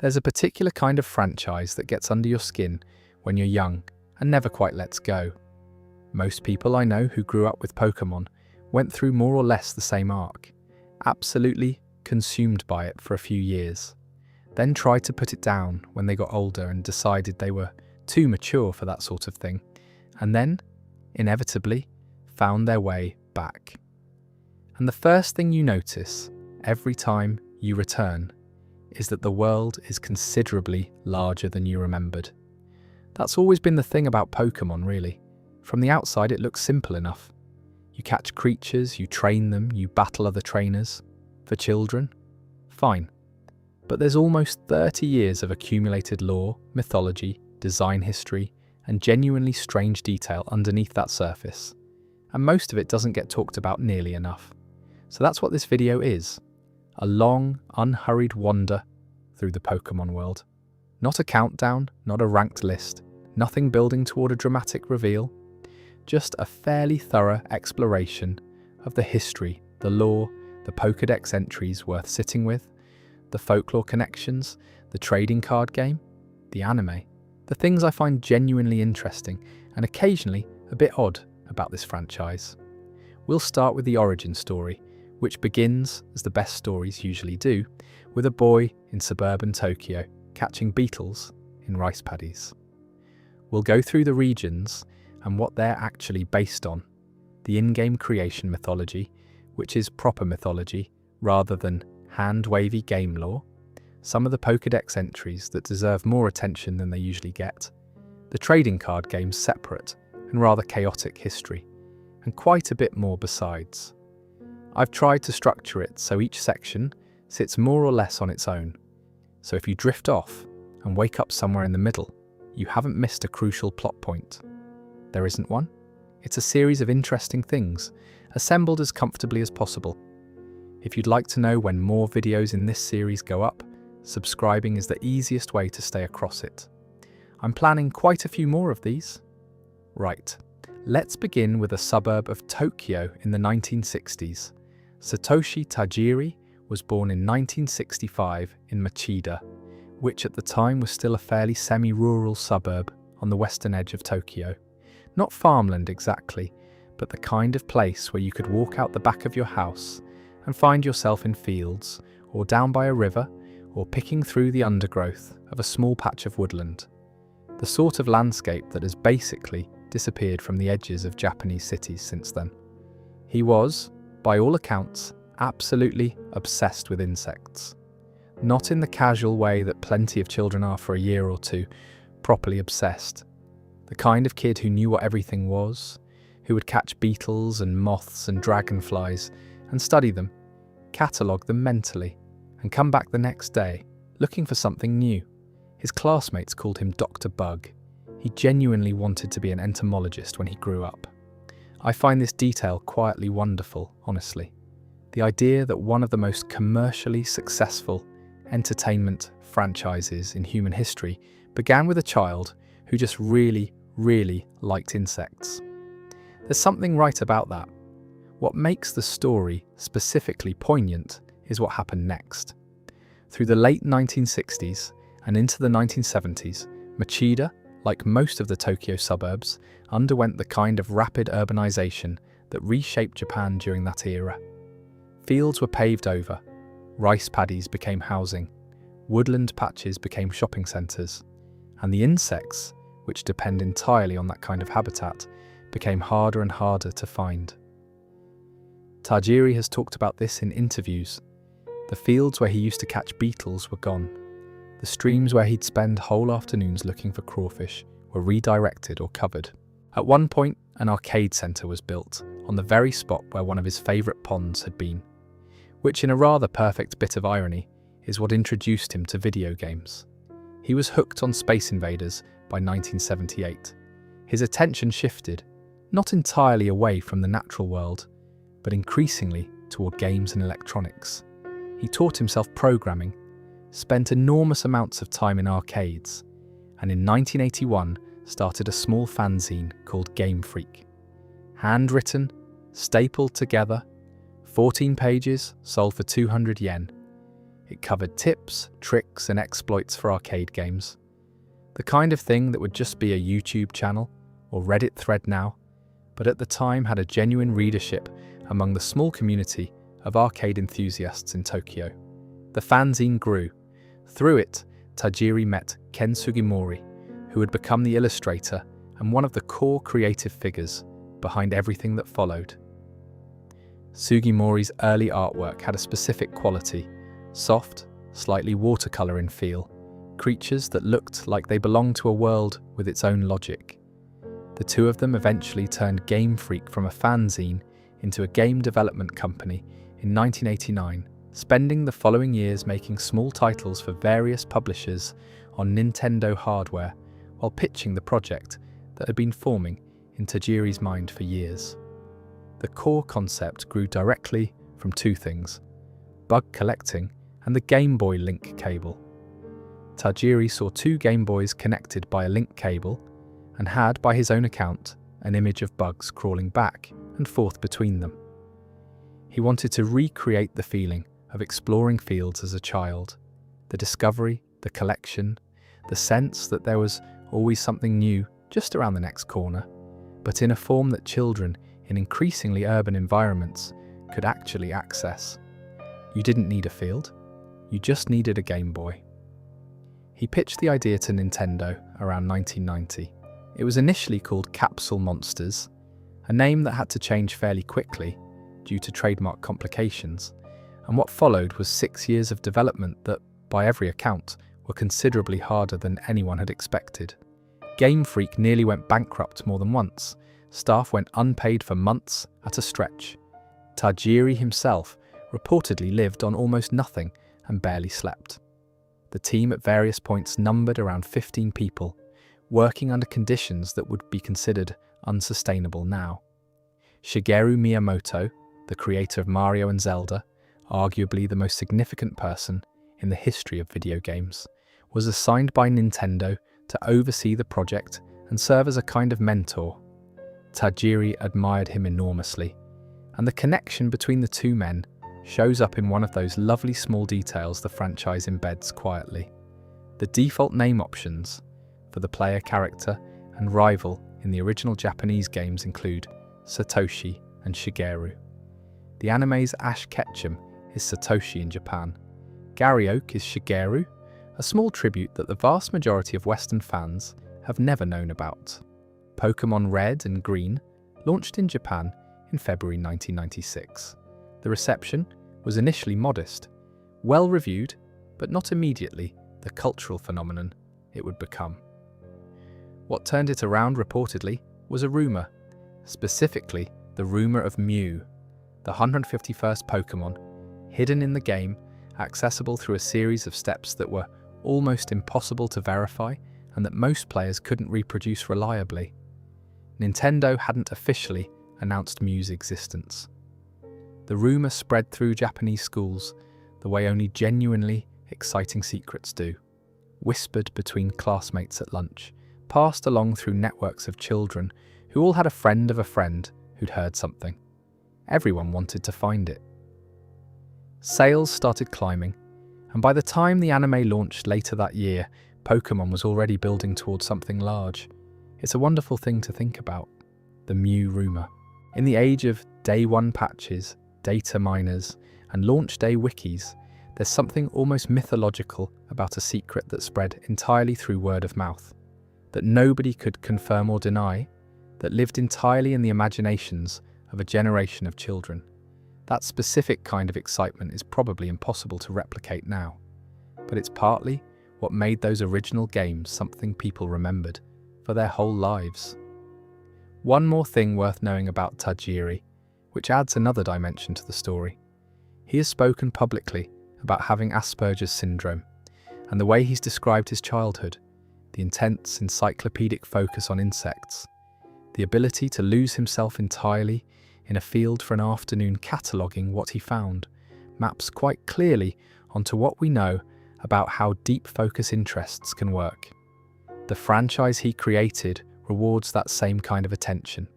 There's a particular kind of franchise that gets under your skin when you're young and never quite lets go. Most people I know who grew up with Pokemon went through more or less the same arc, absolutely consumed by it for a few years, then tried to put it down when they got older and decided they were too mature for that sort of thing, and then, inevitably, found their way back. And the first thing you notice every time you return is that the world is considerably larger than you remembered. That's always been the thing about Pokemon, really. From the outside, it looks simple enough. You catch creatures, you train them, you battle other trainers. For children? Fine. But there's almost 30 years of accumulated lore, mythology, design history, and genuinely strange detail underneath that surface. And most of it doesn't get talked about nearly enough. So that's what this video is. A long, unhurried wander through the Pokemon world. Not a countdown, not a ranked list, nothing building toward a dramatic reveal. Just a fairly thorough exploration of the history, the lore, the Pokédex entries worth sitting with, the folklore connections, the trading card game, the anime, the things I find genuinely interesting and occasionally a bit odd about this franchise. We'll start with the origin story, which begins, as the best stories usually do, with a boy in suburban Tokyo catching beetles in rice paddies. We'll go through the regions and what they're actually based on, the in-game creation mythology, which is proper mythology rather than hand-wavy game lore, some of the Pokédex entries that deserve more attention than they usually get, the trading card game's separate and rather chaotic history, and quite a bit more besides. I've tried to structure it so each section sits more or less on its own, so if you drift off and wake up somewhere in the middle, you haven't missed a crucial plot point. There isn't one. It's a series of interesting things, assembled as comfortably as possible. If you'd like to know when more videos in this series go up, subscribing is the easiest way to stay across it. I'm planning quite a few more of these. Right, let's begin with a suburb of Tokyo in the 1960s. Satoshi Tajiri was born in 1965 in Machida, which at the time was still a fairly semi-rural suburb on the western edge of Tokyo. Not farmland exactly, but the kind of place where you could walk out the back of your house and find yourself in fields, or down by a river, or picking through the undergrowth of a small patch of woodland. The sort of landscape that has basically disappeared from the edges of Japanese cities since then. He was, by all accounts, absolutely obsessed with insects. Not in the casual way that plenty of children are for a year or two, properly obsessed. The kind of kid who knew what everything was, who would catch beetles and moths and dragonflies and study them, catalogue them mentally, and come back the next day looking for something new. His classmates called him Dr. Bug. He genuinely wanted to be an entomologist when he grew up. I find this detail quietly wonderful, honestly. The idea that one of the most commercially successful entertainment franchises in human history began with a child who just really liked insects. There's something right about that. What makes the story specifically poignant is what happened next. Through the late 1960s and into the 1970s, Machida, like most of the Tokyo suburbs, underwent the kind of rapid urbanization that reshaped Japan during that era. Fields were paved over, rice paddies became housing, woodland patches became shopping centres, and the insects, which depend entirely on that kind of habitat, became harder and harder to find. Tajiri has talked about this in interviews. The fields where he used to catch beetles were gone. The streams where he'd spend whole afternoons looking for crawfish were redirected or covered. At one point, an arcade centre was built on the very spot where one of his favourite ponds had been, which in a rather perfect bit of irony is what introduced him to video games. He was hooked on Space Invaders by 1978. His attention shifted, not entirely away from the natural world, but increasingly toward games and electronics. He taught himself programming, spent enormous amounts of time in arcades, and in 1981 started a small fanzine called Game Freak. Handwritten, stapled together, 14 pages, sold for 200 yen. It covered tips, tricks, and exploits for arcade games. The kind of thing that would just be a YouTube channel or Reddit thread now, but at the time had a genuine readership among the small community of arcade enthusiasts in Tokyo. The fanzine grew. Through it, Tajiri met Ken Sugimori, who had become the illustrator and one of the core creative figures behind everything that followed. Sugimori's early artwork had a specific quality: soft, slightly watercolor in feel, creatures that looked like they belonged to a world with its own logic. The two of them eventually turned Game Freak from a fanzine into a game development company in 1989, spending the following years making small titles for various publishers on Nintendo hardware while pitching the project that had been forming in Tajiri's mind for years. The core concept grew directly from two things: bug collecting and the Game Boy link cable. Tajiri saw two Game Boys connected by a link cable and had, by his own account, an image of bugs crawling back and forth between them. He wanted to recreate the feeling of exploring fields as a child, the discovery, the collection, the sense that there was always something new just around the next corner, but in a form that children in increasingly urban environments could actually access. You didn't need a field, you just needed a Game Boy. He pitched the idea to Nintendo around 1990. It was initially called Capsule Monsters, a name that had to change fairly quickly due to trademark complications, and what followed was 6 years of development that, by every account, were considerably harder than anyone had expected. Game Freak nearly went bankrupt more than once. Staff went unpaid for months at a stretch. Tajiri himself reportedly lived on almost nothing and barely slept. The team at various points numbered around 15 people, working under conditions that would be considered unsustainable now. Shigeru Miyamoto, the creator of Mario and Zelda, arguably the most significant person in the history of video games, was assigned by Nintendo to oversee the project and serve as a kind of mentor. Tajiri admired him enormously, and the connection between the two men shows up in one of those lovely small details the franchise embeds quietly. The default name options for the player character and rival in the original Japanese games include Satoshi and Shigeru. The anime's Ash Ketchum is Satoshi in Japan. Gary Oak is Shigeru, a small tribute that the vast majority of Western fans have never known about. Pokémon Red and Green launched in Japan in February 1996. The reception was initially modest, well reviewed, but not immediately the cultural phenomenon it would become. What turned it around reportedly was a rumour, specifically the rumour of Mew, the 151st Pokémon, hidden in the game, accessible through a series of steps that were almost impossible to verify and that most players couldn't reproduce reliably. Nintendo hadn't officially announced Mew's existence. The rumour spread through Japanese schools the way only genuinely exciting secrets do, whispered between classmates at lunch, passed along through networks of children who all had a friend of a friend who'd heard something. Everyone wanted to find it. Sales started climbing, and by the time the anime launched later that year, Pokémon was already building towards something large. It's a wonderful thing to think about, the Mew rumour. In the age of day one patches, data miners, and launch day wikis, there's something almost mythological about a secret that spread entirely through word of mouth, that nobody could confirm or deny, that lived entirely in the imaginations of a generation of children. That specific kind of excitement is probably impossible to replicate now, but it's partly what made those original games something people remembered for their whole lives. One more thing worth knowing about Tajiri, which adds another dimension to the story. He has spoken publicly about having Asperger's syndrome, and the way he's described his childhood, the intense encyclopedic focus on insects, the ability to lose himself entirely in a field for an afternoon cataloguing what he found, maps quite clearly onto what we know about how deep focus interests can work. The franchise he created rewards that same kind of attention.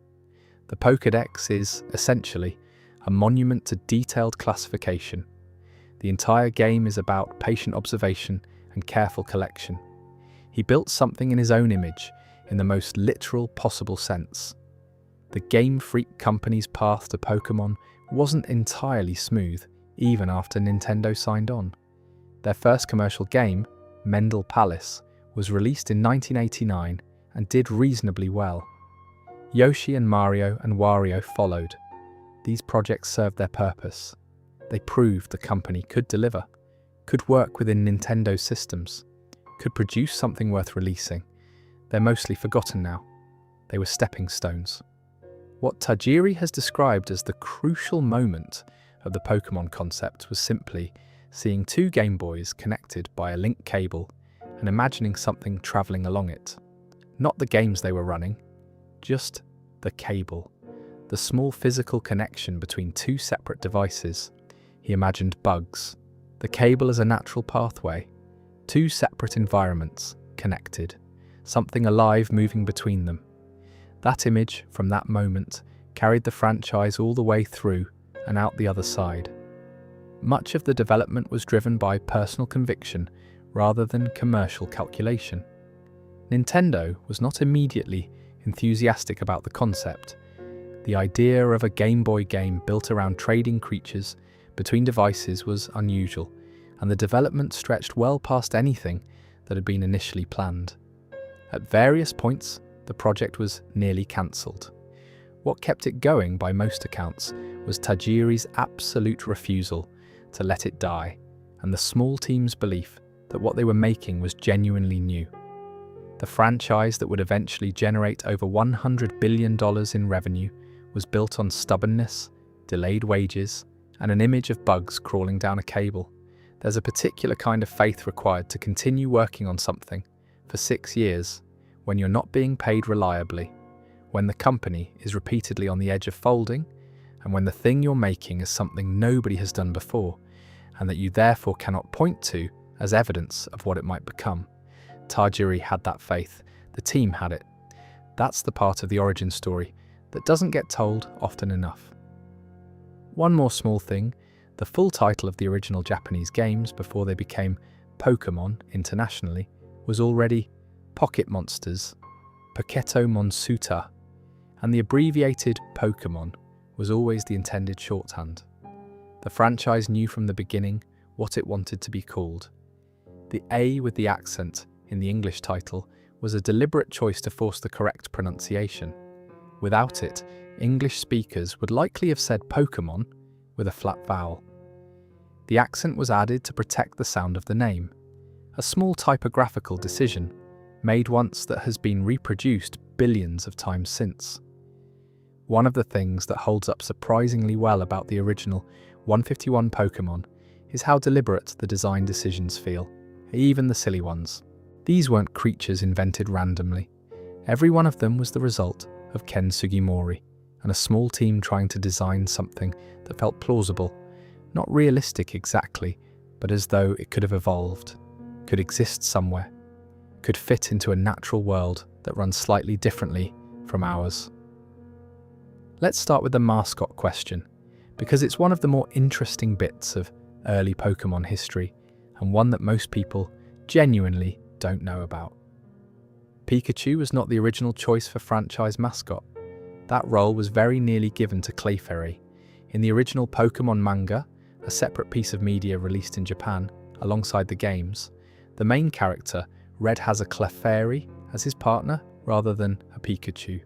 The Pokédex is, essentially, a monument to detailed classification. The entire game is about patient observation and careful collection. He built something in his own image, in the most literal possible sense. The Game Freak company's path to Pokémon wasn't entirely smooth, even after Nintendo signed on. Their first commercial game, Mendel Palace, was released in 1989 and did reasonably well. Yoshi and Mario and Wario followed. These projects served their purpose. They proved the company could deliver, could work within Nintendo's systems, could produce something worth releasing. They're mostly forgotten now. They were stepping stones. What Tajiri has described as the crucial moment of the Pokémon concept was simply seeing two Game Boys connected by a link cable and imagining something travelling along it. Not the games they were running, just the cable. The small physical connection between two separate devices. He imagined bugs. The cable as a natural pathway. Two separate environments, connected. Something alive moving between them. That image, from that moment, carried the franchise all the way through and out the other side. Much of the development was driven by personal conviction rather than commercial calculation. Nintendo was not immediately enthusiastic about the concept. The idea of a Game Boy game built around trading creatures between devices was unusual, and the development stretched well past anything that had been initially planned. At various points, the project was nearly cancelled. What kept it going, by most accounts, was Tajiri's absolute refusal to let it die, and the small team's belief that what they were making was genuinely new. The franchise that would eventually generate over $100 billion in revenue was built on stubbornness, delayed wages, and an image of bugs crawling down a cable. There's a particular kind of faith required to continue working on something for 6 years when you're not being paid reliably, when the company is repeatedly on the edge of folding, and when the thing you're making is something nobody has done before, and that you therefore cannot point to as evidence of what it might become. Tajiri had that faith. The team had it. That's the part of the origin story that doesn't get told often enough. One more small thing, the full title of the original Japanese games before they became Pokémon internationally was already Pocket Monsters, Paketo Monsuta, and the abbreviated Pokémon was always the intended shorthand. The franchise knew from the beginning what it wanted to be called. The A with the accent in the English title was a deliberate choice to force the correct pronunciation. Without it, English speakers would likely have said Pokémon with a flat vowel. The accent was added to protect the sound of the name, a small typographical decision made once that has been reproduced billions of times since. One of the things that holds up surprisingly well about the original 151 Pokémon is how deliberate the design decisions feel, even the silly ones. These weren't creatures invented randomly. Every one of them was the result of Ken Sugimori and a small team trying to design something that felt plausible, not realistic exactly, but as though it could have evolved, could exist somewhere, could fit into a natural world that runs slightly differently from ours. Let's start with the mascot question, because it's one of the more interesting bits of early Pokémon history, and one that most people genuinely don't know about. Pikachu was not the original choice for franchise mascot. That role was very nearly given to Clefairy. In the original Pokémon manga, a separate piece of media released in Japan alongside the games, the main character, Red, has a Clefairy as his partner rather than a Pikachu.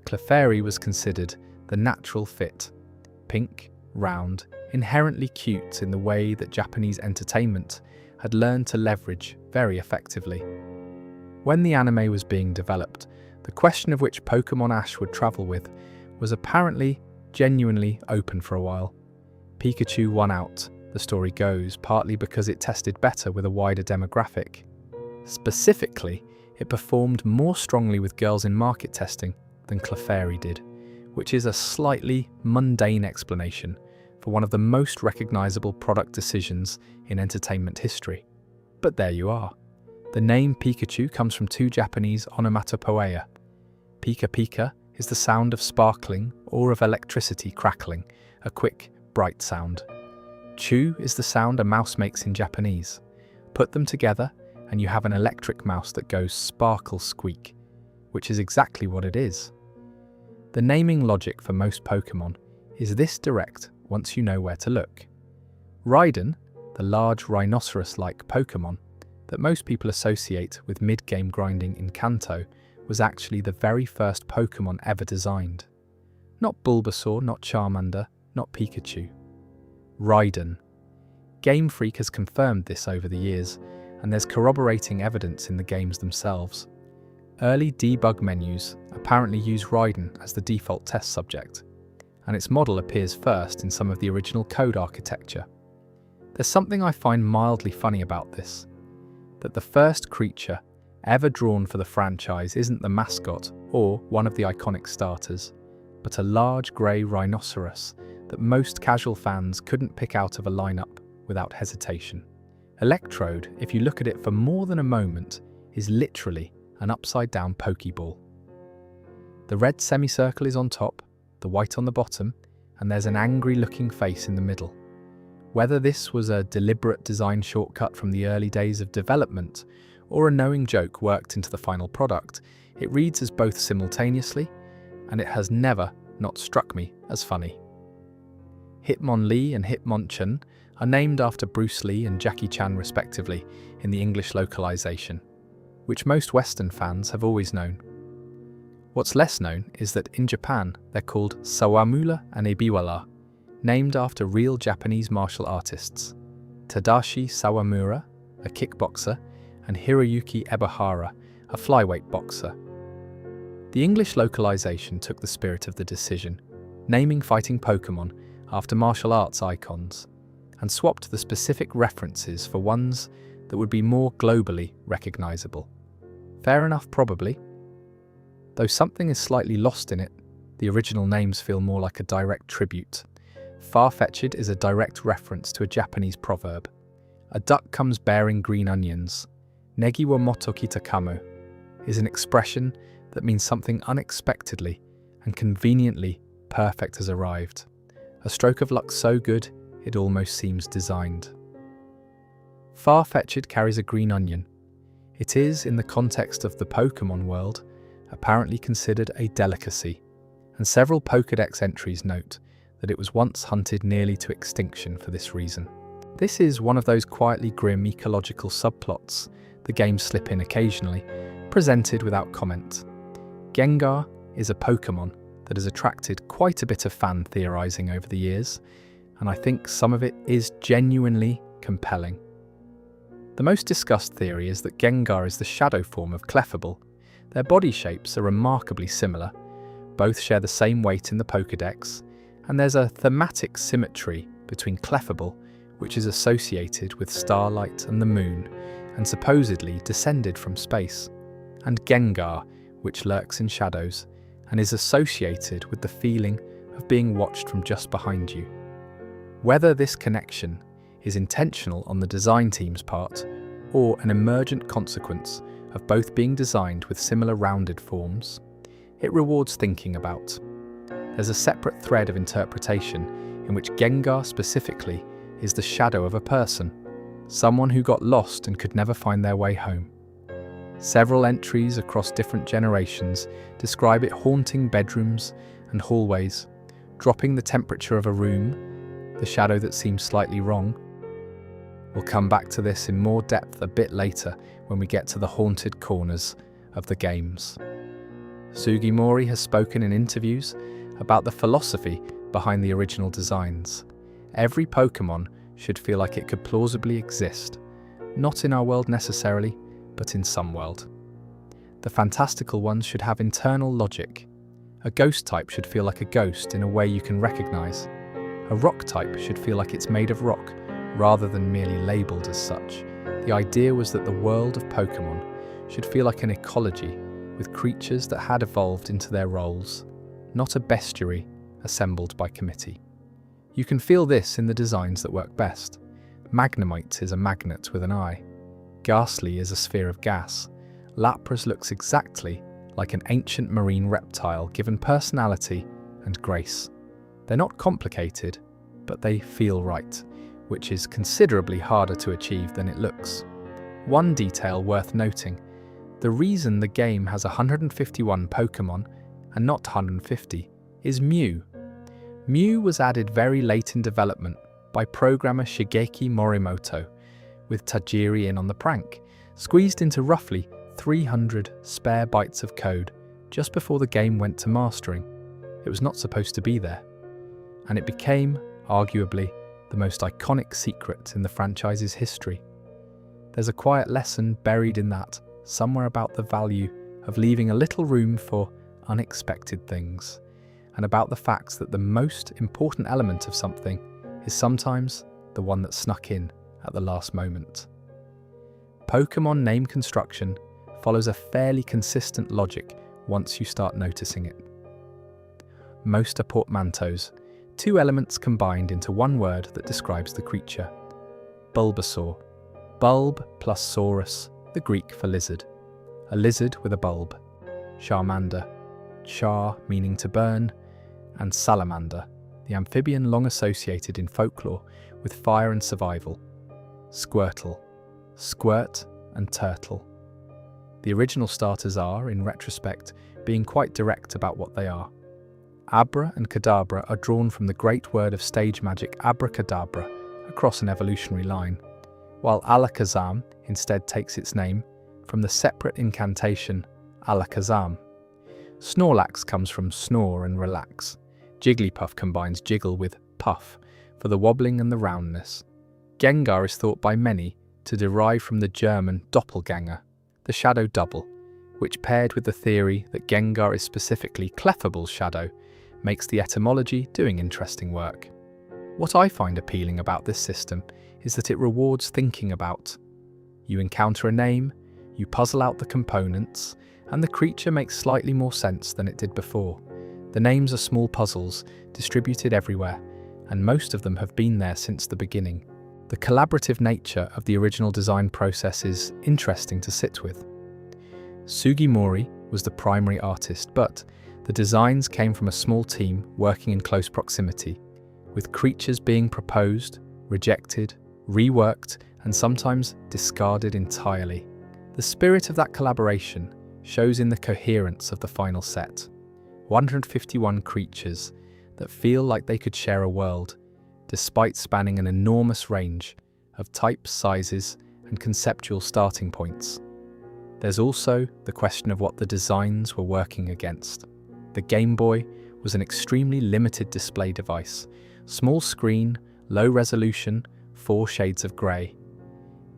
Clefairy was considered the natural fit, pink, round, inherently cute in the way that Japanese entertainment had learned to leverage very effectively. When the anime was being developed, the question of which Pokémon Ash would travel with was apparently genuinely open for a while. Pikachu won out, the story goes, partly because it tested better with a wider demographic. Specifically, it performed more strongly with girls in market testing than Clefairy did, which is a slightly mundane explanation for one of the most recognizable product decisions in entertainment history. But there you are. The name Pikachu comes from two Japanese onomatopoeia. Pika pika is the sound of sparkling or of electricity crackling, a quick, bright sound. Chu is the sound a mouse makes in Japanese. Put them together and you have an electric mouse that goes sparkle squeak, which is exactly what it is. The naming logic for most Pokemon is this direct once you know where to look. Raiden, the large rhinoceros-like Pokemon that most people associate with mid-game grinding in Kanto, was actually the very first Pokemon ever designed. Not Bulbasaur, not Charmander, not Pikachu. Raiden. Game Freak has confirmed this over the years, and there's corroborating evidence in the games themselves. Early debug menus apparently use Raiden as the default test subject, and its model appears first in some of the original code architecture. There's something I find mildly funny about this, that the first creature ever drawn for the franchise isn't the mascot or one of the iconic starters, but a large grey rhinoceros that most casual fans couldn't pick out of a lineup without hesitation. Electrode, if you look at it for more than a moment, is literally an upside-down Pokeball. The red semicircle is on top, the white on the bottom, and there's an angry-looking face in the middle. Whether this was a deliberate design shortcut from the early days of development, or a knowing joke worked into the final product, it reads as both simultaneously, and it has never not struck me as funny. Hitmonlee and Hitmonchan are named after Bruce Lee and Jackie Chan respectively in the English localization, which most Western fans have always known. What's less known is that in Japan they're called Sawamura and Ebiwara, named after real Japanese martial artists, Tadashi Sawamura, a kickboxer, and Hiroyuki Ebihara, a flyweight boxer. The English localization took the spirit of the decision, naming fighting Pokemon after martial arts icons, and swapped the specific references for ones that would be more globally recognizable. Fair enough, probably. Though something is slightly lost in it, the original names feel more like a direct tribute. Far-fetched is a direct reference to a Japanese proverb. A duck comes bearing green onions. Negi wa moto kitakamu is an expression that means something unexpectedly and conveniently perfect has arrived. A stroke of luck so good, it almost seems designed. Far-fetched carries a green onion. It is, in the context of the Pokemon world, apparently considered a delicacy, and several Pokédex entries note that it was once hunted nearly to extinction for this reason. This is one of those quietly grim ecological subplots the games slip in occasionally, presented without comment. Gengar is a Pokemon that has attracted quite a bit of fan theorizing over the years, and I think some of it is genuinely compelling. The most discussed theory is that Gengar is the shadow form of Clefable. Their body shapes are remarkably similar, both share the same weight in the Pokédex, and there's a thematic symmetry between Clefable, which is associated with starlight and the moon, and supposedly descended from space, and Gengar, which lurks in shadows, and is associated with the feeling of being watched from just behind you. Whether this connection is intentional on the design team's part, or an emergent consequence of both being designed with similar rounded forms, it rewards thinking about. There's a separate thread of interpretation in which Gengar specifically is the shadow of a person, someone who got lost and could never find their way home. Several entries across different generations describe it haunting bedrooms and hallways, dropping the temperature of a room, the shadow that seems slightly wrong. We'll come back to this in more depth a bit later when we get to the haunted corners of the games. Sugimori has spoken in interviews about the philosophy behind the original designs. Every Pokemon should feel like it could plausibly exist, not in our world necessarily, but in some world. The fantastical ones should have internal logic. A ghost type should feel like a ghost in a way you can recognize. A rock type should feel like it's made of rock, rather than merely labelled as such. The idea was that the world of Pokemon should feel like an ecology, with creatures that had evolved into their roles, not a bestiary assembled by committee. You can feel this in the designs that work best. Magnemite is a magnet with an eye. Ghastly is a sphere of gas. Lapras looks exactly like an ancient marine reptile given personality and grace. They're not complicated, but they feel right. which is considerably harder to achieve than it looks. One detail worth noting: the reason the game has 151 Pokémon and not 150 is Mew. Mew was added very late in development by programmer Shigeki Morimoto, with Tajiri in on the prank, squeezed into roughly 300 spare bytes of code just before the game went to mastering. It was not supposed to be there, and it became, arguably, the most iconic secret in the franchise's history. There's a quiet lesson buried in that, somewhere about the value of leaving a little room for unexpected things, and about the fact that the most important element of something is sometimes the one that snuck in at the last moment. Pokémon name construction follows a fairly consistent logic once you start noticing it. Most are portmanteaus, two elements combined into one word that describes the creature. Bulbasaur, bulb plus saurus, the Greek for lizard. A lizard with a bulb. Charmander, char meaning to burn, and salamander, the amphibian long associated in folklore with fire and survival. Squirtle, squirt and turtle. The original starters are, in retrospect, being quite direct about what they are. Abra and Kadabra are drawn from the great word of stage magic abracadabra across an evolutionary line, while Alakazam instead takes its name from the separate incantation Alakazam. Snorlax comes from snore and relax. Jigglypuff combines jiggle with puff for the wobbling and the roundness. Gengar is thought by many to derive from the German doppelganger, the shadow double, which paired with the theory that Gengar is specifically Clefable's shadow, makes the etymology doing interesting work. What I find appealing about this system is that it rewards thinking about. You encounter a name, you puzzle out the components, and the creature makes slightly more sense than it did before. The names are small puzzles, distributed everywhere, and most of them have been there since the beginning. The collaborative nature of the original design process is interesting to sit with. Sugimori was the primary artist, but the designs came from a small team working in close proximity, with creatures being proposed, rejected, reworked, and sometimes discarded entirely. The spirit of that collaboration shows in the coherence of the final set. 151 creatures that feel like they could share a world, despite spanning an enormous range of types, sizes, and conceptual starting points. There's also the question of what the designs were working against. The Game Boy was an extremely limited display device, small screen, low resolution, 4 shades of grey.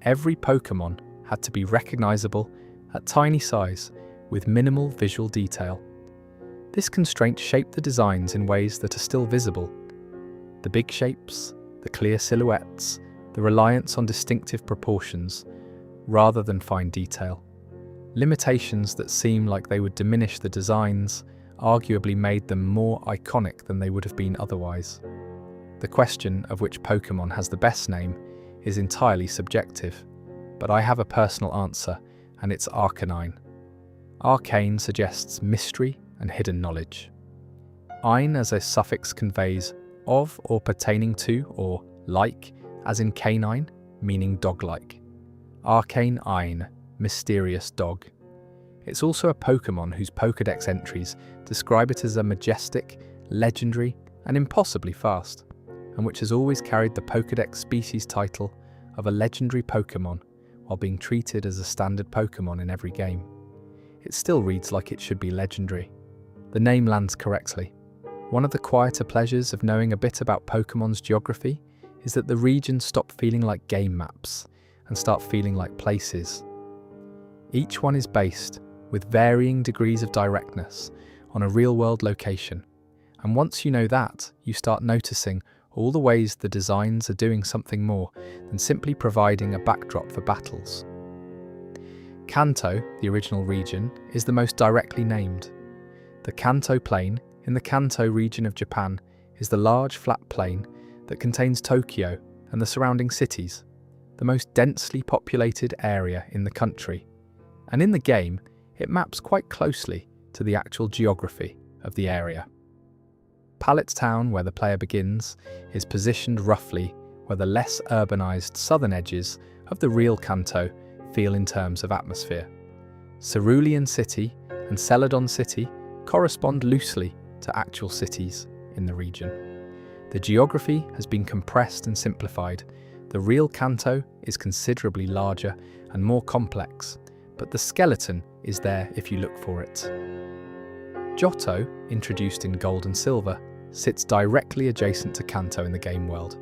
Every Pokémon had to be recognisable at tiny size with minimal visual detail. This constraint shaped the designs in ways that are still visible. The big shapes, the clear silhouettes, the reliance on distinctive proportions, rather than fine detail. Limitations that seem like they would diminish the designs arguably made them more iconic than they would have been otherwise. The question of which Pokémon has the best name is entirely subjective, but I have a personal answer, and it's Arcanine. Arcane suggests mystery and hidden knowledge. Ein as a suffix conveys of or pertaining to, or like, as in canine, meaning dog-like. Arcane Ein, mysterious dog. It's also a Pokémon whose Pokédex entries describe it as a majestic, legendary, and impossibly fast, and which has always carried the Pokédex species title of a legendary Pokémon while being treated as a standard Pokémon in every game. It still reads like it should be legendary. The name lands correctly. One of the quieter pleasures of knowing a bit about Pokémon's geography is that the regions stop feeling like game maps and start feeling like places. Each one is based, with varying degrees of directness, on a real-world location. And once you know that, you start noticing all the ways the designs are doing something more than simply providing a backdrop for battles. Kanto, the original region, is the most directly named. The Kanto Plain, in the Kanto region of Japan, is the large flat plain that contains Tokyo and the surrounding cities, the most densely populated area in the country. And in the game, it maps quite closely to the actual geography of the area. Pallet Town, where the player begins, is positioned roughly where the less urbanized southern edges of the real Kanto feel in terms of atmosphere. Cerulean City and Celadon City correspond loosely to actual cities in the region. The geography has been compressed and simplified. The real Kanto is considerably larger and more complex, but the skeleton is there if you look for it. Johto, introduced in Gold and Silver, sits directly adjacent to Kanto in the game world.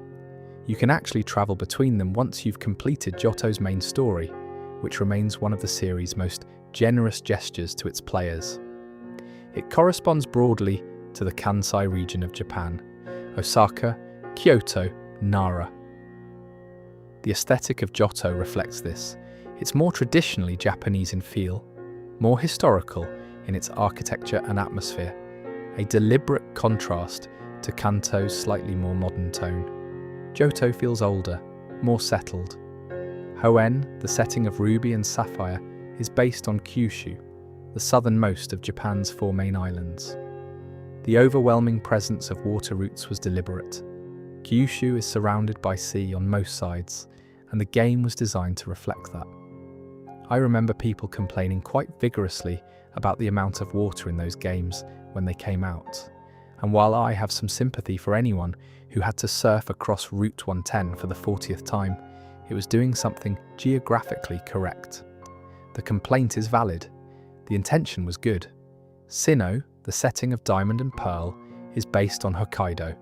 You can actually travel between them once you've completed Johto's main story, which remains one of the series' most generous gestures to its players. It corresponds broadly to the Kansai region of Japan: Osaka, Kyoto, Nara. The aesthetic of Johto reflects this. It's more traditionally Japanese in feel, more historical in its architecture and atmosphere, a deliberate contrast to Kanto's slightly more modern tone. Johto feels older, more settled. Hoenn, the setting of Ruby and Sapphire, is based on Kyushu, the southernmost of Japan's 4 main islands. The overwhelming presence of water routes was deliberate. Kyushu is surrounded by sea on most sides, and the game was designed to reflect that. I remember people complaining quite vigorously about the amount of water in those games when they came out, and while I have some sympathy for anyone who had to surf across Route 110 for the 40th time, it was doing something geographically correct. The complaint is valid. The intention was good. Sinnoh, the setting of Diamond and Pearl, is based on Hokkaido,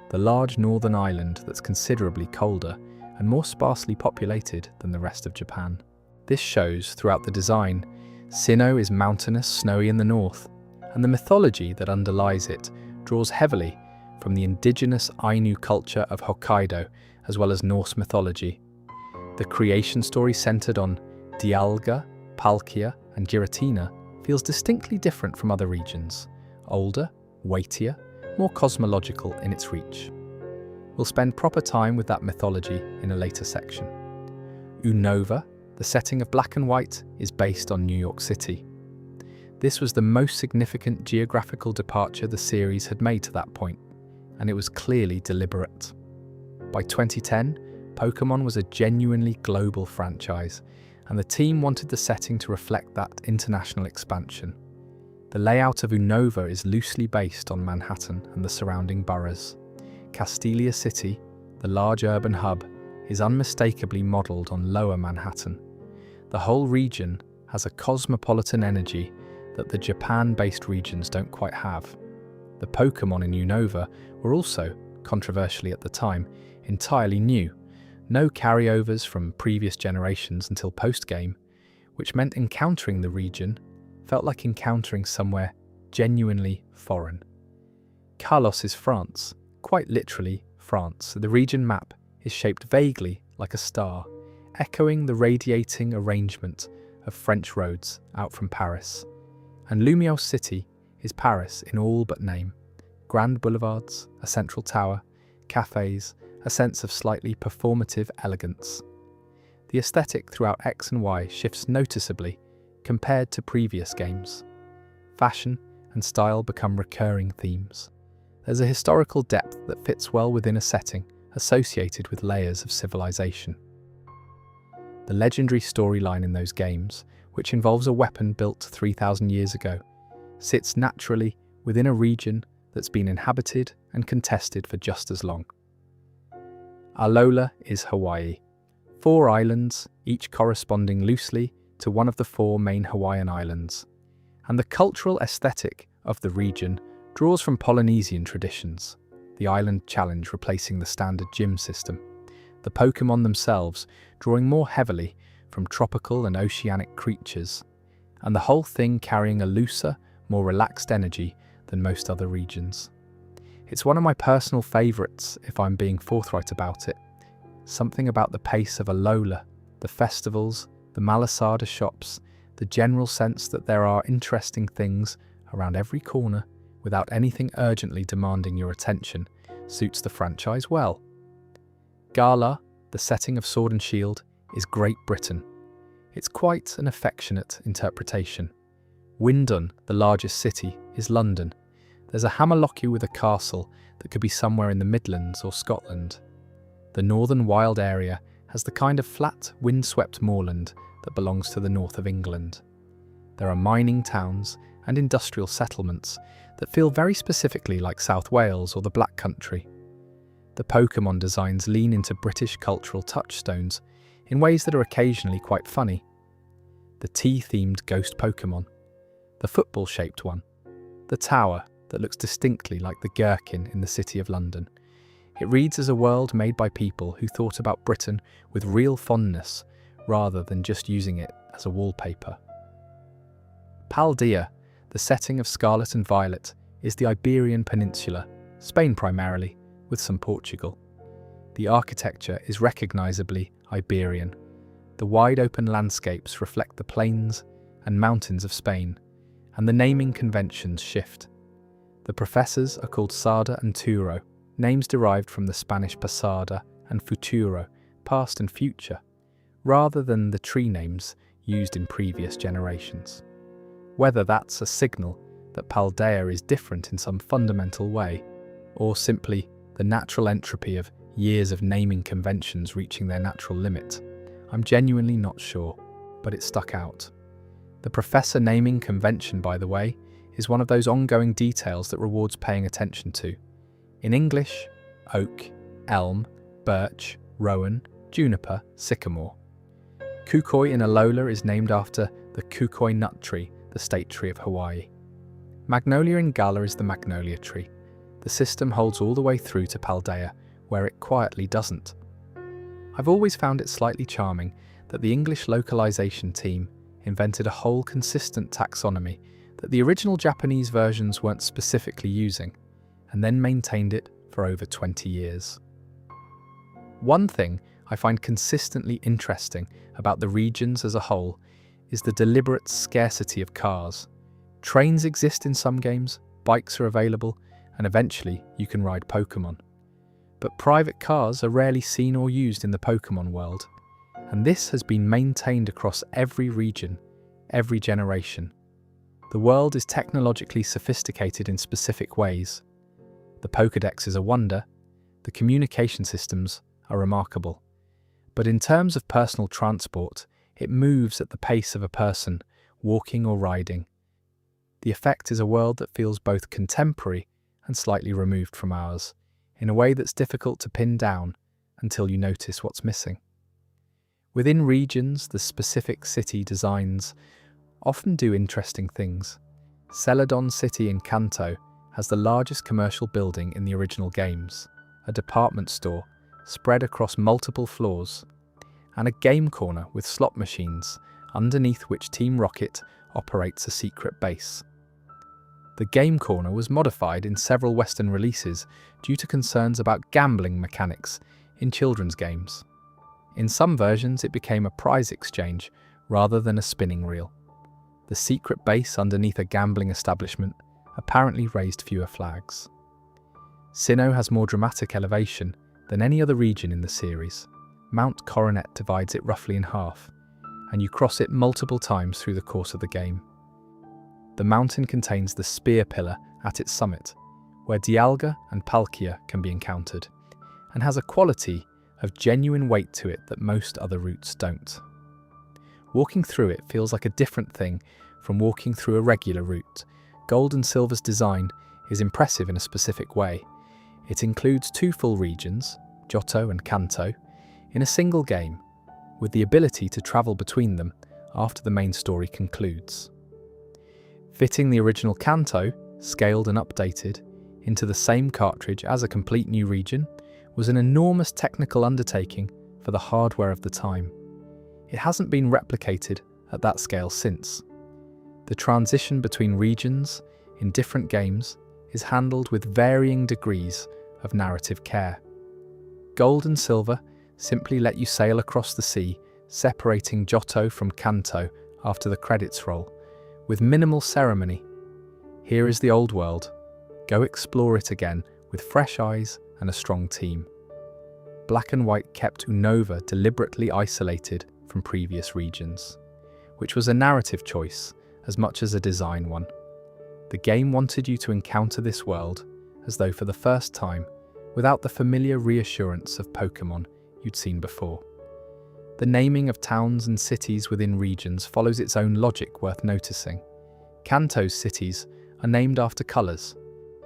the large northern island that's considerably colder and more sparsely populated than the rest of Japan. This shows throughout the design. Sinnoh is mountainous, snowy in the north, and the mythology that underlies it draws heavily from the indigenous Ainu culture of Hokkaido as well as Norse mythology. The creation story centered on Dialga, Palkia, and Giratina feels distinctly different from other regions, older, weightier, more cosmological in its reach. We'll spend proper time with that mythology in a later section. Unova, the setting of Black and White, is based on New York City. This was the most significant geographical departure the series had made to that point, and it was clearly deliberate. By 2010, Pokémon was a genuinely global franchise, and the team wanted the setting to reflect that international expansion. The layout of Unova is loosely based on Manhattan and the surrounding boroughs. Castelia City, the large urban hub, is unmistakably modelled on Lower Manhattan. The whole region has a cosmopolitan energy that the Japan-based regions don't quite have. The Pokémon in Unova were also, controversially at the time, entirely new. No carryovers from previous generations until post-game, which meant encountering the region felt like encountering somewhere genuinely foreign. Carlos is France, quite literally France. The region map is shaped vaguely like a star, echoing the radiating arrangement of French roads out from Paris. And Lumiose City is Paris in all but name. Grand boulevards, a central tower, cafes, a sense of slightly performative elegance. The aesthetic throughout X and Y shifts noticeably compared to previous games. Fashion and style become recurring themes. There's a historical depth that fits well within a setting associated with layers of civilization. The legendary storyline in those games, which involves a weapon built 3,000 years ago, sits naturally within a region that's been inhabited and contested for just as long. Alola is Hawaii. 4 islands, each corresponding loosely to one of the 4 main Hawaiian islands. And the cultural aesthetic of the region draws from Polynesian traditions, the island challenge replacing the standard gym system, the Pokémon themselves drawing more heavily from tropical and oceanic creatures, and the whole thing carrying a looser, more relaxed energy than most other regions. It's one of my personal favourites, if I'm being forthright about it. Something about the pace of Alola, the festivals, the malasada shops, the general sense that there are interesting things around every corner without anything urgently demanding your attention, suits the franchise well. Gala, the setting of Sword and Shield, is Great Britain. It's quite an affectionate interpretation. Windon, the largest city, is London. There's a Hammerlockie with a castle that could be somewhere in the Midlands or Scotland. The northern wild area has the kind of flat, windswept moorland that belongs to the north of England. There are mining towns and industrial settlements that feel very specifically like South Wales or the Black Country. The Pokémon designs lean into British cultural touchstones in ways that are occasionally quite funny. The tea-themed ghost Pokémon, the football-shaped one, the tower that looks distinctly like the Gherkin in the City of London. It reads as a world made by people who thought about Britain with real fondness rather than just using it as a wallpaper. Paldea, the setting of Scarlet and Violet, is the Iberian Peninsula, Spain primarily, with some Portugal. The architecture is recognisably Iberian. The wide open landscapes reflect the plains and mountains of Spain, and the naming conventions shift. The professors are called Sada and Turo, names derived from the Spanish pasada and futuro, past and future, rather than the tree names used in previous generations. Whether that's a signal that Paldea is different in some fundamental way, or simply the natural entropy of years of naming conventions reaching their natural limit, I'm genuinely not sure, but it stuck out. The professor naming convention, by the way, is one of those ongoing details that rewards paying attention to. In English, oak, elm, birch, rowan, juniper, sycamore. Kukui in Alola is named after the kukui nut tree, the state tree of Hawaii. Magnolia in Gala is the magnolia tree. The system holds all the way through to Paldea, where it quietly doesn't. I've always found it slightly charming that the English localization team invented a whole consistent taxonomy that the original Japanese versions weren't specifically using, and then maintained it for over 20 years. One thing I find consistently interesting about the regions as a whole is the deliberate scarcity of cars. Trains exist in some games, bikes are available, and eventually you can ride Pokémon. But private cars are rarely seen or used in the Pokémon world, and this has been maintained across every region, every generation. The world is technologically sophisticated in specific ways. The Pokédex is a wonder, the communication systems are remarkable. But in terms of personal transport, it moves at the pace of a person, walking or riding. The effect is a world that feels both contemporary and slightly removed from ours, in a way that's difficult to pin down until you notice what's missing. Within regions, the specific city designs often do interesting things. Celadon City in Kanto has the largest commercial building in the original games, a department store spread across multiple floors, and a game corner with slot machines, underneath which Team Rocket operates a secret base. The game corner was modified in several Western releases due to concerns about gambling mechanics in children's games. In some versions, it became a prize exchange rather than a spinning reel. The secret base underneath a gambling establishment apparently raised fewer flags. Sinnoh has more dramatic elevation than any other region in the series. Mount Coronet divides it roughly in half, and you cross it multiple times through the course of the game. The mountain contains the Spear Pillar at its summit, where Dialga and Palkia can be encountered, and has a quality of genuine weight to it that most other routes don't. Walking through it feels like a different thing from walking through a regular route. Gold and Silver's design is impressive in a specific way. It includes two full regions, Johto and Kanto, in a single game, with the ability to travel between them after the main story concludes. Fitting the original Kanto, scaled and updated, into the same cartridge as a complete new region was an enormous technical undertaking for the hardware of the time. It hasn't been replicated at that scale since. The transition between regions in different games is handled with varying degrees of narrative care. Gold and Silver simply let you sail across the sea, separating Johto from Kanto after the credits roll, with minimal ceremony. Here is the old world. Go explore it again with fresh eyes and a strong team. Black and White kept Unova deliberately isolated from previous regions, which was a narrative choice as much as a design one. The game wanted you to encounter this world as though for the first time, without the familiar reassurance of Pokemon you'd seen before. The naming of towns and cities within regions follows its own logic worth noticing. Kanto's cities are named after colours: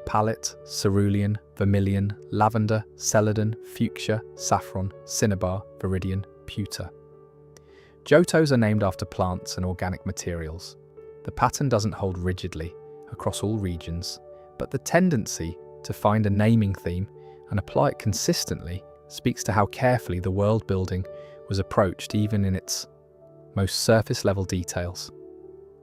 palette, cerulean, vermilion, lavender, celadon, fuchsia, saffron, cinnabar, viridian, pewter. Johto's are named after plants and organic materials. The pattern doesn't hold rigidly across all regions, but the tendency to find a naming theme and apply it consistently speaks to how carefully the world building was approached even in its most surface-level details.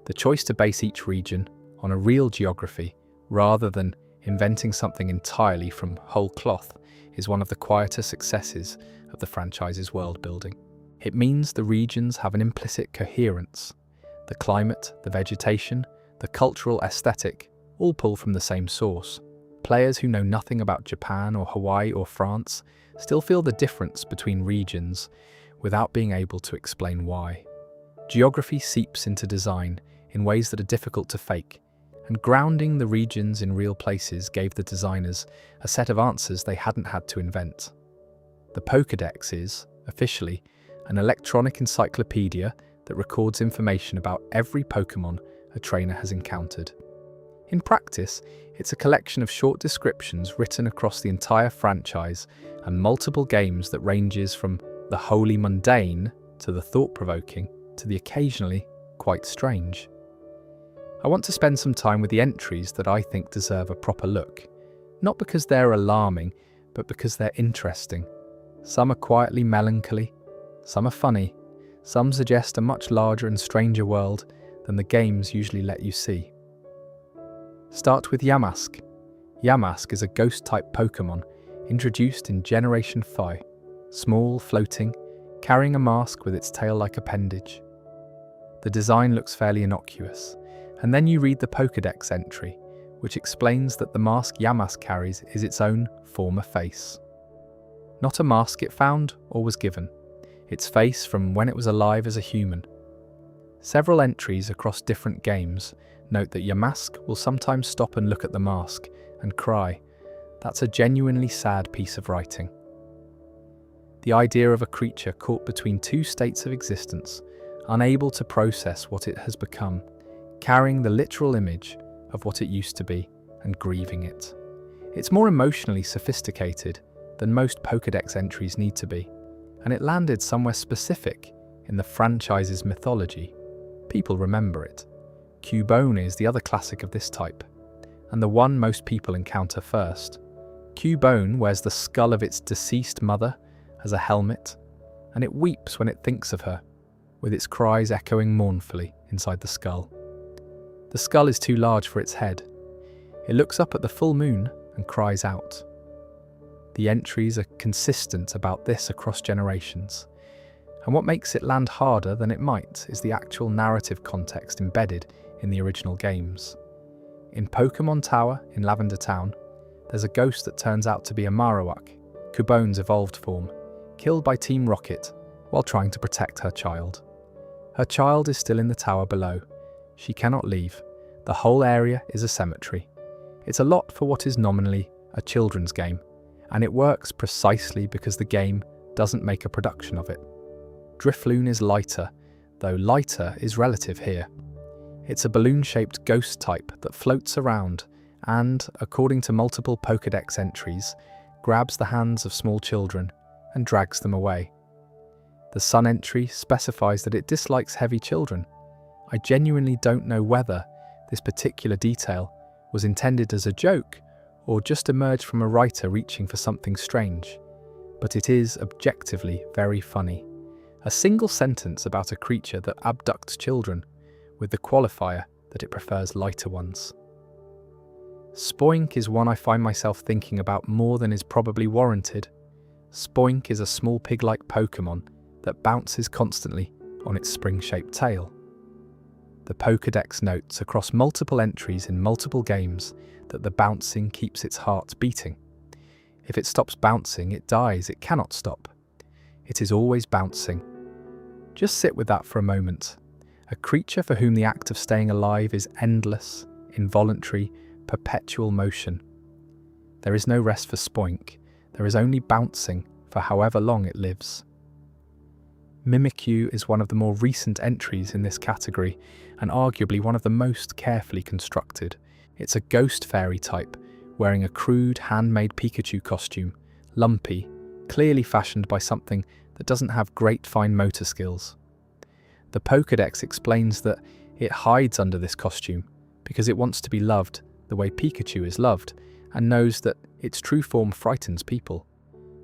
The choice to base each region on a real geography rather than inventing something entirely from whole cloth is one of the quieter successes of the franchise's world building. It means the regions have an implicit coherence. The climate, the vegetation, the cultural aesthetic all pull from the same source. Players who know nothing about Japan or Hawaii or France still feel the difference between regions without being able to explain why. Geography seeps into design in ways that are difficult to fake, and grounding the regions in real places gave the designers a set of answers they hadn't had to invent. The Pokédex is, officially, an electronic encyclopedia that records information about every Pokémon a trainer has encountered. In practice, it's a collection of short descriptions written across the entire franchise and multiple games that ranges from the wholly mundane to the thought-provoking to the occasionally quite strange. I want to spend some time with the entries that I think deserve a proper look, not because they're alarming, but because they're interesting. Some are quietly melancholy, some are funny, some suggest a much larger and stranger world than the games usually let you see. Start with Yamask. Yamask is a ghost-type Pokémon introduced in Generation 5, small, floating, carrying a mask with its tail-like appendage. The design looks fairly innocuous, and then you read the Pokédex entry, which explains that the mask Yamask carries is its own former face. Not a mask it found or was given, its face from when it was alive as a human. Several entries across different games note that Yamask will sometimes stop and look at the mask and cry. That's a genuinely sad piece of writing. The idea of a creature caught between two states of existence, unable to process what it has become, carrying the literal image of what it used to be and grieving it. It's more emotionally sophisticated than most Pokédex entries need to be, and it landed somewhere specific in the franchise's mythology. People remember it. Cubone is the other classic of this type, and the one most people encounter first. Cubone wears the skull of its deceased mother as a helmet, and it weeps when it thinks of her, with its cries echoing mournfully inside the skull. The skull is too large for its head. It looks up at the full moon and cries out. The entries are consistent about this across generations, and what makes it land harder than it might is the actual narrative context embedded in the original games. In Pokemon Tower in Lavender Town, there's a ghost that turns out to be a Marowak, Cubone's evolved form, killed by Team Rocket while trying to protect her child. Her child is still in the tower below. She cannot leave. The whole area is a cemetery. It's a lot for what is nominally a children's game, and it works precisely because the game doesn't make a production of it. Drifloon is lighter, though lighter is relative here. It's a balloon-shaped ghost type that floats around and, according to multiple Pokédex entries, grabs the hands of small children and drags them away. The Sun entry specifies that it dislikes heavy children. I genuinely don't know whether this particular detail was intended as a joke or just emerged from a writer reaching for something strange, but it is objectively very funny. A single sentence about a creature that abducts children, with the qualifier that it prefers lighter ones. Spoink is one I find myself thinking about more than is probably warranted. Spoink is a small pig-like Pokémon that bounces constantly on its spring-shaped tail. The Pokédex notes across multiple entries in multiple games that the bouncing keeps its heart beating. If it stops bouncing, it dies. It cannot stop. It is always bouncing. Just sit with that for a moment. A creature for whom the act of staying alive is endless, involuntary, perpetual motion. There is no rest for Spoink, there is only bouncing for however long it lives. Mimikyu is one of the more recent entries in this category and arguably one of the most carefully constructed. It's a ghost fairy type, wearing a crude handmade Pikachu costume, lumpy, clearly fashioned by something that doesn't have great fine motor skills. The Pokédex explains that it hides under this costume because it wants to be loved the way Pikachu is loved and knows that its true form frightens people.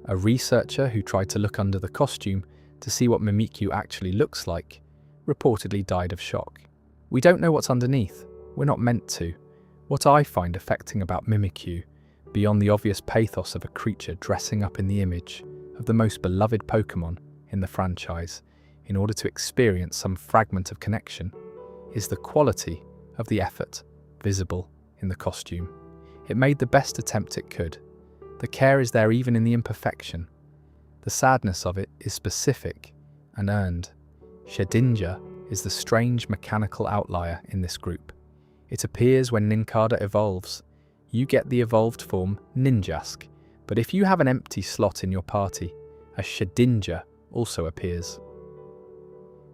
A researcher who tried to look under the costume to see what Mimikyu actually looks like reportedly died of shock. We don't know what's underneath. We're not meant to. What I find affecting about Mimikyu, beyond the obvious pathos of a creature dressing up in the image of the most beloved Pokémon in the franchise in order to experience some fragment of connection, is the quality of the effort visible in the costume. It made the best attempt it could. The care is there even in the imperfection. The sadness of it is specific and earned. Shedinja is the strange mechanical outlier in this group. It appears when Nincada evolves. You get the evolved form Ninjask, but if you have an empty slot in your party, a Shedinja also appears.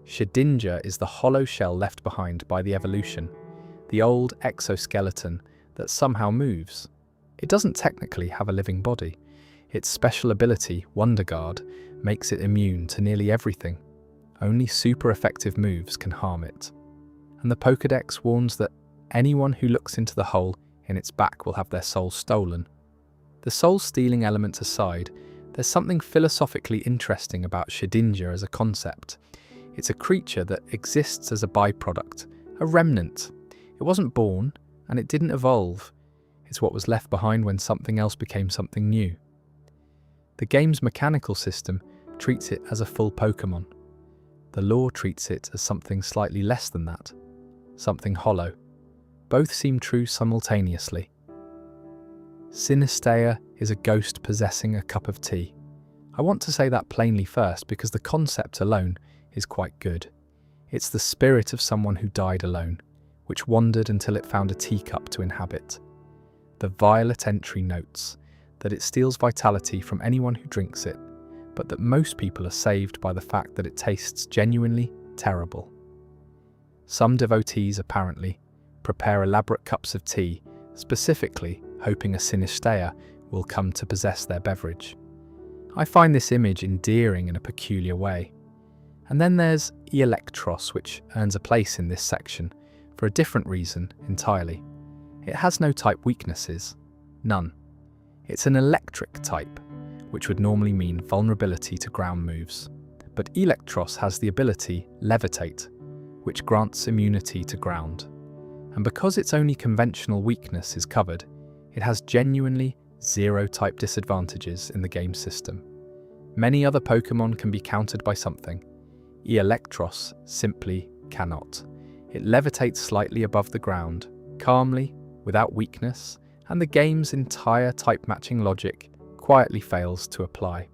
Shedinja is the hollow shell left behind by the evolution, the old exoskeleton that somehow moves. It doesn't technically have a living body. Its special ability, Wonder Guard, makes it immune to nearly everything. Only super effective moves can harm it. And the Pokédex warns that anyone who looks into the hole in its back will have their soul stolen. The soul-stealing element aside, there's something philosophically interesting about Shedinja as a concept. It's a creature that exists as a byproduct, a remnant. It wasn't born, and it didn't evolve. It's what was left behind when something else became something new. The game's mechanical system treats it as a full Pokémon. The lore treats it as something slightly less than that, something hollow. Both seem true simultaneously. Sinistea is a ghost possessing a cup of tea. I want to say that plainly first because the concept alone is quite good. It's the spirit of someone who died alone, which wandered until it found a teacup to inhabit. The violet entry notes that it steals vitality from anyone who drinks it, but that most people are saved by the fact that it tastes genuinely terrible. Some devotees, apparently, prepare elaborate cups of tea, specifically hoping a Sinistea will come to possess their beverage. I find this image endearing in a peculiar way. And then there's Electros, which earns a place in this section for a different reason entirely. It has no type weaknesses. None. It's an electric type, which would normally mean vulnerability to ground moves. But Electros has the ability Levitate, which grants immunity to ground. And because its only conventional weakness is covered, it has genuinely zero type disadvantages in the game system. Many other Pokémon can be countered by something. Electros simply cannot. It levitates slightly above the ground, calmly, without weakness, and the game's entire type-matching logic quietly fails to apply.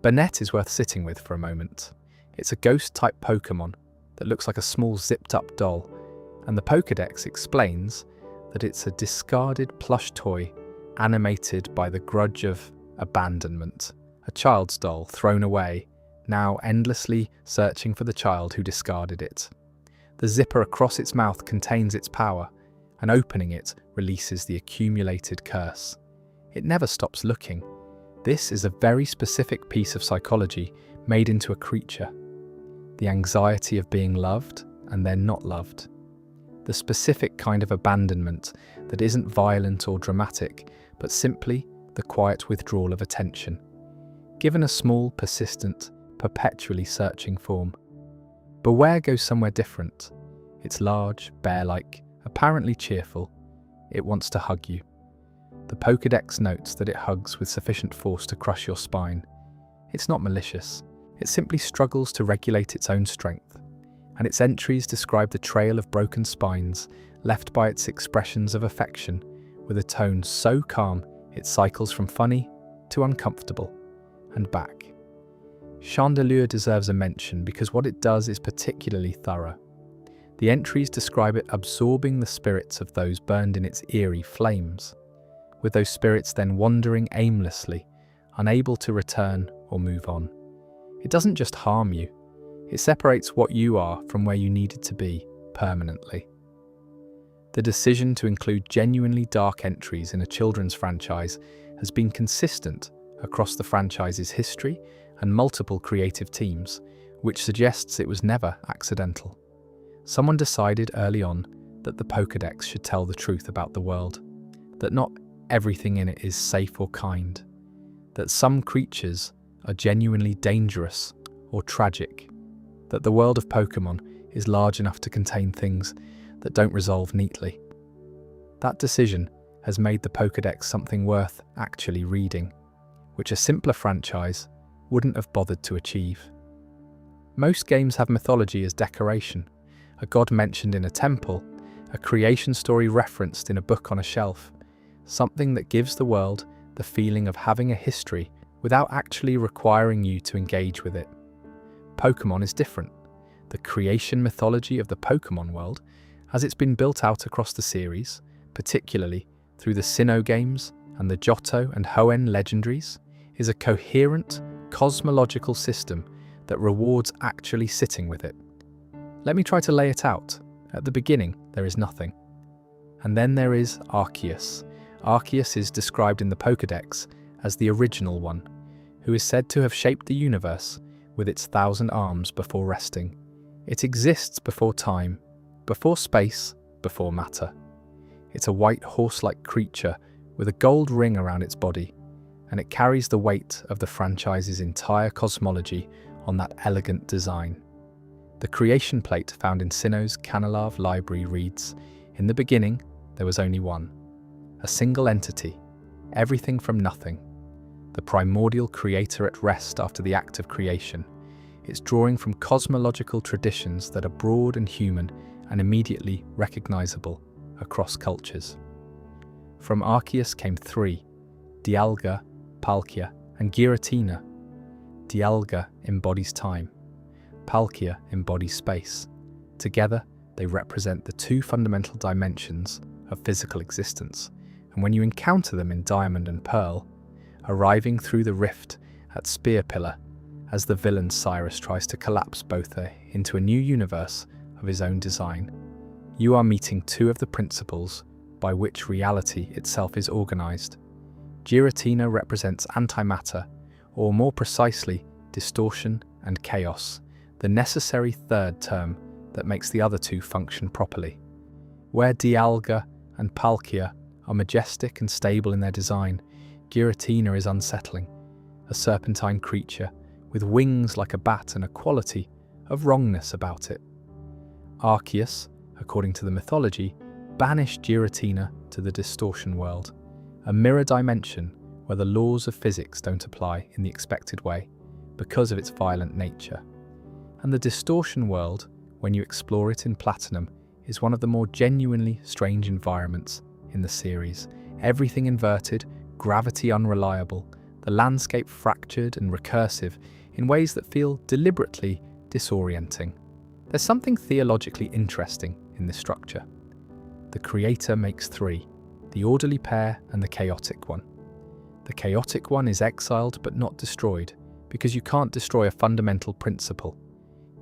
Banette is worth sitting with for a moment. It's a ghost-type Pokémon that looks like a small zipped-up doll, and the Pokédex explains that it's a discarded plush toy animated by the grudge of abandonment, a child's doll thrown away, now endlessly searching for the child who discarded it. The zipper across its mouth contains its power, and opening it releases the accumulated curse. It never stops looking. This is a very specific piece of psychology made into a creature. The anxiety of being loved and then not loved. The specific kind of abandonment that isn't violent or dramatic, but simply the quiet withdrawal of attention, given a small, persistent, perpetually searching form. Beware goes somewhere different. It's large, bear-like, apparently cheerful. It wants to hug you. The Pokédex notes that it hugs with sufficient force to crush your spine. It's not malicious. It simply struggles to regulate its own strength, and its entries describe the trail of broken spines left by its expressions of affection, with a tone so calm it cycles from funny to uncomfortable, and back. Chandelure deserves a mention because what it does is particularly thorough. The entries describe it absorbing the spirits of those burned in its eerie flames. with those spirits then wandering aimlessly, unable to return or move on. It doesn't just harm you, it separates what you are from where you needed to be permanently. The decision to include genuinely dark entries in a children's franchise has been consistent across the franchise's history and multiple creative teams, which suggests it was never accidental. Someone decided early on that the Pokédex should tell the truth about the world, that not everything in it is safe or kind, that some creatures are genuinely dangerous or tragic, that the world of Pokémon is large enough to contain things that don't resolve neatly. That decision has made the Pokédex something worth actually reading, which a simpler franchise wouldn't have bothered to achieve. Most games have mythology as decoration, a god mentioned in a temple, a creation story referenced in a book on a shelf, something that gives the world the feeling of having a history without actually requiring you to engage with it. Pokémon is different. The creation mythology of the Pokémon world, as it's been built out across the series, particularly through the Sinnoh games and the Johto and Hoenn legendaries, is a coherent, cosmological system that rewards actually sitting with it. Let me try to lay it out. At the beginning, there is nothing. And then there is Arceus. Arceus is described in the Pokédex as the original one, who is said to have shaped the universe with its 1,000 arms before resting. It exists before time, before space, before matter. It's a white horse-like creature with a gold ring around its body, and it carries the weight of the franchise's entire cosmology on that elegant design. The creation plate found in Sinnoh's Canalave library reads, "In the beginning, there was only one. A single entity, everything from nothing. The primordial creator at rest after the act of creation. It's drawing from cosmological traditions that are broad and human and immediately recognizable across cultures." From Arceus came three, Dialga, Palkia, and Giratina. Dialga embodies time. Palkia embodies space. Together, they represent the two fundamental dimensions of physical existence, and when you encounter them in Diamond and Pearl, arriving through the rift at Spear Pillar, as the villain Cyrus tries to collapse both into a new universe of his own design, you are meeting two of the principles by which reality itself is organized. Giratina represents antimatter, or more precisely, distortion and chaos, the necessary third term that makes the other two function properly. Where Dialga and Palkia are majestic and stable in their design, Giratina is unsettling, a serpentine creature with wings like a bat and a quality of wrongness about it. Arceus, according to the mythology, banished Giratina to the distortion world, a mirror dimension where the laws of physics don't apply in the expected way because of its violent nature. And the distortion world, when you explore it in Platinum, is one of the more genuinely strange environments in the series. Everything inverted, gravity unreliable, the landscape fractured and recursive in ways that feel deliberately disorienting. There's something theologically interesting in this structure. The creator makes three, the orderly pair and the chaotic one. The chaotic one is exiled but not destroyed, because you can't destroy a fundamental principle.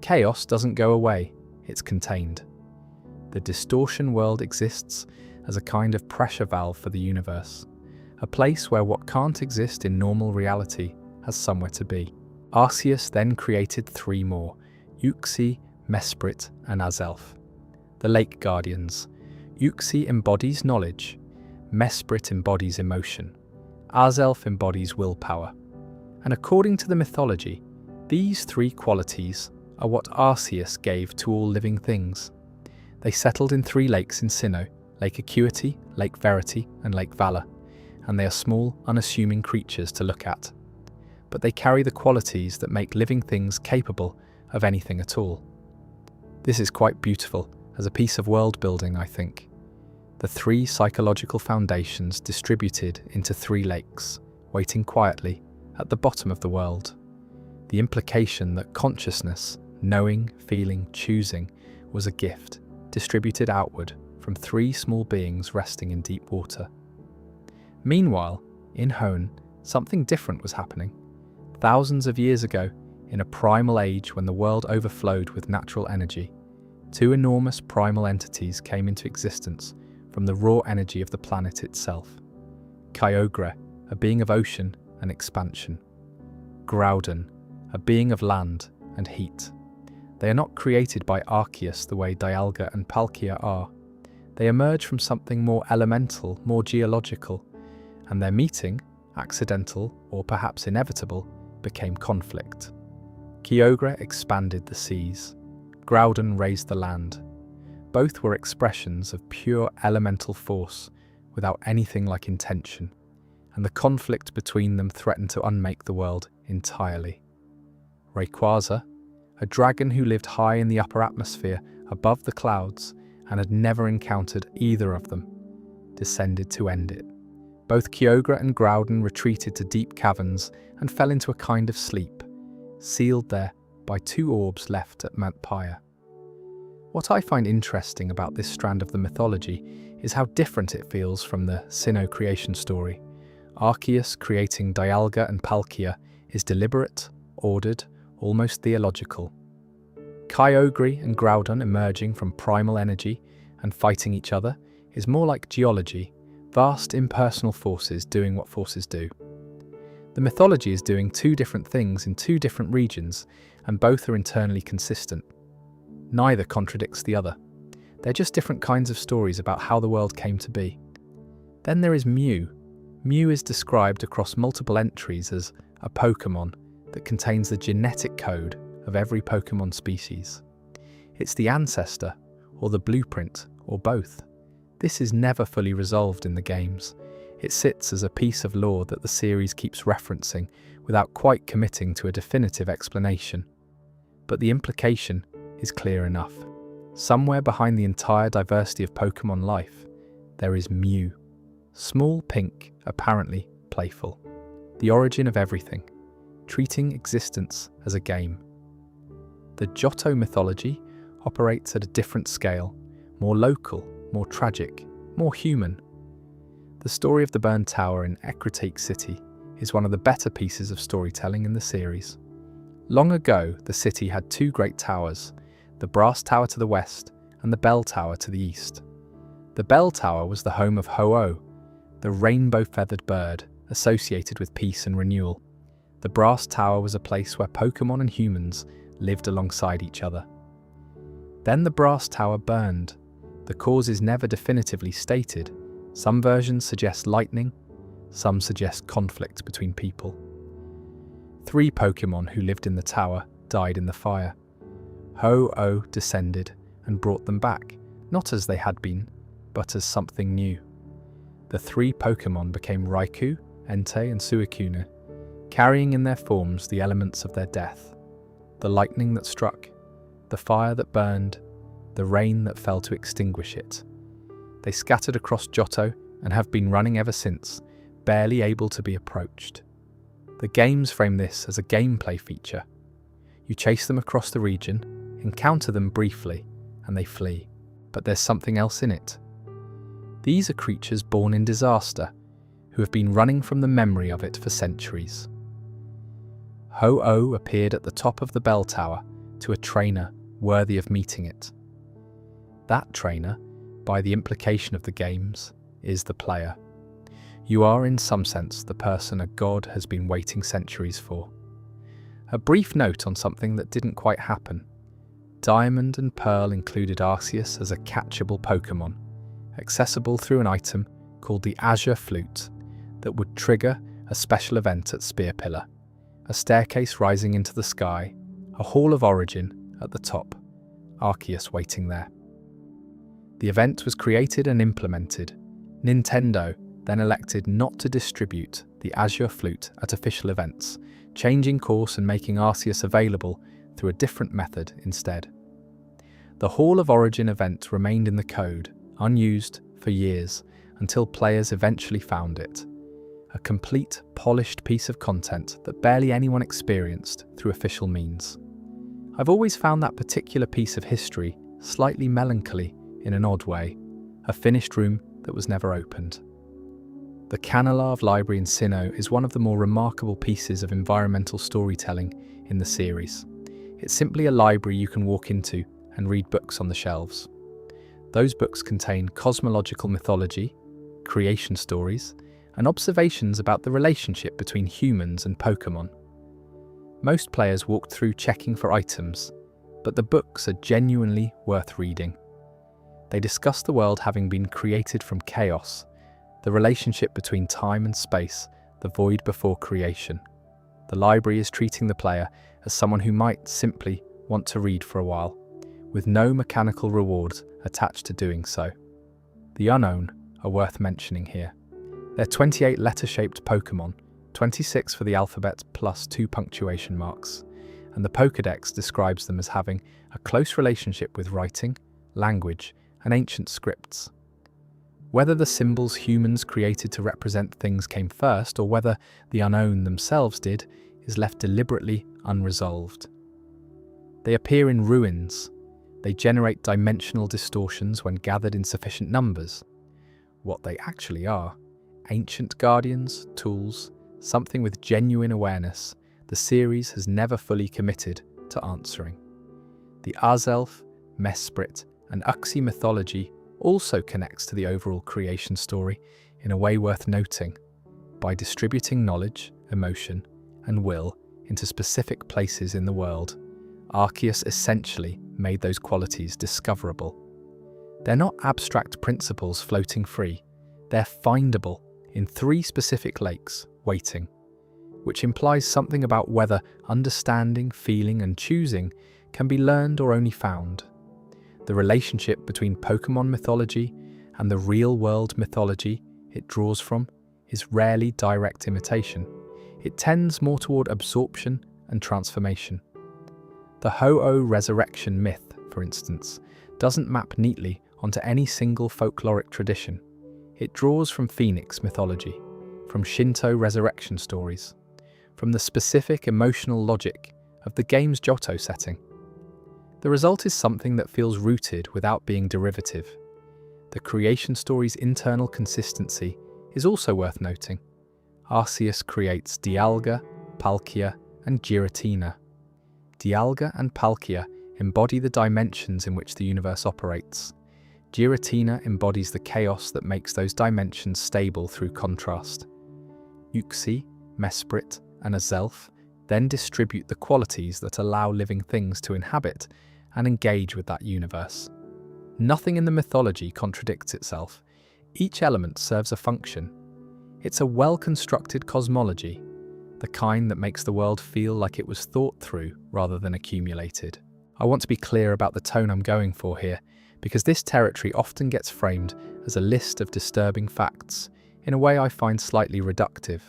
Chaos doesn't go away, it's contained. The distortion world exists as a kind of pressure valve for the universe, a place where what can't exist in normal reality has somewhere to be. Arceus then created three more, Uxie, Mesprit, and Azelf. The Lake Guardians. Uxie embodies knowledge, Mesprit embodies emotion, Azelf embodies willpower. And according to the mythology, these three qualities are what Arceus gave to all living things. They settled in three lakes in Sinnoh, Lake Acuity, Lake Verity, and Lake Valor, and they are small, unassuming creatures to look at. But they carry the qualities that make living things capable of anything at all. This is quite beautiful as a piece of world building, I think. The three psychological foundations distributed into three lakes, waiting quietly at the bottom of the world. The implication that consciousness, knowing, feeling, choosing, was a gift, distributed outward from three small beings resting in deep water. Meanwhile, in Hone, something different was happening. Thousands of years ago, in a primal age when the world overflowed with natural energy, two enormous primal entities came into existence from the raw energy of the planet itself. Kyogre, a being of ocean and expansion. Groudon, a being of land and heat. They are not created by Arceus the way Dialga and Palkia are. They emerge from something more elemental, more geological, and their meeting, accidental or perhaps inevitable, became conflict. Kyogre expanded the seas. Groudon raised the land. Both were expressions of pure elemental force without anything like intention, and the conflict between them threatened to unmake the world entirely. Rayquaza, a dragon who lived high in the upper atmosphere above the clouds and had never encountered either of them, descended to end it. Both Kyogre and Groudon retreated to deep caverns and fell into a kind of sleep, sealed there by two orbs left at Mount Pyre. What I find interesting about this strand of the mythology is how different it feels from the Sinnoh creation story. Arceus creating Dialga and Palkia is deliberate, ordered, almost theological. Kyogre and Groudon emerging from primal energy and fighting each other is more like geology, vast impersonal forces doing what forces do. The mythology is doing two different things in two different regions, and both are internally consistent. Neither contradicts the other. They're just different kinds of stories about how the world came to be. Then there is Mew. Mew is described across multiple entries as a Pokémon that contains the genetic code of every Pokémon species. It's the ancestor, or the blueprint, or both. This is never fully resolved in the games. It sits as a piece of lore that the series keeps referencing without quite committing to a definitive explanation. But the implication is clear enough. Somewhere behind the entire diversity of Pokémon life, there is Mew. Small, pink, apparently playful. The origin of everything, treating existence as a game. The Johto mythology operates at a different scale, more local, more tragic, more human. The story of the burned tower in Ecruteak City is one of the better pieces of storytelling in the series. Long ago, the city had two great towers, the Brass Tower to the west and the Bell Tower to the east. The Bell Tower was the home of Ho-Oh, the rainbow-feathered bird associated with peace and renewal. The Brass Tower was a place where Pokémon and humans lived alongside each other. Then the Brass Tower burned. The cause is never definitively stated. Some versions suggest lightning, some suggest conflict between people. 3 Pokémon who lived in the tower died in the fire. Ho-Oh descended and brought them back, not as they had been, but as something new. The 3 Pokémon became Raikou, Entei and Suicune, carrying in their forms the elements of their death. The lightning that struck, the fire that burned, the rain that fell to extinguish it. They scattered across Johto and have been running ever since, barely able to be approached. The games frame this as a gameplay feature. You chase them across the region, encounter them briefly, and they flee. But there's something else in it. These are creatures born in disaster, who have been running from the memory of it for centuries. Ho-Oh appeared at the top of the bell tower to a trainer worthy of meeting it. That trainer, by the implication of the games, is the player. You are in some sense the person a god has been waiting centuries for. A brief note on something that didn't quite happen. Diamond and Pearl included Arceus as a catchable Pokémon, accessible through an item called the Azure Flute that would trigger a special event at Spear Pillar, a staircase rising into the sky, a Hall of Origin at the top, Arceus waiting there. The event was created and implemented. Nintendo then elected not to distribute the Azure Flute at official events, changing course and making Arceus available through a different method instead. The Hall of Origin event remained in the code, unused for years, until players eventually found it. A complete, polished piece of content that barely anyone experienced through official means. I've always found that particular piece of history slightly melancholy in an odd way, a finished room that was never opened. The Canalave Library in Sinnoh is one of the more remarkable pieces of environmental storytelling in the series. It's simply a library you can walk into and read books on the shelves. Those books contain cosmological mythology, creation stories, and observations about the relationship between humans and Pokemon. Most players walk through checking for items, but the books are genuinely worth reading. They discuss the world having been created from chaos, the relationship between time and space, the void before creation. The library is treating the player as someone who might simply want to read for a while, with no mechanical rewards attached to doing so. The Unown are worth mentioning here. They're 28 letter-shaped Pokemon, 26 for the alphabet plus 2 punctuation marks, and the Pokédex describes them as having a close relationship with writing, language, and ancient scripts. Whether the symbols humans created to represent things came first, or whether the Unown themselves did, is left deliberately unresolved. They appear in ruins. They generate dimensional distortions when gathered in sufficient numbers. What they actually are, ancient guardians, tools, something with genuine awareness, the series has never fully committed to answering. The Azelf, Mesprit, and Uxie mythology also connects to the overall creation story in a way worth noting. By distributing knowledge, emotion, and will into specific places in the world, Arceus essentially made those qualities discoverable. They're not abstract principles floating free, they're findable in 3 specific lakes, waiting, which implies something about whether understanding, feeling, and choosing can be learned or only found. The relationship between Pokemon mythology and the real-world mythology it draws from is rarely direct imitation. It tends more toward absorption and transformation. The Ho-Oh resurrection myth, for instance, doesn't map neatly onto any single folkloric tradition. It draws from Phoenix mythology, from Shinto resurrection stories, from the specific emotional logic of the game's Johto setting. The result is something that feels rooted without being derivative. The creation story's internal consistency is also worth noting. Arceus creates Dialga, Palkia, and Giratina. Dialga and Palkia embody the dimensions in which the universe operates. Giratina embodies the chaos that makes those dimensions stable through contrast. Uxie, Mesprit, and Azelf then distribute the qualities that allow living things to inhabit and engage with that universe. Nothing in the mythology contradicts itself. Each element serves a function. It's a well-constructed cosmology, the kind that makes the world feel like it was thought through rather than accumulated. I want to be clear about the tone I'm going for here, because this territory often gets framed as a list of disturbing facts, in a way I find slightly reductive.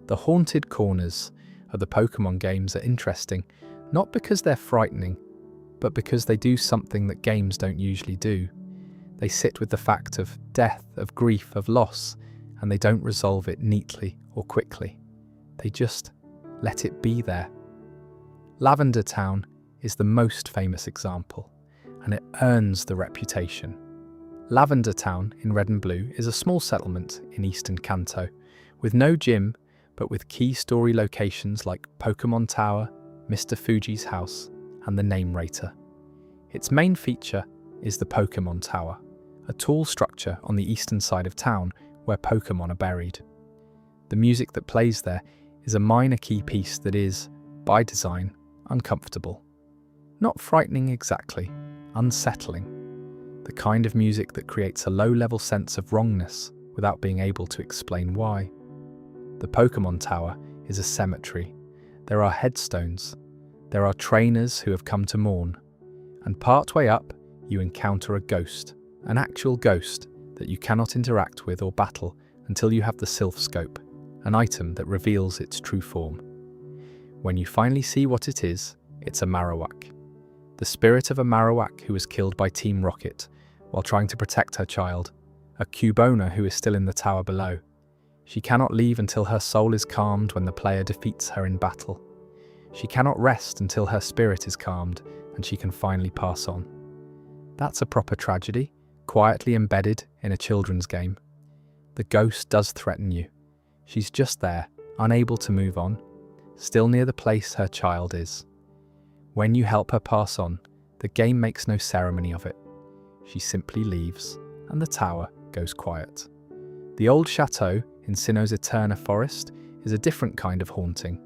The haunted corners of the Pokemon games are interesting, not because they're frightening, but because they do something that games don't usually do. They sit with the fact of death, of grief, of loss, and they don't resolve it neatly or quickly. They just let it be there. Lavender Town is the most famous example, and it earns the reputation. Lavender Town in Red and Blue is a small settlement in eastern Kanto, with no gym, but with key story locations like Pokemon Tower, Mr. Fuji's house, and the Name Rater. Its main feature is the Pokemon Tower, a tall structure on the eastern side of town where Pokemon are buried. The music that plays there is a minor key piece that is, by design, uncomfortable. Not frightening exactly, unsettling. The kind of music that creates a low-level sense of wrongness without being able to explain why. The Pokemon Tower is a cemetery. There are headstones. There are trainers who have come to mourn. And partway up, you encounter a ghost, an actual ghost that you cannot interact with or battle until you have the Sylph Scope, an item that reveals its true form. When you finally see what it is, it's a Marowak. The spirit of a Marowak who was killed by Team Rocket while trying to protect her child, a Cubona who is still in the tower below. She cannot leave until her soul is calmed when the player defeats her in battle. She cannot rest until her spirit is calmed and she can finally pass on. That's a proper tragedy, quietly embedded in a children's game. The ghost does threaten you. She's just there, unable to move on, still near the place her child is. When you help her pass on, the game makes no ceremony of it. She simply leaves, and the tower goes quiet. The old chateau in Sinnoh's Eterna forest is a different kind of haunting,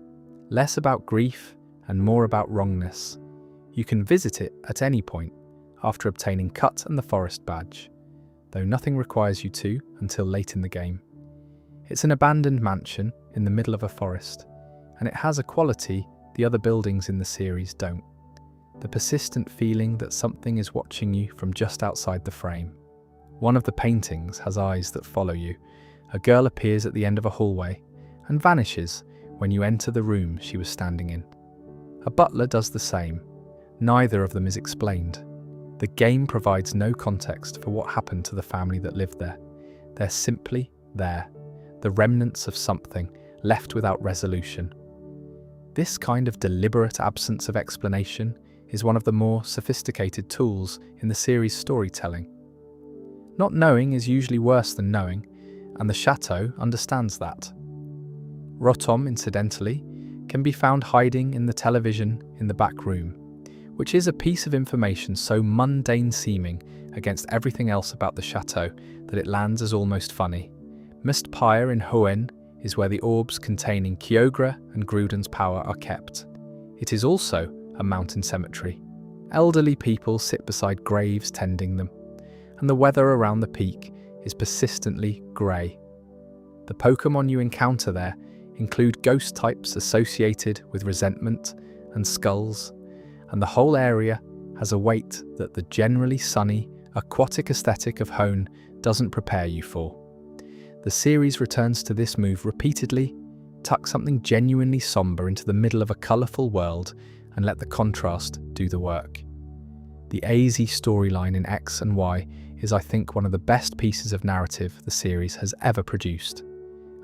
less about grief and more about wrongness. You can visit it at any point, after obtaining Cut and the Forest badge, though nothing requires you to until late in the game. It's an abandoned mansion in the middle of a forest, and it has a quality the other buildings in the series don't. The persistent feeling that something is watching you from just outside the frame. One of the paintings has eyes that follow you. A girl appears at the end of a hallway and vanishes when you enter the room she was standing in. A butler does the same. Neither of them is explained. The game provides no context for what happened to the family that lived there. They're simply there, the remnants of something left without resolution. This kind of deliberate absence of explanation is one of the more sophisticated tools in the series' storytelling. Not knowing is usually worse than knowing, and the chateau understands that. Rotom, incidentally, can be found hiding in the television in the back room, which is a piece of information so mundane seeming against everything else about the chateau that it lands as almost funny. Mist Pyre in Hoenn is where the orbs containing Kyogre and Gruden's power are kept. It is also a mountain cemetery. Elderly people sit beside graves tending them, and the weather around the peak is persistently grey. The Pokémon you encounter there include ghost types associated with resentment and skulls, and the whole area has a weight that the generally sunny, aquatic aesthetic of Hoenn doesn't prepare you for. The series returns to this move repeatedly, tuck something genuinely somber into the middle of a colourful world and let the contrast do the work. The AZ storyline in X and Y is, I think, one of the best pieces of narrative the series has ever produced,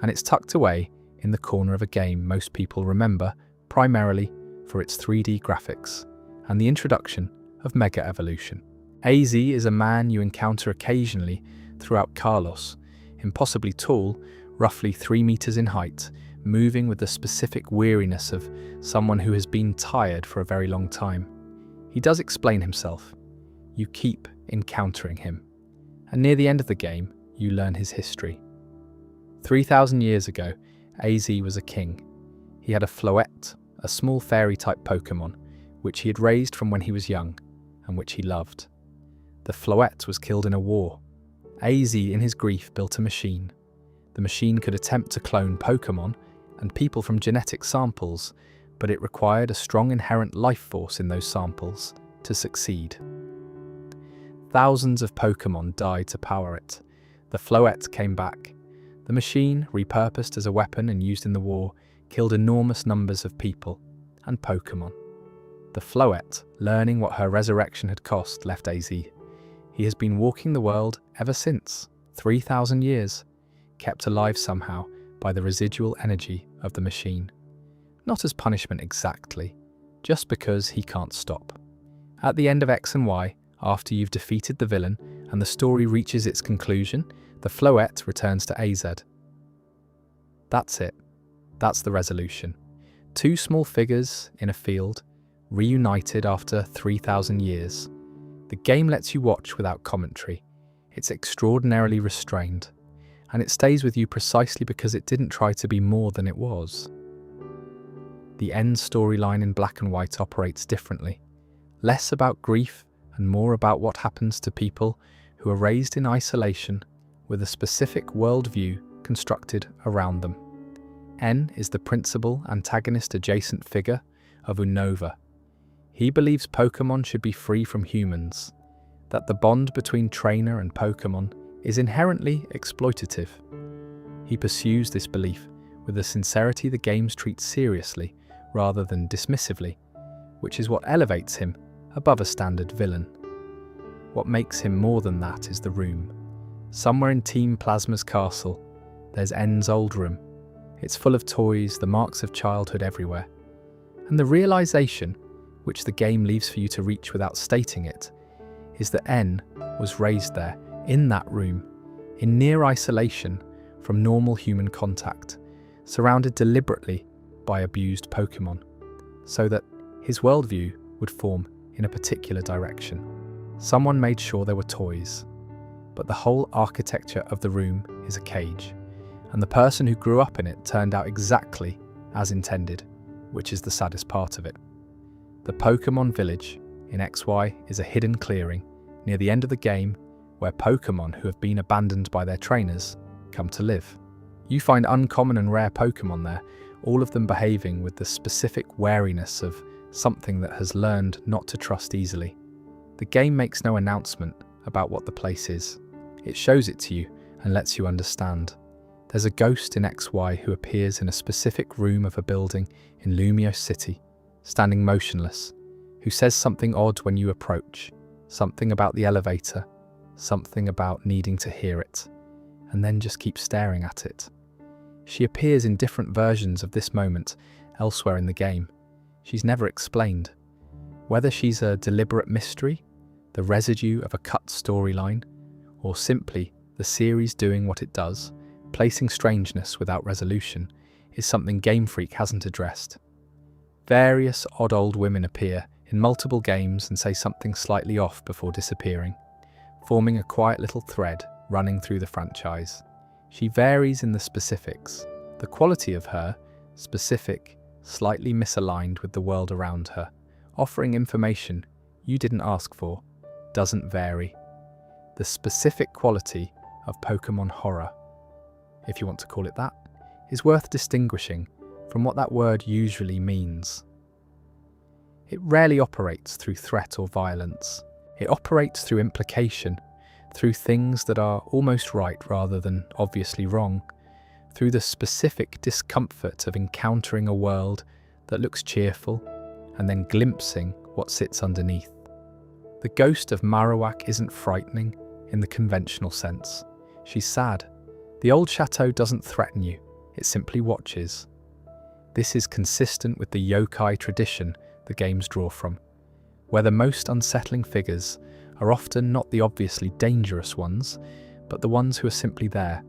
and it's tucked away in the corner of a game most people remember primarily for its 3D graphics and the introduction of Mega Evolution. AZ is a man you encounter occasionally throughout Kalos, impossibly tall, roughly 3 meters in height, moving with the specific weariness of someone who has been tired for a very long time. He does explain himself. You keep encountering him, and near the end of the game, you learn his history. 3,000 years ago, AZ was a king. He had a Floette, a small fairy-type Pokémon, which he had raised from when he was young, and which he loved. The Floette was killed in a war. AZ, in his grief, built a machine. The machine could attempt to clone Pokémon and people from genetic samples, but it required a strong inherent life force in those samples to succeed. Thousands of Pokémon died to power it. The Floette came back. The machine, repurposed as a weapon and used in the war, killed enormous numbers of people and Pokémon. The Floette, learning what her resurrection had cost, left AZ. He has been walking the world ever since, 3,000 years, kept alive somehow by the residual energy of the machine. Not as punishment exactly, just because he can't stop. At the end of X and Y, after you've defeated the villain and the story reaches its conclusion, the Floette returns to AZ. That's it. That's the resolution. 2 small figures in a field, reunited after 3,000 years. The game lets you watch without commentary. It's extraordinarily restrained, and it stays with you precisely because it didn't try to be more than it was. The end storyline in Black and White operates differently, less about grief and more about what happens to people who are raised in isolation with a specific worldview constructed around them. N is the principal antagonist adjacent figure of Unova. He believes Pokémon should be free from humans, that the bond between trainer and Pokémon is inherently exploitative. He pursues this belief with a sincerity the games treat seriously rather than dismissively, which is what elevates him above a standard villain. What makes him more than that is the room. Somewhere in Team Plasma's castle, there's N's old room. It's full of toys, the marks of childhood everywhere. And the realization, which the game leaves for you to reach without stating it, is that N was raised there, in that room, in near isolation, from normal human contact, surrounded deliberately by abused Pokemon, so that his worldview would form in a particular direction. Someone made sure there were toys, but the whole architecture of the room is a cage, and the person who grew up in it turned out exactly as intended, which is the saddest part of it. The Pokemon Village in XY is a hidden clearing near the end of the game where Pokemon who have been abandoned by their trainers come to live. You find uncommon and rare Pokemon there, all of them behaving with the specific wariness of something that has learned not to trust easily. The game makes no announcement about what the place is. It shows it to you and lets you understand. There's a ghost in XY who appears in a specific room of a building in Lumio City, standing motionless, who says something odd when you approach, something about the elevator, something about needing to hear it, and then just keep staring at it. She appears in different versions of this moment elsewhere in the game. She's never explained. Whether she's a deliberate mystery, the residue of a cut storyline, or simply the series doing what it does, placing strangeness without resolution, is something Game Freak hasn't addressed. Various odd old women appear in multiple games and say something slightly off before disappearing, forming a quiet little thread running through the franchise. She varies in the specifics. The quality of her, specific, slightly misaligned with the world around her, offering information you didn't ask for, doesn't vary. The specific quality of Pokemon horror, if you want to call it that, is worth distinguishing from what that word usually means. It rarely operates through threat or violence. It operates through implication, through things that are almost right rather than obviously wrong, through the specific discomfort of encountering a world that looks cheerful and then glimpsing what sits underneath. The ghost of Marowak isn't frightening in the conventional sense. She's sad. The old chateau doesn't threaten you, it simply watches. This is consistent with the yokai tradition the games draw from, where the most unsettling figures are often not the obviously dangerous ones, but the ones who are simply there,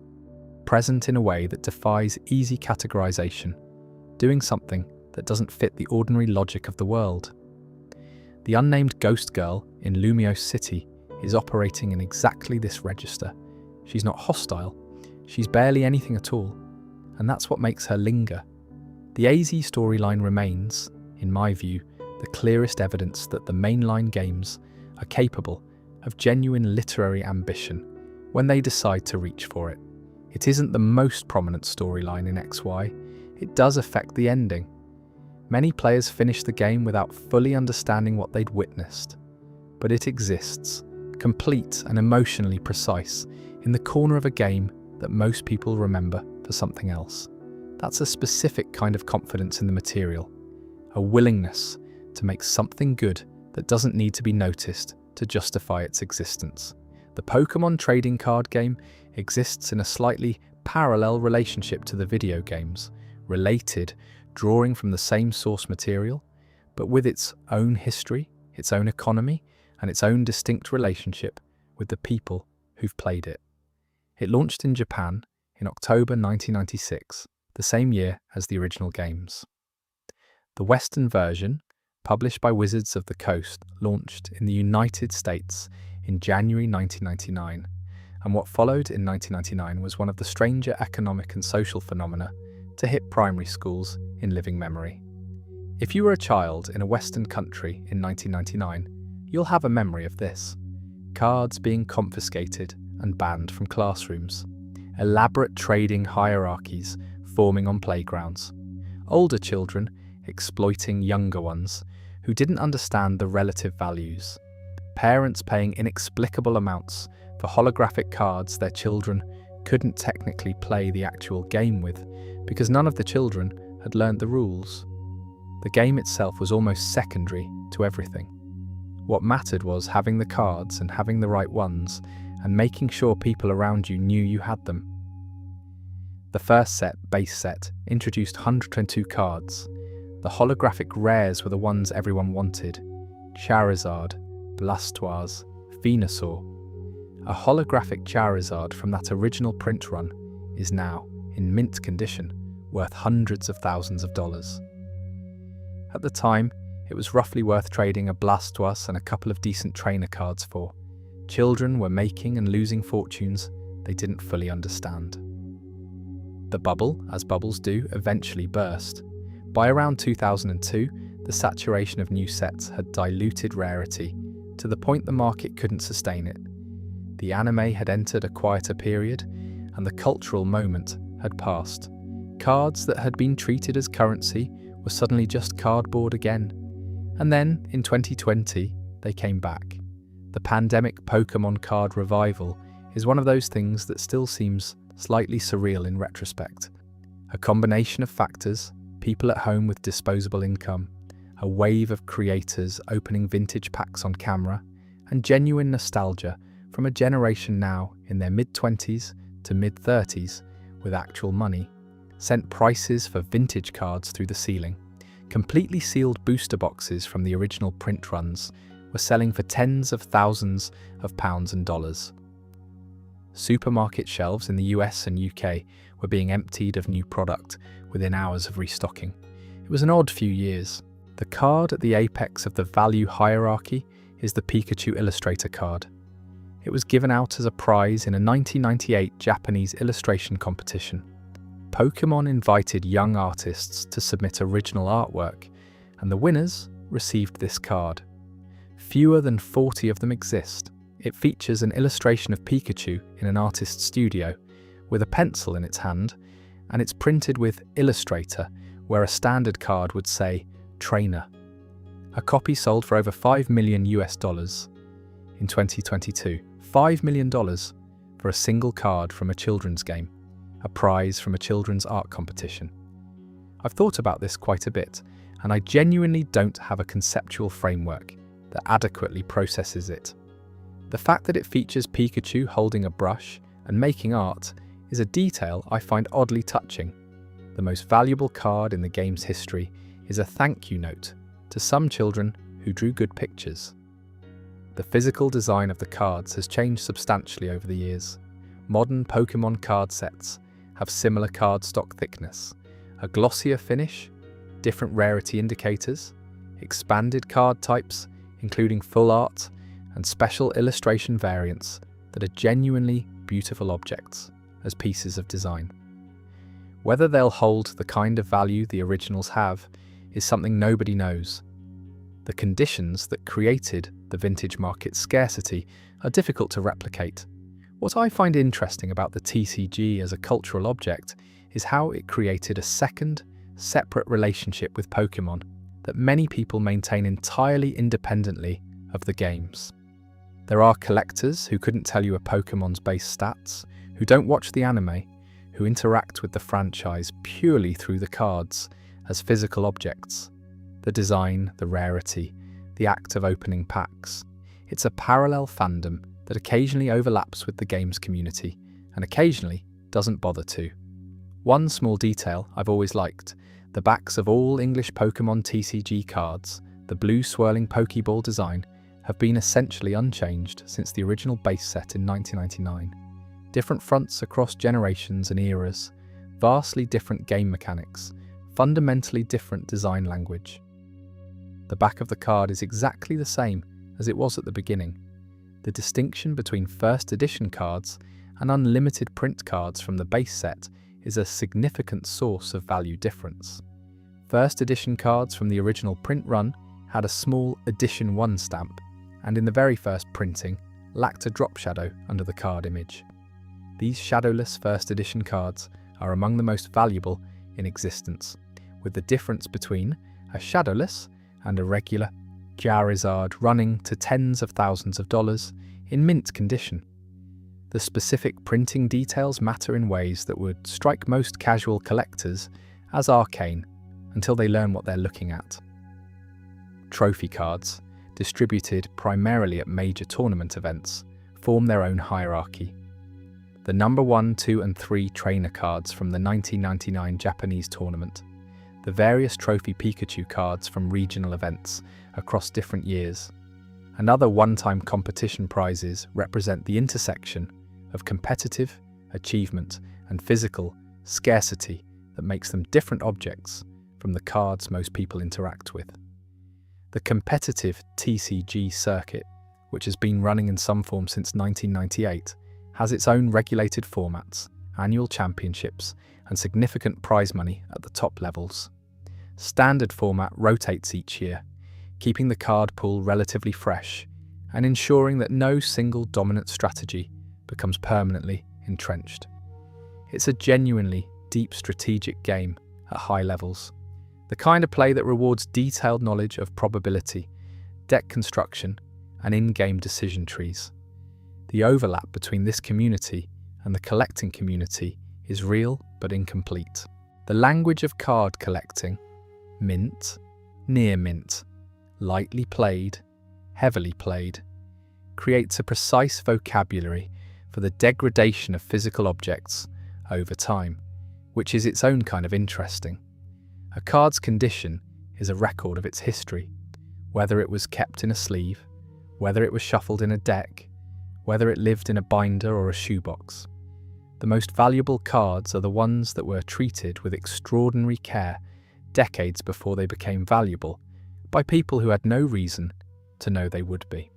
present in a way that defies easy categorization, doing something that doesn't fit the ordinary logic of the world. The unnamed ghost girl in Lumio City is operating in exactly this register. She's not hostile, she's barely anything at all, and that's what makes her linger. The AZ storyline remains, in my view, the clearest evidence that the mainline games are capable of genuine literary ambition when they decide to reach for it. It isn't the most prominent storyline in XY, it does affect the ending. Many players finish the game without fully understanding what they'd witnessed, but it exists, complete and emotionally precise, in the corner of a game that most people remember for something else. That's a specific kind of confidence in the material, a willingness to make something good that doesn't need to be noticed to justify its existence. The Pokemon trading card game exists in a slightly parallel relationship to the video games, related, drawing from the same source material, but with its own history, its own economy, and its own distinct relationship with the people who've played it. It launched in Japan in October 1996, the same year as the original games. The Western version, published by Wizards of the Coast, launched in the United States in January 1999, and what followed in 1999 was one of the stranger economic and social phenomena to hit primary schools in living memory. If you were a child in a Western country in 1999, you'll have a memory of this: cards being confiscated and banned from classrooms, elaborate trading hierarchies forming on playgrounds, older children exploiting younger ones who didn't understand the relative values, parents paying inexplicable amounts for holographic cards their children couldn't technically play the actual game with because none of the children had learned the rules. The game itself was almost secondary to everything. What mattered was having the cards and having the right ones and making sure people around you knew you had them. The first set, base set, introduced 102 cards. The holographic rares were the ones everyone wanted: Charizard, Blastoise, Venusaur. A holographic Charizard from that original print run is now, in mint condition, worth hundreds of thousands of dollars. At the time, it was roughly worth trading a Blastoise and a couple of decent trainer cards for. Children were making and losing fortunes they didn't fully understand. The bubble, as bubbles do, eventually burst. By around 2002, the saturation of new sets had diluted rarity to the point the market couldn't sustain it. The anime had entered a quieter period, and the cultural moment had passed. Cards that had been treated as currency were suddenly just cardboard again. And then, in 2020, they came back. The pandemic Pokemon card revival is one of those things that still seems slightly surreal in retrospect. A combination of factors, people at home with disposable income, a wave of creators opening vintage packs on camera, and genuine nostalgia from a generation now in their mid-20s to mid-30s with actual money, sent prices for vintage cards through the ceiling. Completely sealed booster boxes from the original print runs were selling for tens of thousands of pounds and dollars. Supermarket shelves in the US and UK were being emptied of new product within hours of restocking. It was an odd few years. The card at the apex of the value hierarchy is the Pikachu Illustrator card. It was given out as a prize in a 1998 Japanese illustration competition. Pokemon invited young artists to submit original artwork, and the winners received this card. Fewer than 40 of them exist. It features an illustration of Pikachu in an artist's studio, with a pencil in its hand, and it's printed with Illustrator, where a standard card would say Trainer. A copy sold for over $5 million in 2022. $5 million for a single card from a children's game, a prize from a children's art competition. I've thought about this quite a bit, and I genuinely don't have a conceptual framework that adequately processes it. The fact that it features Pikachu holding a brush and making art is a detail I find oddly touching. The most valuable card in the game's history is a thank you note to some children who drew good pictures. The physical design of the cards has changed substantially over the years. Modern Pokemon card sets have similar cardstock thickness, a glossier finish, different rarity indicators, expanded card types, including full art, and special illustration variants that are genuinely beautiful objects as pieces of design. Whether they'll hold the kind of value the originals have is something nobody knows. The conditions that created the vintage market's scarcity are difficult to replicate. What I find interesting about the TCG as a cultural object is how it created a second, separate relationship with Pokemon that many people maintain entirely independently of the games. There are collectors who couldn't tell you a Pokemon's base stats, who don't watch the anime, who interact with the franchise purely through the cards as physical objects. The design, the rarity, the act of opening packs. It's a parallel fandom that occasionally overlaps with the game's community and occasionally doesn't bother to. One small detail I've always liked: the backs of all English Pokemon TCG cards, the blue swirling Pokeball design, have been essentially unchanged since the original base set in 1999. Different fronts across generations and eras, vastly different game mechanics, fundamentally different design language. The back of the card is exactly the same as it was at the beginning. The distinction between first edition cards and unlimited print cards from the base set is a significant source of value difference. First edition cards from the original print run had a small Edition 1 stamp, and in the very first printing, lacked a drop shadow under the card image. These shadowless first edition cards are among the most valuable in existence, with the difference between a shadowless and a regular Charizard running to tens of thousands of dollars in mint condition. The specific printing details matter in ways that would strike most casual collectors as arcane until they learn what they're looking at. Trophy cards, distributed primarily at major tournament events, form their own hierarchy. The number 1, 2 and 3 trainer cards from the 1999 Japanese tournament, the various trophy Pikachu cards from regional events across different years, and other one-time competition prizes represent the intersection of competitive, achievement, and physical scarcity that makes them different objects from the cards most people interact with. The competitive TCG circuit, which has been running in some form since 1998, has its own regulated formats, annual championships, and significant prize money at the top levels. Standard format rotates each year, keeping the card pool relatively fresh and ensuring that no single dominant strategy becomes permanently entrenched. It's a genuinely deep strategic game at high levels, the kind of play that rewards detailed knowledge of probability, deck construction, and in-game decision trees. The overlap between this community and the collecting community is real but incomplete. The language of card collecting, mint, near mint, lightly played, heavily played, creates a precise vocabulary for the degradation of physical objects over time, which is its own kind of interesting. A card's condition is a record of its history, whether it was kept in a sleeve, whether it was shuffled in a deck, whether it lived in a binder or a shoebox. The most valuable cards are the ones that were treated with extraordinary care decades before they became valuable by people who had no reason to know they would be.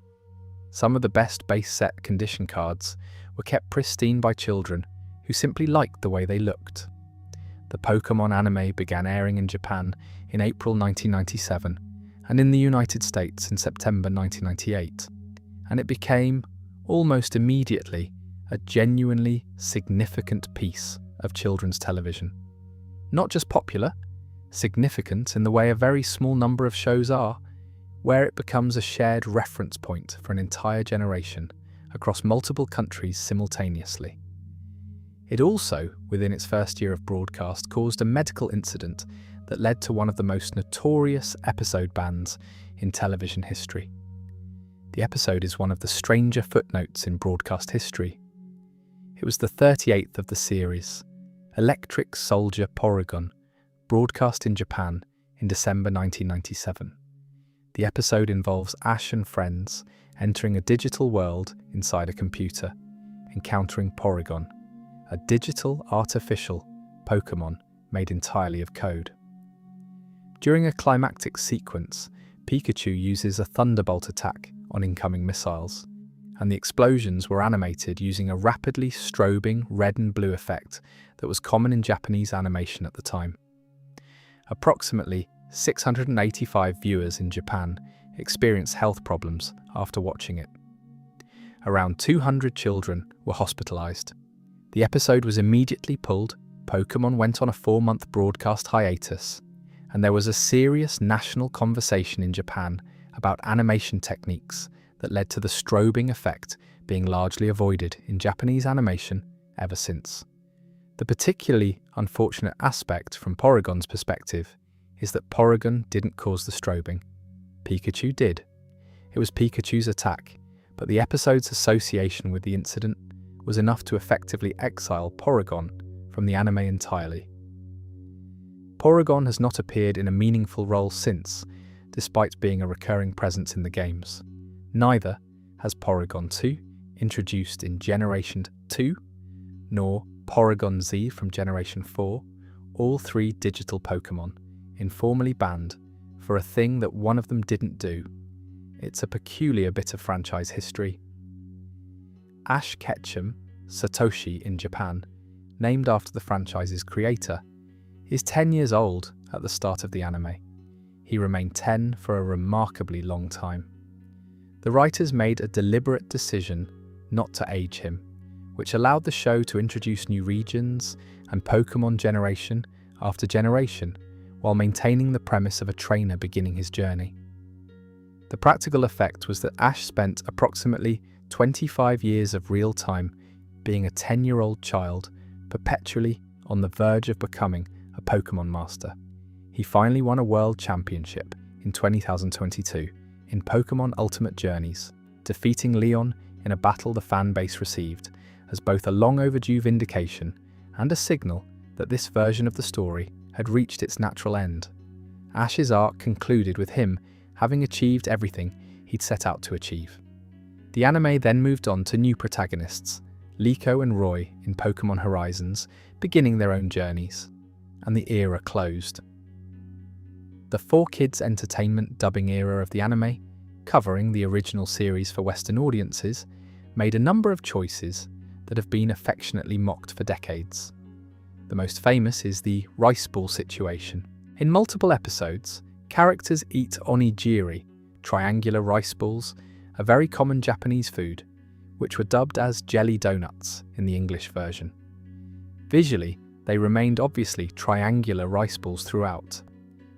Some of the best base set condition cards were kept pristine by children who simply liked the way they looked. The Pokemon anime began airing in Japan in April 1997 and in the United States in September 1998, and it became, almost immediately, a genuinely significant piece of children's television. Not just popular, significant in the way a very small number of shows are, where it becomes a shared reference point for an entire generation across multiple countries simultaneously. It also, within its first year of broadcast, caused a medical incident that led to one of the most notorious episode bans in television history. The episode is one of the stranger footnotes in broadcast history. It was the 38th of the series, Electric Soldier Porygon, broadcast in Japan in December 1997. The episode involves Ash and friends entering a digital world inside a computer, encountering Porygon, a digital artificial Pokemon made entirely of code. During a climactic sequence, Pikachu uses a thunderbolt attack on incoming missiles, and the explosions were animated using a rapidly strobing red and blue effect that was common in Japanese animation at the time. Approximately 685 viewers in Japan experienced health problems after watching it. Around 200 children were hospitalized. The episode was immediately pulled, Pokemon went on a 4-month broadcast hiatus, and there was a serious national conversation in Japan about animation techniques that led to the strobing effect being largely avoided in Japanese animation ever since. The particularly unfortunate aspect from Porygon's perspective is that Porygon didn't cause the strobing. Pikachu did. It was Pikachu's attack, but the episode's association with the incident was enough to effectively exile Porygon from the anime entirely. Porygon has not appeared in a meaningful role since, despite being a recurring presence in the games. Neither has Porygon 2, introduced in Generation 2, nor Porygon Z from Generation 4, all 3 digital Pokemon, informally banned for a thing that one of them didn't do. It's a peculiar bit of franchise history. Ash Ketchum, Satoshi in Japan, named after the franchise's creator, is 10 years old at the start of the anime. He remained 10 for a remarkably long time. The writers made a deliberate decision not to age him, which allowed the show to introduce new regions and Pokemon generation after generation, while maintaining the premise of a trainer beginning his journey. The practical effect was that Ash spent approximately 25 years of real time being a 10-year-old child, perpetually on the verge of becoming a Pokemon master. He finally won a world championship in 2022 in Pokemon Ultimate Journeys, defeating Leon in a battle the fan base received as both a long overdue vindication and a signal that this version of the story had reached its natural end. Ash's arc concluded with him having achieved everything he'd set out to achieve. The anime then moved on to new protagonists, Liko and Roy in Pokemon Horizons beginning their own journeys, and the era closed. The 4Kids Entertainment dubbing era of the anime, covering the original series for Western audiences, made a number of choices that have been affectionately mocked for decades. The most famous is the rice ball situation. In multiple episodes, characters eat onigiri, triangular rice balls, a very common Japanese food, which were dubbed as jelly donuts in the English version. Visually, they remained obviously triangular rice balls throughout.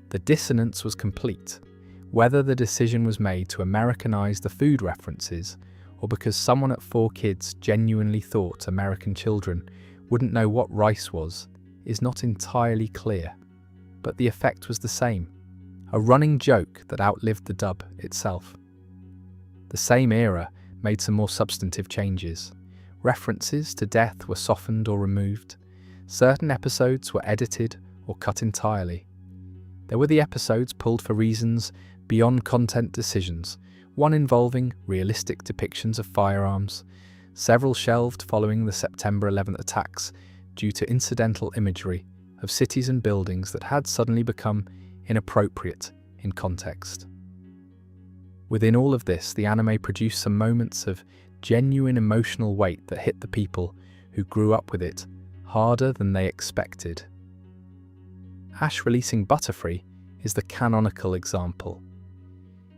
The dissonance was complete, whether the decision was made to Americanize the food references or because someone at 4Kids genuinely thought American children wouldn't know what rice was, is not entirely clear. But the effect was the same, a running joke that outlived the dub itself. The same era made some more substantive changes. References to death were softened or removed. Certain episodes were edited or cut entirely. There were the episodes pulled for reasons beyond content decisions, one involving realistic depictions of firearms, several shelved following the September 11th attacks due to incidental imagery of cities and buildings that had suddenly become inappropriate in context. Within all of this, the anime produced some moments of genuine emotional weight that hit the people who grew up with it harder than they expected. Ash releasing Butterfree is the canonical example.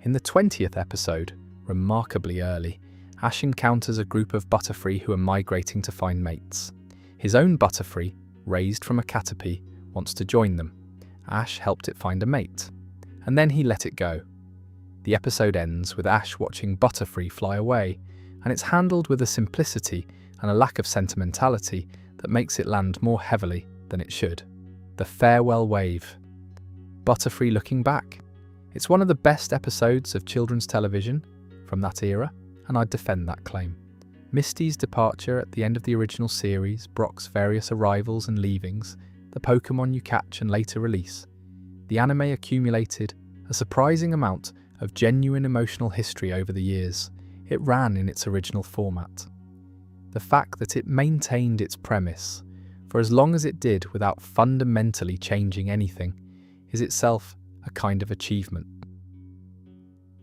In the 20th episode, remarkably early, Ash encounters a group of Butterfree who are migrating to find mates. His own Butterfree, raised from a Caterpie, wants to join them. Ash helped it find a mate, and then he let it go. The episode ends with Ash watching Butterfree fly away, and it's handled with a simplicity and a lack of sentimentality that makes it land more heavily than it should. The farewell wave. Butterfree looking back. It's one of the best episodes of children's television from that era, and I'd defend that claim. Misty's departure at the end of the original series, Brock's various arrivals and leavings, the Pokemon you catch and later release. The anime accumulated a surprising amount of genuine emotional history over the years. It ran in its original format. The fact that it maintained its premise for as long as it did without fundamentally changing anything is itself a kind of achievement.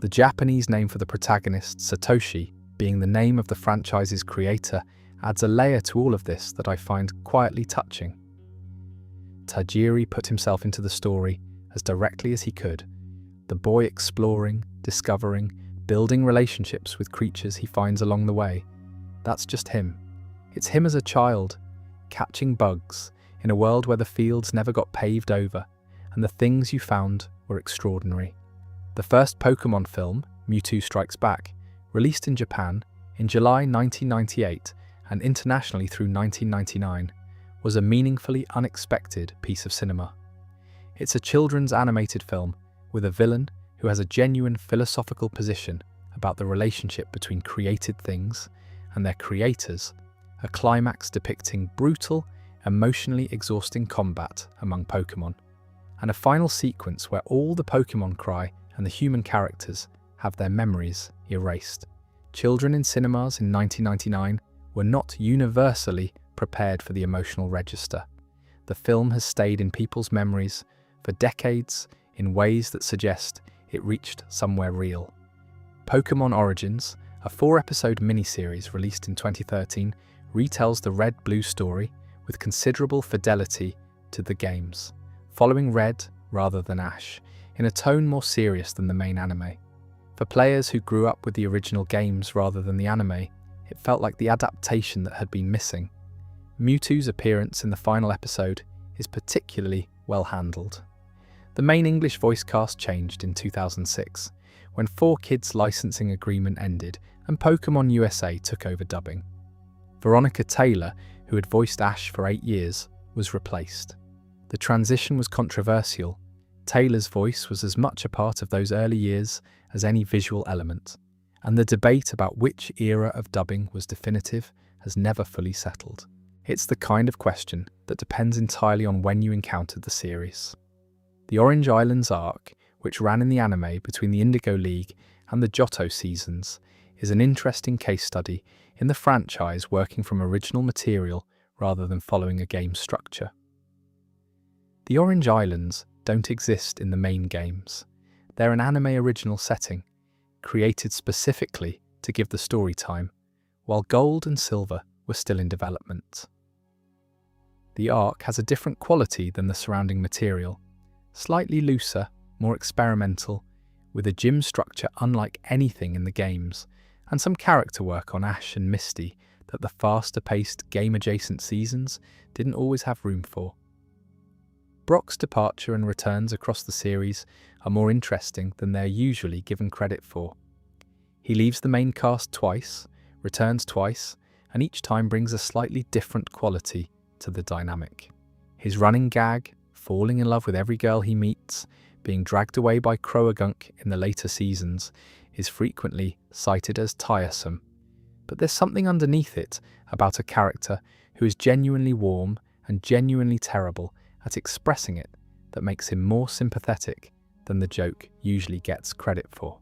The Japanese name for the protagonist, Satoshi, being the name of the franchise's creator, adds a layer to all of this that I find quietly touching. Tajiri put himself into the story as directly as he could, the boy exploring, discovering, building relationships with creatures he finds along the way. That's just him. It's him as a child, catching bugs in a world where the fields never got paved over, and the things you found were extraordinary. The first Pokemon film, Mewtwo Strikes Back, released in Japan in July 1998 and internationally through 1999, was a meaningfully unexpected piece of cinema. It's a children's animated film with a villain who has a genuine philosophical position about the relationship between created things and their creators, a climax depicting brutal, emotionally exhausting combat among Pokemon, and a final sequence where all the Pokemon cry and the human characters have their memories erased. Children in cinemas in 1999 were not universally prepared for the emotional register. The film has stayed in people's memories for decades in ways that suggest it reached somewhere real. Pokemon Origins, a 4-episode miniseries released in 2013, retells the Red-Blue story with considerable fidelity to the games, following Red rather than Ash, in a tone more serious than the main anime. For players who grew up with the original games rather than the anime, it felt like the adaptation that had been missing. Mewtwo's appearance in the final episode is particularly well handled. The main English voice cast changed in 2006, when 4Kids' licensing agreement ended and Pokemon USA took over dubbing. Veronica Taylor, who had voiced Ash for 8 years, was replaced. The transition was controversial. Taylor's voice was as much a part of those early years as any visual element, and the debate about which era of dubbing was definitive has never fully settled. It's the kind of question that depends entirely on when you encountered the series. The Orange Islands arc, which ran in the anime between the Indigo League and the Johto seasons, is an interesting case study in the franchise working from original material rather than following a game structure. The Orange Islands don't exist in the main games. They're an anime original setting, created specifically to give the story time, while Gold and Silver were still in development. The arc has a different quality than the surrounding material, slightly looser, more experimental, with a gym structure unlike anything in the games, and some character work on Ash and Misty that the faster-paced game-adjacent seasons didn't always have room for. Brock's departure and returns across the series are more interesting than they're usually given credit for. He leaves the main cast twice, returns twice, and each time brings a slightly different quality to the dynamic. His running gag, falling in love with every girl he meets, being dragged away by Croagunk in the later seasons, is frequently cited as tiresome. But there's something underneath it about a character who is genuinely warm and genuinely terrible at expressing it that makes him more sympathetic than the joke usually gets credit for.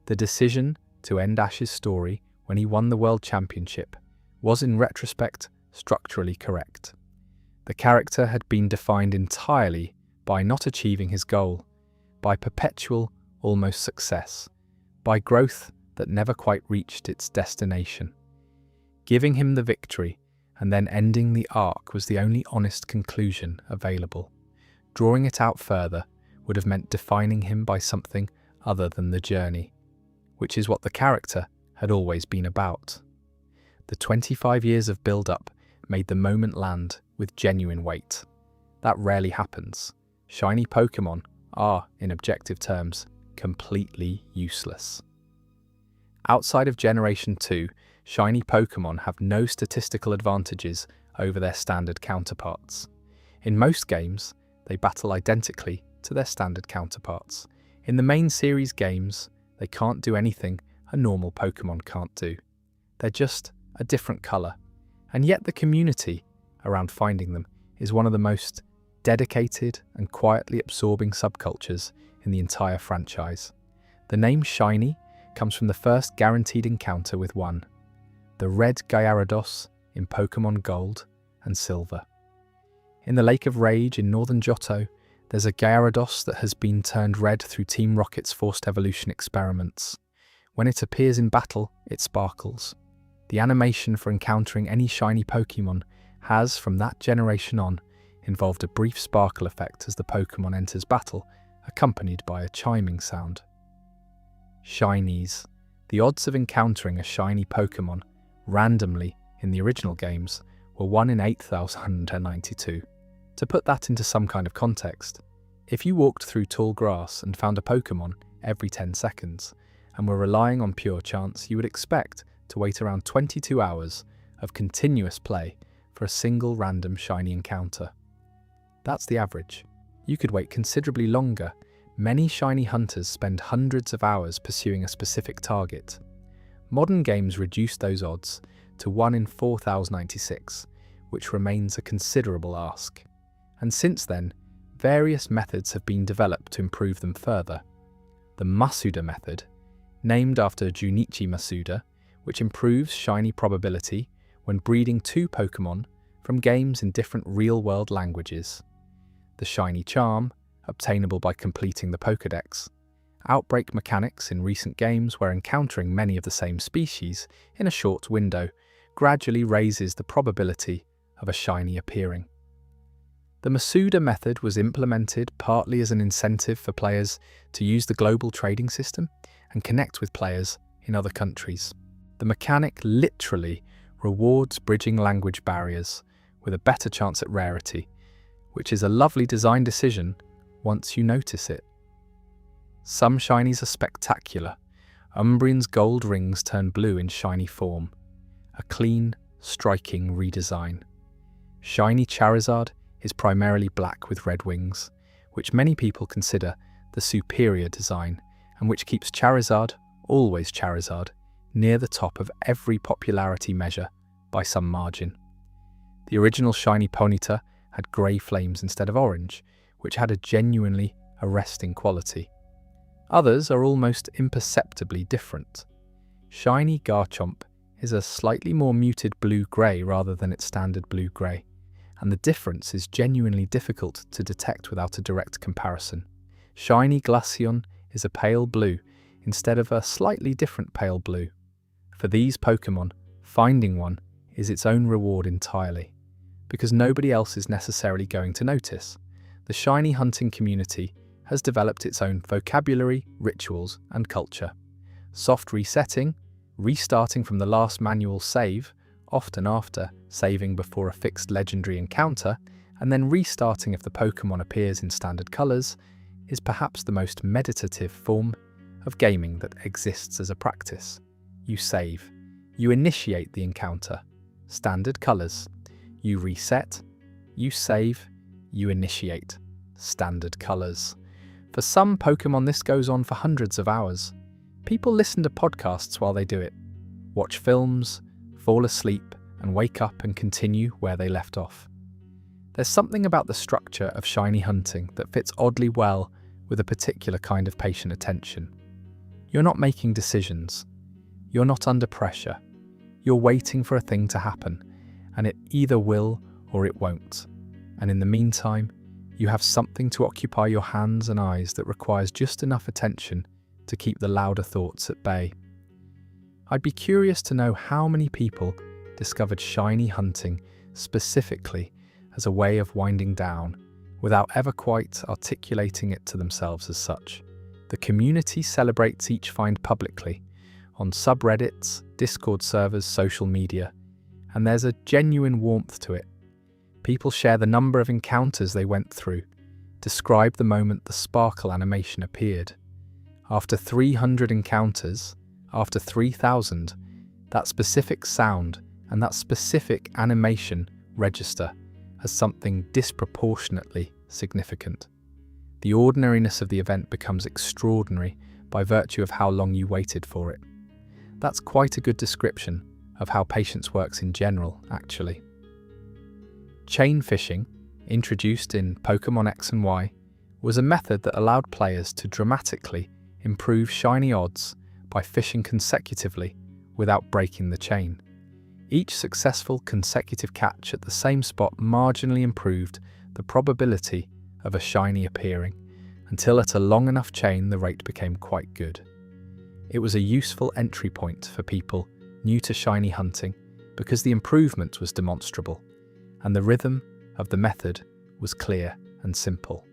The decision to end Ash's story when he won the World Championship was in retrospect structurally correct. The character had been defined entirely by not achieving his goal, by perpetual, almost success, by growth that never quite reached its destination. Giving him the victory and then ending the arc was the only honest conclusion available. Drawing it out further would have meant defining him by something other than the journey, which is what the character had always been about. The 25 years of build-up made the moment land with genuine weight. That rarely happens. Shiny Pokémon are, in objective terms, completely useless. Outside of Generation 2, shiny Pokémon have no statistical advantages over their standard counterparts. In most games, they battle identically to their standard counterparts. In the main series games, they can't do anything a normal Pokémon can't do. They're just a different colour, and yet the community around finding them is one of the most dedicated and quietly absorbing subcultures in the entire franchise. The name Shiny comes from the first guaranteed encounter with one, the red Gyarados in Pokémon Gold and Silver. In the Lake of Rage in Northern Johto, there's a Gyarados that has been turned red through Team Rocket's forced evolution experiments. When it appears in battle, it sparkles. The animation for encountering any shiny Pokémon has, from that generation on, involved a brief sparkle effect as the Pokémon enters battle, accompanied by a chiming sound. Shinies. The odds of encountering a shiny Pokémon randomly in the original games were 1 in 8,092. To put that into some kind of context, if you walked through tall grass and found a Pokémon every 10 seconds and were relying on pure chance, you would expect to wait around 22 hours of continuous play for a single random shiny encounter. That's the average. You could wait considerably longer. Many shiny hunters spend hundreds of hours pursuing a specific target. Modern games reduce those odds to 1 in 4,096, which remains a considerable ask. And since then, various methods have been developed to improve them further. The Masuda method, named after Junichi Masuda, which improves shiny probability when breeding 2 Pokémon from games in different real-world languages. The Shiny Charm, obtainable by completing the Pokédex. Outbreak mechanics in recent games where encountering many of the same species in a short window gradually raises the probability of a shiny appearing. The Masuda method was implemented partly as an incentive for players to use the global trading system and connect with players in other countries. The mechanic literally rewards bridging language barriers with a better chance at rarity, which is a lovely design decision once you notice it. Some shinies are spectacular. Umbreon's gold rings turn blue in shiny form. A clean, striking redesign. Shiny Charizard is primarily black with red wings, which many people consider the superior design, and which keeps Charizard, always Charizard, near the top of every popularity measure by some margin. The original shiny Ponyta had grey flames instead of orange, which had a genuinely arresting quality. Others are almost imperceptibly different. Shiny Garchomp is a slightly more muted blue-grey rather than its standard blue-grey, and the difference is genuinely difficult to detect without a direct comparison. Shiny Glaceon is a pale blue instead of a slightly different pale blue. For these Pokémon, finding one is its own reward entirely, because nobody else is necessarily going to notice. The shiny hunting community has developed its own vocabulary, rituals, and culture. Soft resetting, restarting from the last manual save, often after saving before a fixed legendary encounter, and then restarting if the Pokémon appears in standard colours, is perhaps the most meditative form of gaming that exists as a practice. You save, you initiate the encounter, standard colours. You reset, you save, you initiate, standard colours. For some Pokémon this goes on for hundreds of hours. People listen to podcasts while they do it, watch films, fall asleep, and wake up and continue where they left off. There's something about the structure of shiny hunting that fits oddly well with a particular kind of patient attention. You're not making decisions. You're not under pressure. You're waiting for a thing to happen, and it either will or it won't. And in the meantime, you have something to occupy your hands and eyes that requires just enough attention to keep the louder thoughts at bay. I'd be curious to know how many people discovered shiny hunting specifically as a way of winding down, without ever quite articulating it to themselves as such. The community celebrates each find publicly, on subreddits, Discord servers, social media, and there's a genuine warmth to it. People share the number of encounters they went through, describe the moment the sparkle animation appeared. After 300 encounters, after 3,000, that specific sound and that specific animation register as something disproportionately significant. The ordinariness of the event becomes extraordinary by virtue of how long you waited for it. That's quite a good description of how patience works in general, actually. Chain fishing, introduced in Pokémon X and Y, was a method that allowed players to dramatically improve shiny odds by fishing consecutively without breaking the chain. Each successful consecutive catch at the same spot marginally improved the probability of a shiny appearing, until at a long enough chain the rate became quite good. It was a useful entry point for people new to shiny hunting because the improvement was demonstrable, and the rhythm of the method was clear and simple.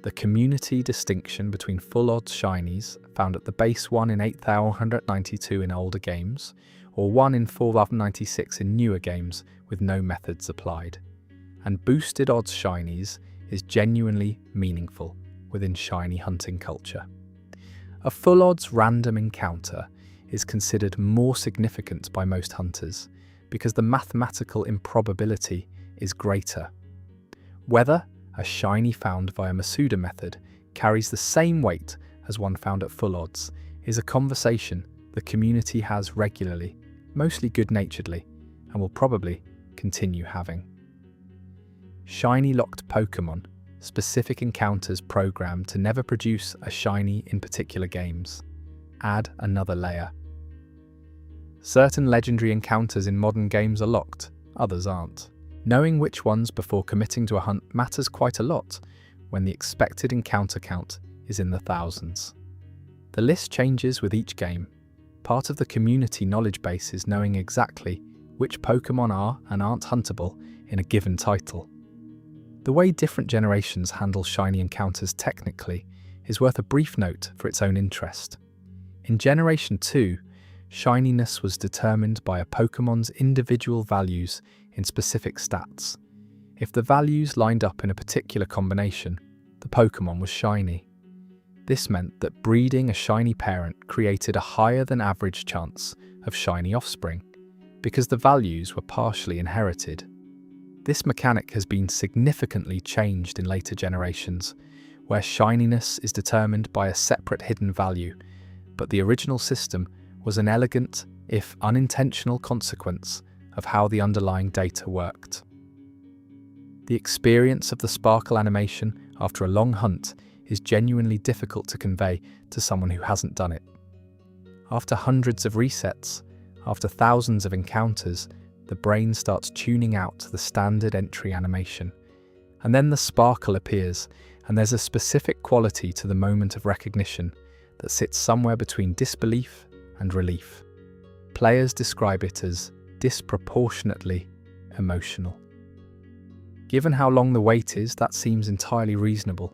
The community distinction between full odds shinies found at the base 1 in 8,192 in older games, or 1 in 4,096 in newer games with no methods applied, and boosted odds shinies is genuinely meaningful within shiny hunting culture. A full odds random encounter is considered more significant by most hunters because the mathematical improbability is greater. Whether a shiny found via Masuda method carries the same weight as one found at full odds is a conversation the community has regularly, mostly good-naturedly, and will probably continue having. Shiny locked Pokémon, specific encounters programmed to never produce a shiny in particular games, add another layer. Certain legendary encounters in modern games are locked, others aren't. Knowing which ones before committing to a hunt matters quite a lot when the expected encounter count is in the thousands. The list changes with each game. Part of the community knowledge base is knowing exactly which Pokémon are and aren't huntable in a given title. The way different generations handle shiny encounters technically is worth a brief note for its own interest. In Generation 2, shininess was determined by a Pokémon's individual values in specific stats. If the values lined up in a particular combination, the Pokémon was shiny. This meant that breeding a shiny parent created a higher than average chance of shiny offspring, because the values were partially inherited. This mechanic has been significantly changed in later generations, where shininess is determined by a separate hidden value, but the original system was an elegant, if unintentional, consequence of how the underlying data worked. The experience of the sparkle animation after a long hunt is genuinely difficult to convey to someone who hasn't done it. After hundreds of resets, after thousands of encounters, the brain starts tuning out the standard entry animation. And then the sparkle appears, and there's a specific quality to the moment of recognition that sits somewhere between disbelief and relief. Players describe it as disproportionately emotional. Given how long the wait is, that seems entirely reasonable.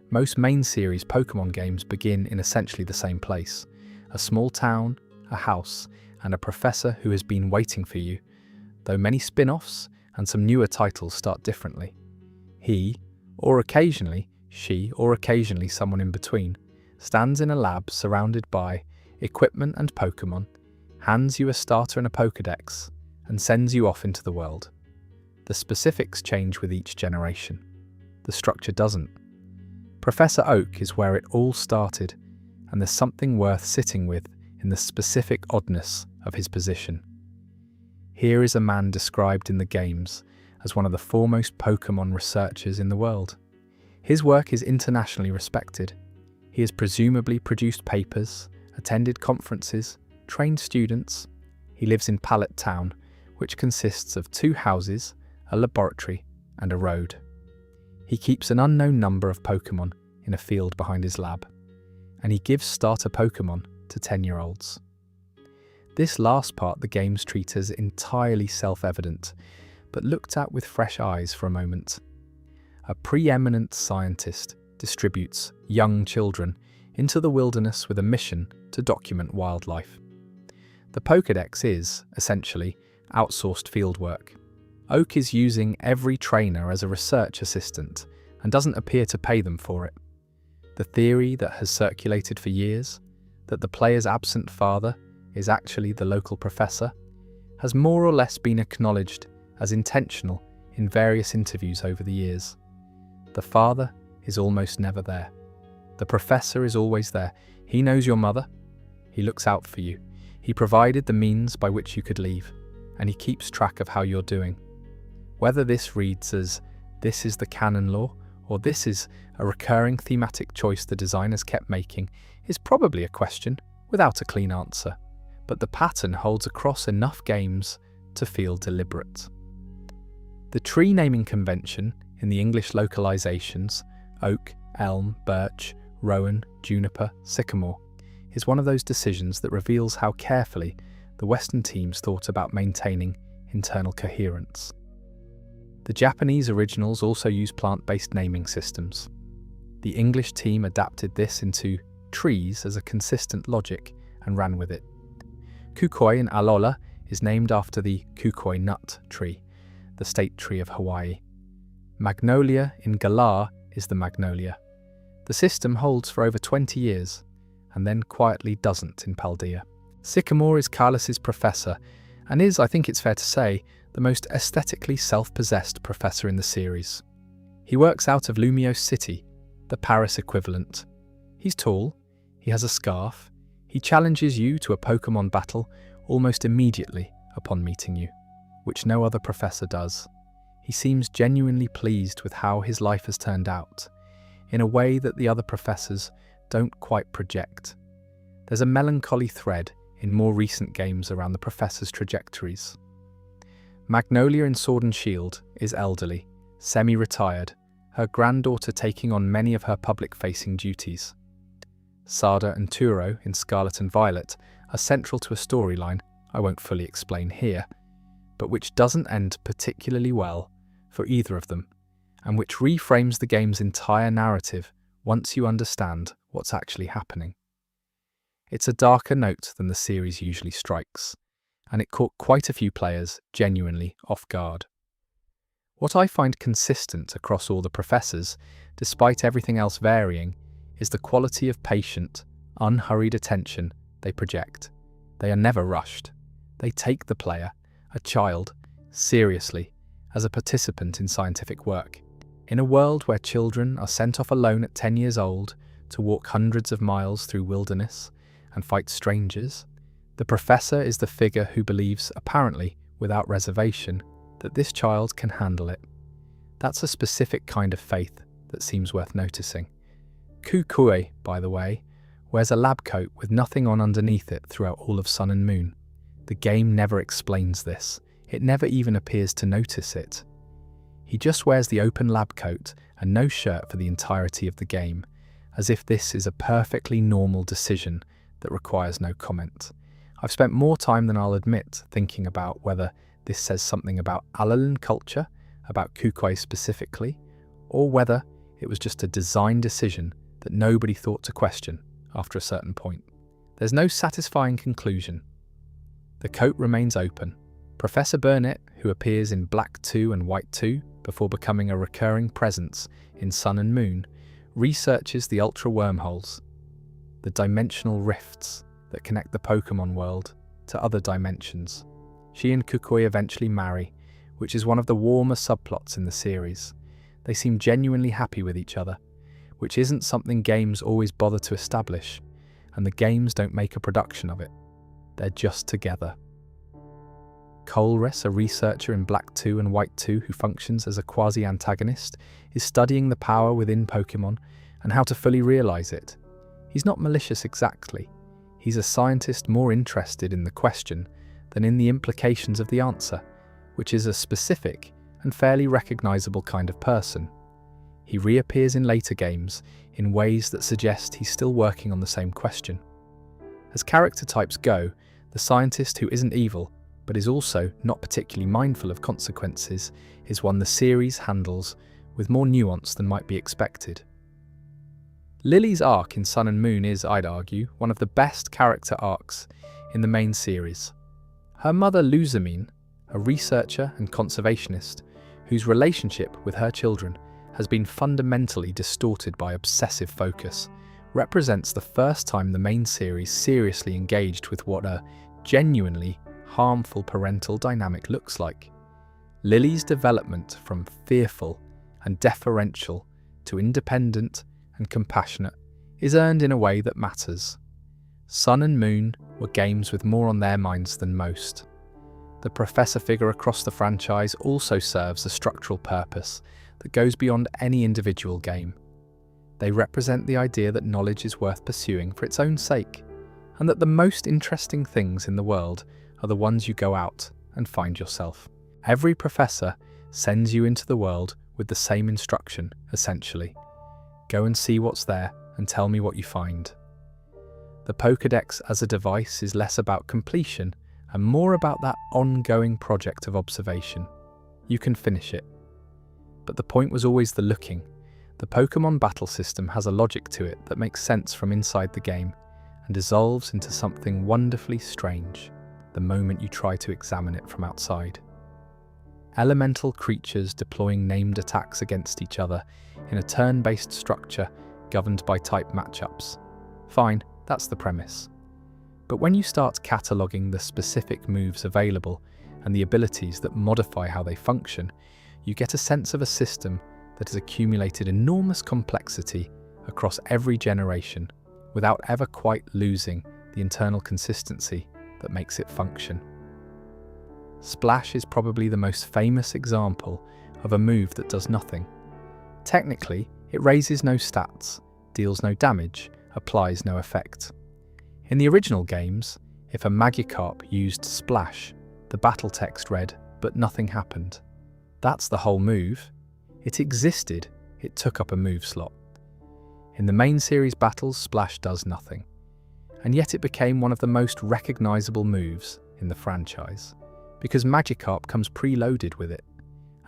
Most main series Pokemon games begin in essentially the same place: a small town, a house, and a professor who has been waiting for you, though many spin-offs and some newer titles start differently. He, or occasionally she, or occasionally someone in between, stands in a lab surrounded by equipment and Pokemon, hands you a starter and a Pokédex, and sends you off into the world. The specifics change with each generation. The structure doesn't. Professor Oak is where it all started, and there's something worth sitting with in the specific oddness of his position. Here is a man described in the games as one of the foremost Pokemon researchers in the world. His work is internationally respected. He has presumably produced papers, attended conferences, trained students. He lives in Pallet Town, which consists of 2 houses, a laboratory, and a road. He keeps an unknown number of Pokemon in a field behind his lab, and he gives starter Pokemon to 10-year-olds. This last part the games treat as entirely self-evident, but looked at with fresh eyes for a moment. A preeminent scientist distributes young children into the wilderness with a mission to document wildlife. The Pokédex is, essentially, outsourced fieldwork. Oak is using every trainer as a research assistant and doesn't appear to pay them for it. The theory that has circulated for years, that the player's absent father is actually the local professor, has more or less been acknowledged as intentional in various interviews over the years. The father is almost never there. The professor is always there. He knows your mother. He looks out for you. He provided the means by which you could leave, and he keeps track of how you're doing. Whether this reads as "this is the canon law" or "this is a recurring thematic choice the designers kept making" is probably a question without a clean answer, but the pattern holds across enough games to feel deliberate. The tree naming convention in the English localizations, oak, elm, birch, rowan, juniper, sycamore, is one of those decisions that reveals how carefully the Western teams thought about maintaining internal coherence. The Japanese originals also use plant-based naming systems. The English team adapted this into trees as a consistent logic and ran with it. Kukui in Alola is named after the kukui nut tree, the state tree of Hawaii. Magnolia in Galar is the magnolia. The system holds for over 20 years, and then quietly doesn't in Paldea. Sycamore is Carlos's professor, and is, I think it's fair to say, the most aesthetically self-possessed professor in the series. He works out of Lumiose City, the Paris equivalent. He's tall, he has a scarf, he challenges you to a Pokemon battle almost immediately upon meeting you, which no other professor does. He seems genuinely pleased with how his life has turned out, in a way that the other professors don't quite project. There's a melancholy thread in more recent games around the professor's trajectories. Magnolia in Sword and Shield is elderly, semi-retired, her granddaughter taking on many of her public-facing duties. Sada and Turo in Scarlet and Violet are central to a storyline I won't fully explain here, but which doesn't end particularly well for either of them, and which reframes the game's entire narrative once you understand what's actually happening. It's a darker note than the series usually strikes, and it caught quite a few players genuinely off guard. What I find consistent across all the professors, despite everything else varying, is the quality of patient, unhurried attention they project. They are never rushed. They take the player, a child, seriously as a participant in scientific work. In a world where children are sent off alone at 10 years old to walk hundreds of miles through wilderness and fight strangers, the professor is the figure who believes, apparently without reservation, that this child can handle it. That's a specific kind of faith that seems worth noticing. Kukui, by the way, wears a lab coat with nothing on underneath it throughout all of Sun and Moon. The game never explains this. It never even appears to notice it. He just wears the open lab coat and no shirt for the entirety of the game, as if this is a perfectly normal decision that requires no comment. I've spent more time than I'll admit thinking about whether this says something about Alalan culture, about Kukui specifically, or whether it was just a design decision that nobody thought to question after a certain point. There's no satisfying conclusion. The coat remains open. Professor Burnett, who appears in Black 2 and White 2 before becoming a recurring presence in Sun and Moon, researches the ultra wormholes, the dimensional rifts that connect the Pokemon world to other dimensions. She and Kukui eventually marry, which is one of the warmer subplots in the series. They seem genuinely happy with each other, which isn't something games always bother to establish, and the games don't make a production of it. They're just together. Colress, a researcher in Black 2 and White 2 who functions as a quasi-antagonist, is studying the power within Pokemon and how to fully realize it. He's not malicious exactly. He's a scientist more interested in the question than in the implications of the answer, which is a specific and fairly recognizable kind of person. He reappears in later games in ways that suggest he's still working on the same question. As character types go, the scientist who isn't evil, but is also not particularly mindful of consequences, is one the series handles with more nuance than might be expected. Lily's arc in Sun and Moon is, I'd argue, one of the best character arcs in the main series. Her mother Luzamine, a researcher and conservationist, whose relationship with her children has been fundamentally distorted by obsessive focus, represents the first time the main series seriously engaged with what a genuinely harmful parental dynamic looks like. Lily's development from fearful and deferential to independent and compassionate is earned in a way that matters. Sun and Moon were games with more on their minds than most. The professor figure across the franchise also serves a structural purpose that goes beyond any individual game. They represent the idea that knowledge is worth pursuing for its own sake, and that the most interesting things in the world are the ones you go out and find yourself. Every professor sends you into the world with the same instruction, essentially. Go and see what's there and tell me what you find. The Pokédex as a device is less about completion and more about that ongoing project of observation. You can finish it. But the point was always the looking. The Pokémon battle system has a logic to it that makes sense from inside the game and dissolves into something wonderfully strange the moment you try to examine it from outside. Elemental creatures deploying named attacks against each other in a turn-based structure governed by type matchups. Fine, that's the premise. But when you start cataloguing the specific moves available and the abilities that modify how they function, you get a sense of a system that has accumulated enormous complexity across every generation without ever quite losing the internal consistency that makes it function. Splash is probably the most famous example of a move that does nothing. Technically, it raises no stats, deals no damage, applies no effect. In the original games, if a Magikarp used Splash, the battle text read, "but nothing happened." That's the whole move. It existed, it took up a move slot. In the main series battles, Splash does nothing. And yet it became one of the most recognisable moves in the franchise, because Magikarp comes preloaded with it,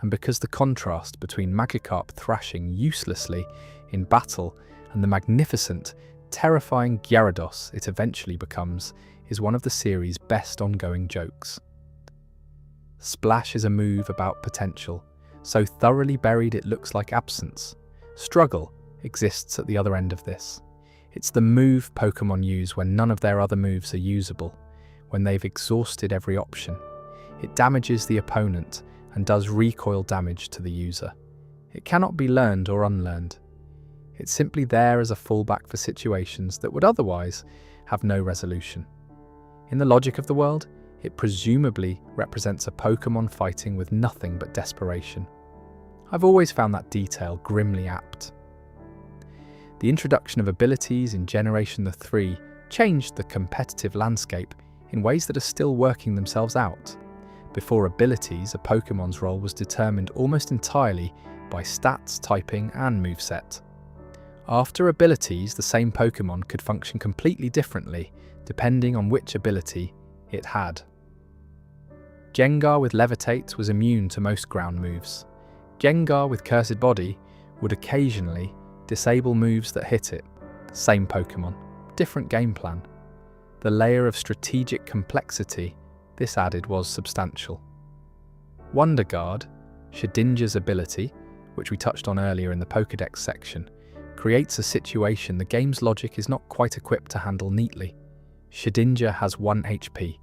and because the contrast between Magikarp thrashing uselessly in battle and the magnificent, terrifying Gyarados it eventually becomes is one of the series' best ongoing jokes. Splash is a move about potential, so thoroughly buried it looks like absence. Struggle exists at the other end of this. It's the move Pokemon use when none of their other moves are usable, when they've exhausted every option. It damages the opponent and does recoil damage to the user. It cannot be learned or unlearned. It's simply there as a fallback for situations that would otherwise have no resolution. In the logic of the world, it presumably represents a Pokemon fighting with nothing but desperation. I've always found that detail grimly apt. The introduction of abilities in Generation 3 changed the competitive landscape in ways that are still working themselves out. Before abilities, a Pokemon's role was determined almost entirely by stats, typing, and moveset. After abilities, the same Pokemon could function completely differently depending on which ability it had. Gengar with Levitate was immune to most ground moves. Gengar with Cursed Body would occasionally disable moves that hit it. Same Pokemon, different game plan. The layer of strategic complexity this added was substantial. Wonder Guard, Shedinja's ability, which we touched on earlier in the Pokédex section, creates a situation the game's logic is not quite equipped to handle neatly. Shedinja has 1 HP.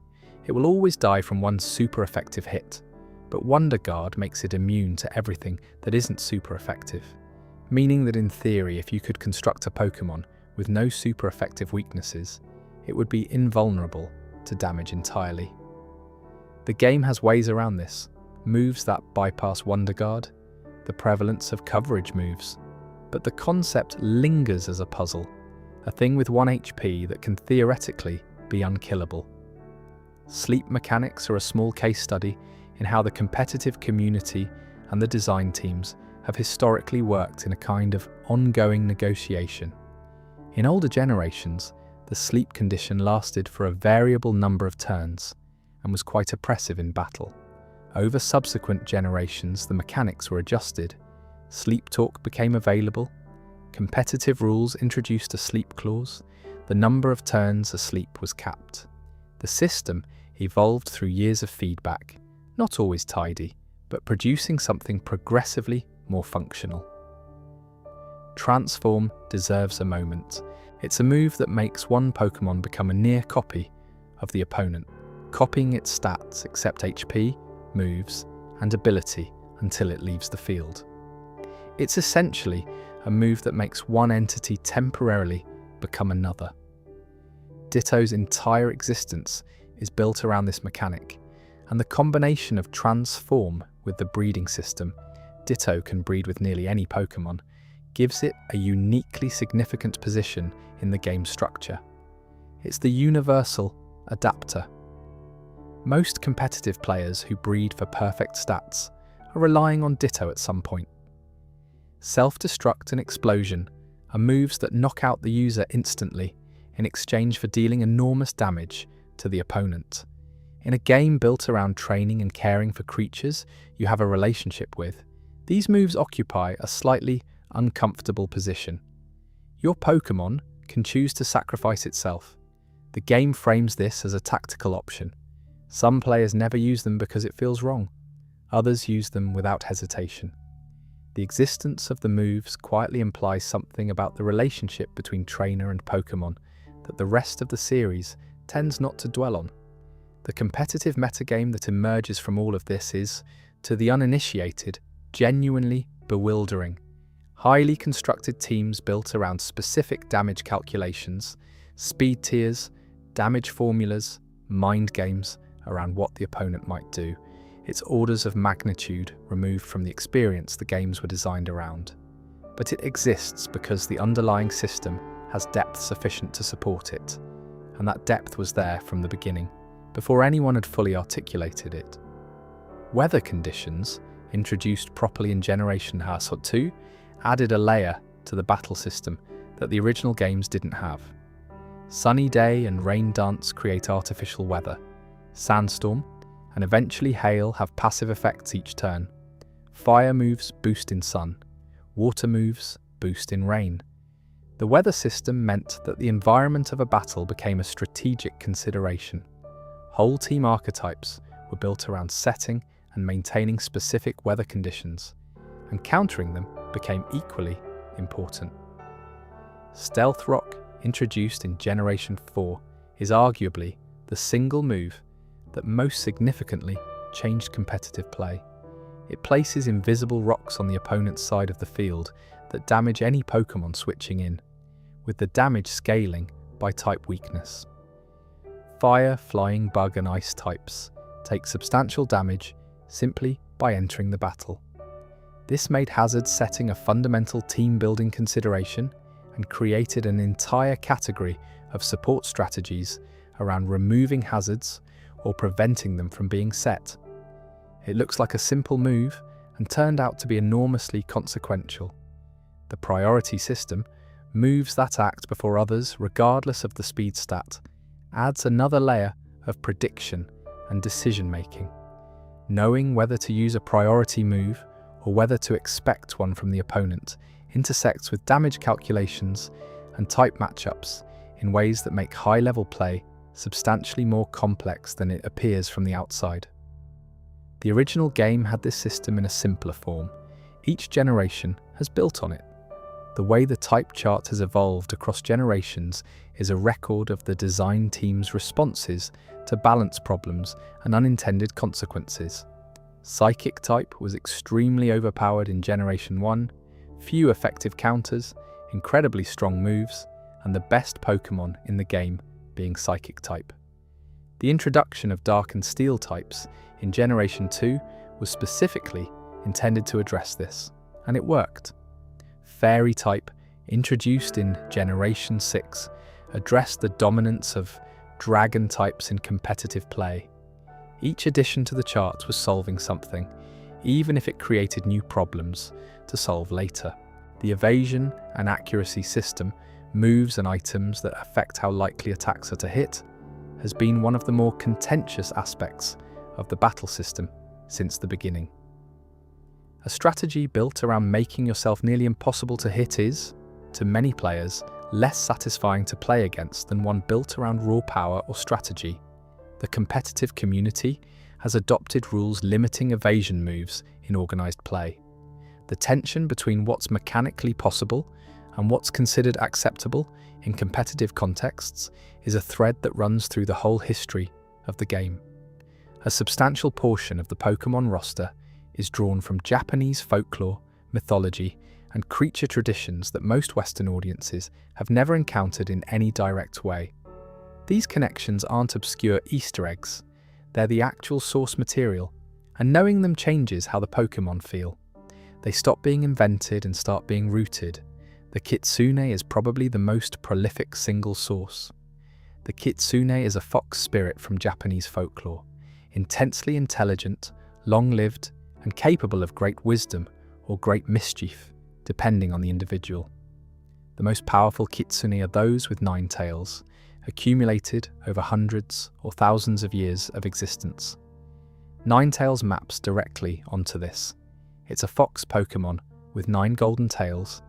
It will always die from one super effective hit, but Wonder Guard makes it immune to everything that isn't super effective, meaning that in theory, if you could construct a Pokemon with no super effective weaknesses, it would be invulnerable to damage entirely. The game has ways around this, moves that bypass Wonder Guard, the prevalence of coverage moves, but the concept lingers as a puzzle, a thing with 1 HP that can theoretically be unkillable. Sleep mechanics are a small case study in how the competitive community and the design teams have historically worked in a kind of ongoing negotiation. In older generations, the sleep condition lasted for a variable number of turns and was quite oppressive in battle. Over subsequent generations, the mechanics were adjusted. Sleep talk became available. Competitive rules introduced a sleep clause. The number of turns asleep was capped. The system evolved through years of feedback, not always tidy, but producing something progressively more functional. Transform deserves a moment. It's a move that makes one Pokemon become a near copy of the opponent, copying its stats except HP, moves, and ability until it leaves the field. It's essentially a move that makes one entity temporarily become another. Ditto's entire existence is built around this mechanic, and the combination of Transform with the breeding system, Ditto can breed with nearly any Pokemon, gives it a uniquely significant position in the game structure. It's the universal adapter. Most competitive players who breed for perfect stats are relying on Ditto at some point. Self-destruct and explosion are moves that knock out the user instantly in exchange for dealing enormous damage to the opponent. In a game built around training and caring for creatures you have a relationship with, these moves occupy a slightly uncomfortable position. Your Pokemon can choose to sacrifice itself. The game frames this as a tactical option. Some players never use them because it feels wrong. Others use them without hesitation. The existence of the moves quietly implies something about the relationship between trainer and Pokemon that the rest of the series tends not to dwell on. The competitive metagame that emerges from all of this is, to the uninitiated, genuinely bewildering. Highly constructed teams built around specific damage calculations, speed tiers, damage formulas, mind games around what the opponent might do. It's orders of magnitude removed from the experience the games were designed around. But it exists because the underlying system has depth sufficient to support it, and that depth was there from the beginning, before anyone had fully articulated it. Weather conditions, introduced properly in Generation 2, added a layer to the battle system that the original games didn't have. Sunny day and rain dance create artificial weather. Sandstorm and eventually hail have passive effects each turn. Fire moves boost in sun. Water moves boost in rain. The weather system meant that the environment of a battle became a strategic consideration. Whole team archetypes were built around setting and maintaining specific weather conditions, and countering them became equally important. Stealth Rock, introduced in Generation 4, is arguably the single move that most significantly changed competitive play. It places invisible rocks on the opponent's side of the field that damage any Pokemon switching in, with the damage scaling by type weakness. Fire, flying, bug and ice types take substantial damage simply by entering the battle. This made hazard setting a fundamental team-building consideration, and created an entire category of support strategies around removing hazards or preventing them from being set. It looks like a simple move and turned out to be enormously consequential. The priority system moves that act before others regardless of the speed stat, adds another layer of prediction and decision-making. Knowing whether to use a priority move or whether to expect one from the opponent intersects with damage calculations and type matchups in ways that make high-level play substantially more complex than it appears from the outside. The original game had this system in a simpler form. Each generation has built on it. The way the type chart has evolved across generations is a record of the design team's responses to balance problems and unintended consequences. Psychic type was extremely overpowered in Generation 1, few effective counters, incredibly strong moves, and the best Pokémon in the game being Psychic type. The introduction of Dark and Steel types in Generation 2 was specifically intended to address this, and it worked. Fairy type, introduced in Generation 6, addressed the dominance of Dragon types in competitive play. Each addition to the chart was solving something, even if it created new problems to solve later. The evasion and accuracy system, moves and items that affect how likely attacks are to hit, has been one of the more contentious aspects of the battle system since the beginning. A strategy built around making yourself nearly impossible to hit is, to many players, less satisfying to play against than one built around raw power or strategy. The competitive community has adopted rules limiting evasion moves in organised play. The tension between what's mechanically possible and what's considered acceptable in competitive contexts is a thread that runs through the whole history of the game. A substantial portion of the Pokémon roster is drawn from Japanese folklore, mythology, and creature traditions that most Western audiences have never encountered in any direct way. These connections aren't obscure Easter eggs, they're the actual source material, and knowing them changes how the Pokémon feel. They stop being invented and start being rooted. The Kitsune is probably the most prolific single source. The Kitsune is a fox spirit from Japanese folklore, intensely intelligent, long-lived, and capable of great wisdom or great mischief, depending on the individual. The most powerful Kitsune are those with 9 tails, accumulated over hundreds or thousands of years of existence. Ninetails maps directly onto this. It's a fox Pokémon with 9 golden tails,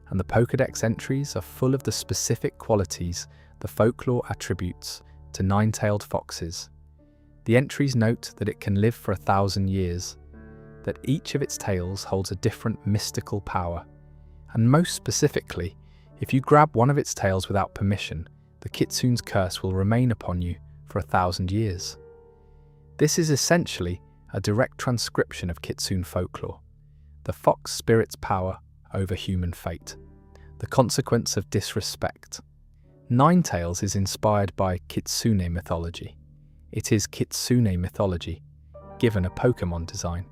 and the Pokédex entries are full of the specific qualities the folklore attributes to 9-tailed foxes. The entries note that it can live for 1,000 years, that each of its tails holds a different mystical power, and most specifically, if you grab one of its tails without permission, the Kitsune's curse will remain upon you for 1,000 years. This is essentially a direct transcription of Kitsune folklore, the fox spirit's power over human fate, the consequence of disrespect. Ninetails is inspired by Kitsune mythology. It is Kitsune mythology, given a Pokémon design.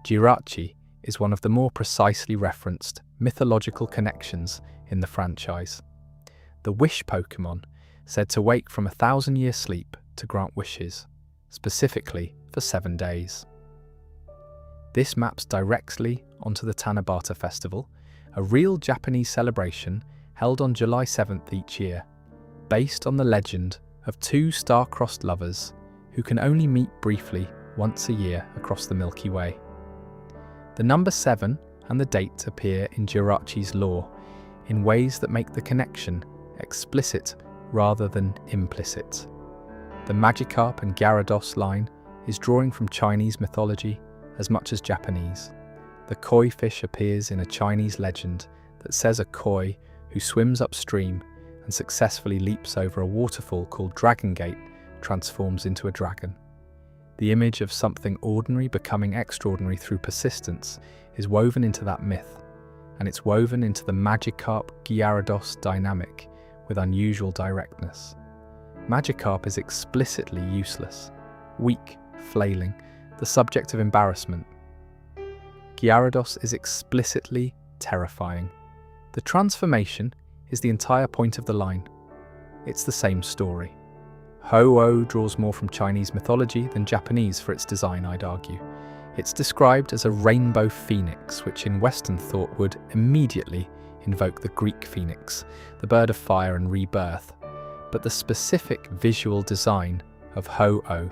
Jirachi is one of the more precisely referenced mythological connections in the franchise. The Wish Pokémon, said to wake from 1,000-year sleep to grant wishes, specifically for 7 days. This maps directly onto the Tanabata Festival, a real Japanese celebration held on July 7th each year, based on the legend of 2 star-crossed lovers who can only meet briefly once a year across the Milky Way. The number 7 and the date appear in Jirachi's lore in ways that make the connection explicit rather than implicit. The Magikarp and Gyarados line is drawing from Chinese mythology as much as Japanese. The koi fish appears in a Chinese legend that says a koi who swims upstream and successfully leaps over a waterfall called Dragon Gate transforms into a dragon. The image of something ordinary becoming extraordinary through persistence is woven into that myth, and it's woven into the Magikarp-Gyarados dynamic with unusual directness. Magikarp is explicitly useless, weak, flailing, the subject of embarrassment. Gyarados is explicitly terrifying. The transformation is the entire point of the line. It's the same story. Ho-Oh draws more from Chinese mythology than Japanese for its design, I'd argue. It's described as a rainbow phoenix, which in Western thought would immediately invoke the Greek phoenix, the bird of fire and rebirth. But the specific visual design of Ho-Oh,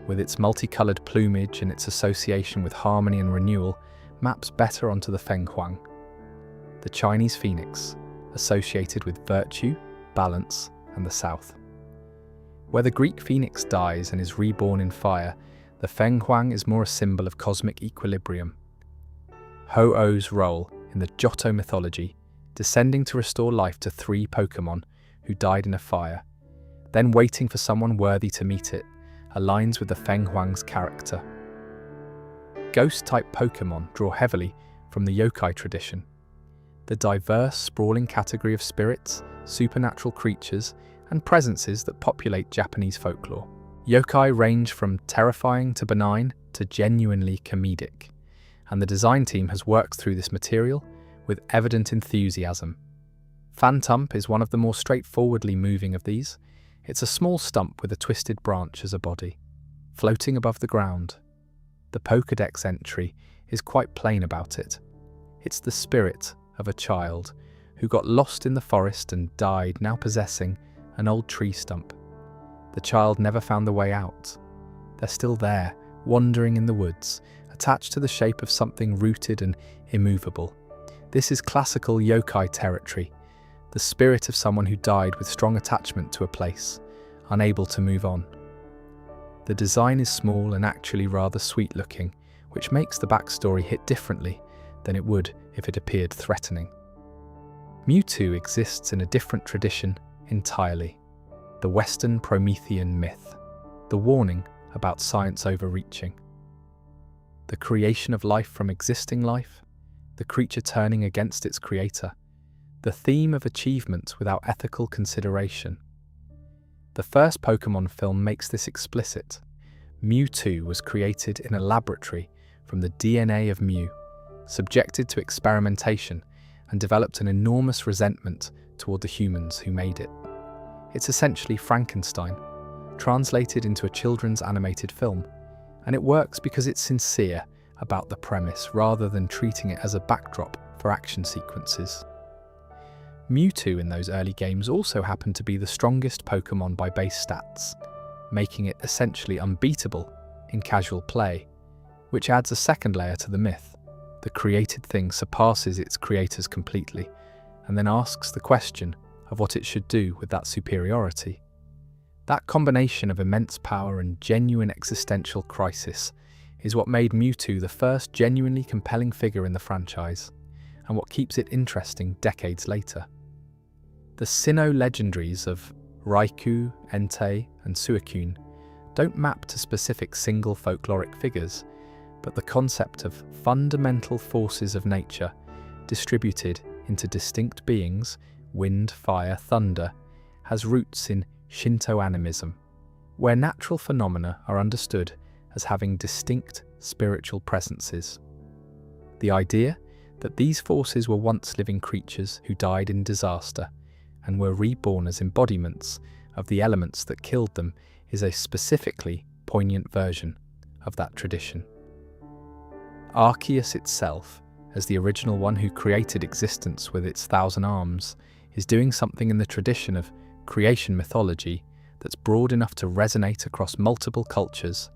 with its multicolored plumage and its association with harmony and renewal, maps better onto the Feng Huang, the Chinese phoenix, associated with virtue, balance, and the south. Where the Greek phoenix dies and is reborn in fire, the Feng Huang is more a symbol of cosmic equilibrium. Ho-Oh's role in the Johto mythology, descending to restore life to 3 Pokemon who died in a fire, then waiting for someone worthy to meet it, aligns with the Feng Huang's character. Ghost-type Pokemon draw heavily from the yokai tradition, the diverse, sprawling category of spirits, supernatural creatures, and presences that populate Japanese folklore. Yokai range from terrifying to benign to genuinely comedic, and the design team has worked through this material with evident enthusiasm. Phantump is one of the more straightforwardly moving of these. It's a small stump with a twisted branch as a body, floating above the ground. The Pokédex entry is quite plain about it. It's the spirit of a child who got lost in the forest and died, now possessing an old tree stump. The child never found the way out. They're still there, wandering in the woods, attached to the shape of something rooted and immovable. This is classical yokai territory, the spirit of someone who died with strong attachment to a place, unable to move on. The design is small and actually rather sweet-looking, which makes the backstory hit differently than it would if it appeared threatening. Mewtwo exists in a different tradition entirely. The Western Promethean myth, the warning about science overreaching. The creation of life from existing life, the creature turning against its creator, the theme of achievement without ethical consideration. The first Pokemon film makes this explicit. Mewtwo was created in a laboratory from the DNA of Mew, subjected to experimentation, and developed an enormous resentment toward the humans who made it. It's essentially Frankenstein, translated into a children's animated film, and it works because it's sincere about the premise rather than treating it as a backdrop for action sequences. Mewtwo in those early games also happened to be the strongest Pokemon by base stats, making it essentially unbeatable in casual play, which adds a second layer to the myth. The created thing surpasses its creators completely, and then asks the question of what it should do with that superiority. That combination of immense power and genuine existential crisis is what made Mewtwo the first genuinely compelling figure in the franchise, and what keeps it interesting decades later. The Sinnoh legendaries of Raikou, Entei, and Suicune don't map to specific single folkloric figures, but the concept of fundamental forces of nature distributed into distinct beings, wind, fire, thunder, has roots in Shinto animism, where natural phenomena are understood as having distinct spiritual presences. The idea that these forces were once living creatures who died in disaster and were reborn as embodiments of the elements that killed them is a specifically poignant version of that tradition. Arceus itself, as the original one who created existence with its 1,000 arms, is doing something in the tradition of creation mythology that's broad enough to resonate across multiple cultures.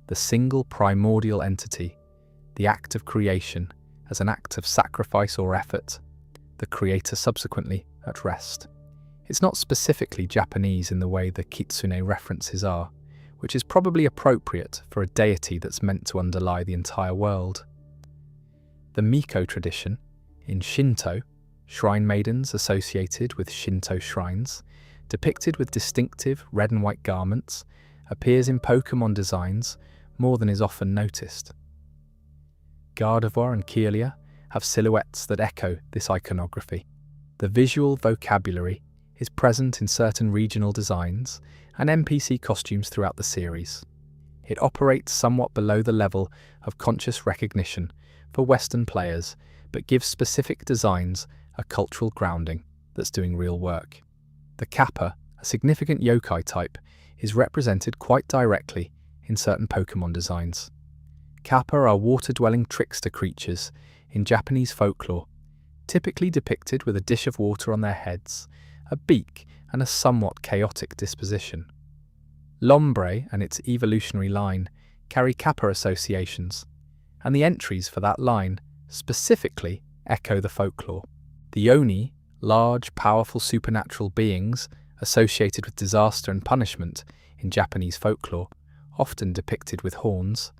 The single primordial entity, the act of creation, as an act of sacrifice or effort, the creator subsequently at rest. It's not specifically Japanese in the way the kitsune references are, which is probably appropriate for a deity that's meant to underlie the entire world. The Miko tradition, in Shinto, shrine maidens associated with Shinto shrines, depicted with distinctive red and white garments, appears in Pokemon designs more than is often noticed. Gardevoir and Keelia have silhouettes that echo this iconography. The visual vocabulary is present in certain regional designs and NPC costumes throughout the series. It operates somewhat below the level of conscious recognition for Western players, but gives specific designs a cultural grounding. that's doing real work. The Kappa, a significant yokai type, is represented quite directly in certain Pokemon designs. Kappa are water-dwelling trickster creatures in Japanese folklore, typically depicted with a dish of water on their heads, a beak, and a somewhat chaotic disposition. Lombre and its evolutionary line carry Kappa associations, and the entries for that line specifically echo the folklore. The Oni, large, powerful supernatural beings associated with disaster and punishment in Japanese folklore, often depicted with horns,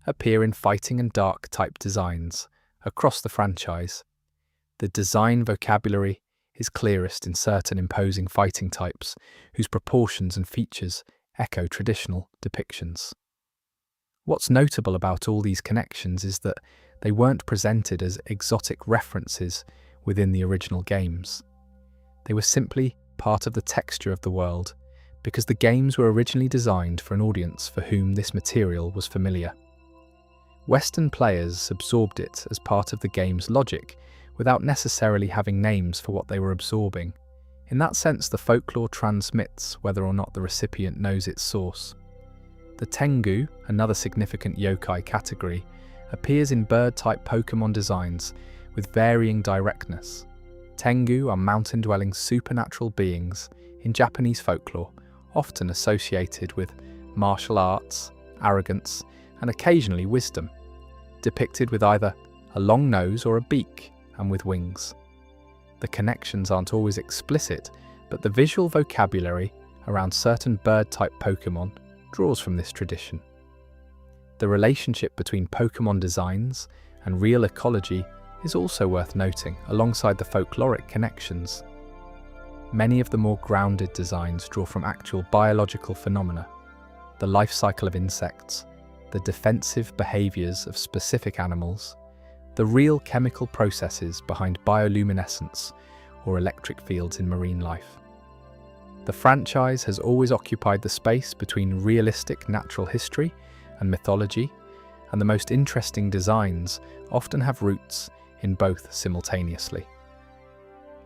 appear in fighting and dark type designs across the franchise. The design vocabulary is clearest in certain imposing fighting types whose proportions and features echo traditional depictions. What's notable about all these connections is that they weren't presented as exotic references within the original games. They were simply part of the texture of the world, because the games were originally designed for an audience for whom this material was familiar. Western players absorbed it as part of the game's logic, without necessarily having names for what they were absorbing. In that sense, the folklore transmits whether or not the recipient knows its source. The Tengu, another significant yokai category, appears in bird-type Pokemon designs with varying directness. Tengu are mountain-dwelling supernatural beings in Japanese folklore, often associated with martial arts, arrogance, and occasionally wisdom, depicted with either a long nose or a beak, and with wings. The connections aren't always explicit, but the visual vocabulary around certain bird-type Pokemon draws from this tradition. The relationship between Pokemon designs and real ecology is also worth noting, alongside the folkloric connections. Many of the more grounded designs draw from actual biological phenomena, the life cycle of insects, the defensive behaviours of specific animals, the real chemical processes behind bioluminescence or electric fields in marine life. The franchise has always occupied the space between realistic natural history and mythology, and the most interesting designs often have roots in both simultaneously.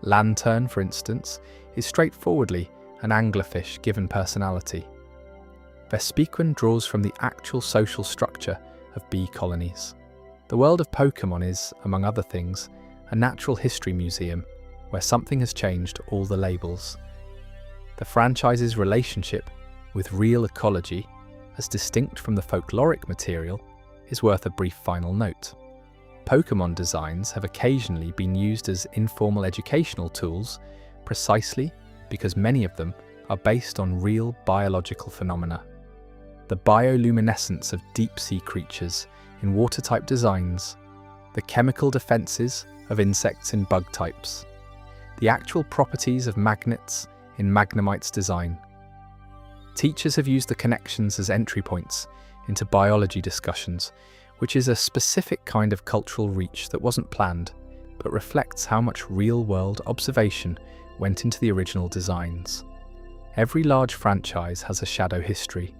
Lantern, for instance, is straightforwardly an anglerfish given personality. Vespiquen draws from the actual social structure of bee colonies. The world of Pokemon is, among other things, a natural history museum where something has changed all the labels. The franchise's relationship with real ecology, as distinct from the folkloric material, is worth a brief final note. Pokemon designs have occasionally been used as informal educational tools precisely because many of them are based on real biological phenomena. The bioluminescence of deep-sea creatures in water-type designs, the chemical defences of insects in bug types, the actual properties of magnets in Magnemite's design. Teachers have used the connections as entry points into biology discussions, which is a specific kind of cultural reach that wasn't planned, but reflects how much real-world observation went into the original designs. Every large franchise has a shadow history.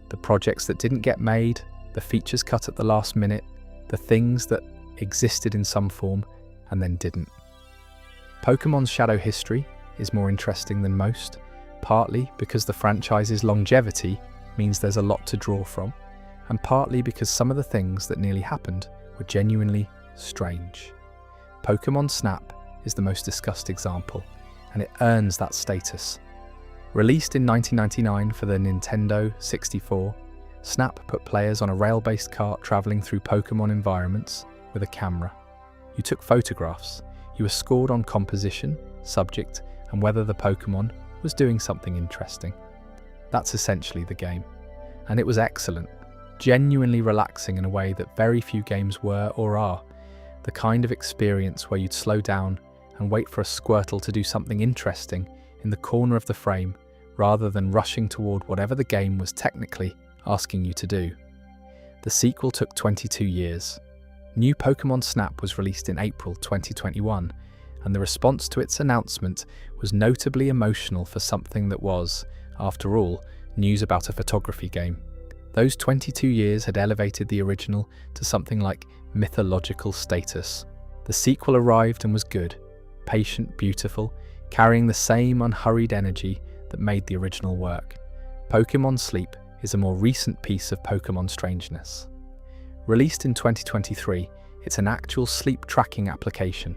The projects that didn't get made, the features cut at the last minute, the things that existed in some form and then didn't. Pokemon's shadow history is more interesting than most, partly because the franchise's longevity means there's a lot to draw from, and partly because some of the things that nearly happened were genuinely strange. Pokemon Snap is the most discussed example, and it earns that status. Released in 1999 for the Nintendo 64, Snap put players on a rail-based cart travelling through Pokemon environments with a camera. You took photographs. You were scored on composition, subject, and whether the Pokemon was doing something interesting. That's essentially the game. And it was excellent, genuinely relaxing in a way that very few games were or are. The kind of experience where you'd slow down and wait for a Squirtle to do something interesting in the corner of the frame, rather than rushing toward whatever the game was technically asking you to do. The sequel took 22 years. New Pokemon Snap was released in April 2021, and the response to its announcement was notably emotional for something that was, after all, news about a photography game. Those 22 years had elevated the original to something like mythological status. The sequel arrived and was good, patient, beautiful, carrying the same unhurried energy that made the original work. Pokemon Sleep is a more recent piece of Pokemon strangeness. Released in 2023, it's an actual sleep tracking application.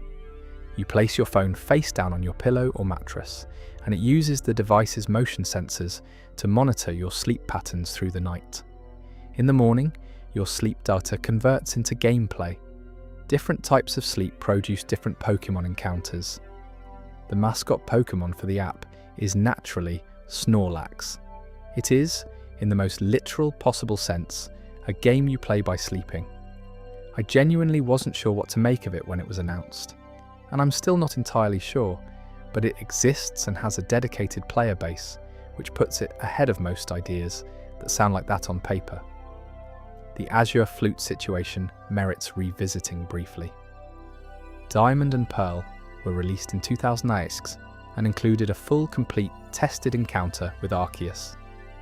You place your phone face down on your pillow or mattress, and it uses the device's motion sensors to monitor your sleep patterns through the night. In the morning, your sleep data converts into gameplay. Different types of sleep produce different Pokemon encounters. The mascot Pokemon for the app is naturally Snorlax. It is, in the most literal possible sense, a game you play by sleeping. I genuinely wasn't sure what to make of it when it was announced, and I'm still not entirely sure, but it exists and has a dedicated player base, which puts it ahead of most ideas that sound like that on paper. The Azure Flute situation merits revisiting briefly. Diamond and Pearl were released in 2006 and included a full, complete, tested encounter with Arceus,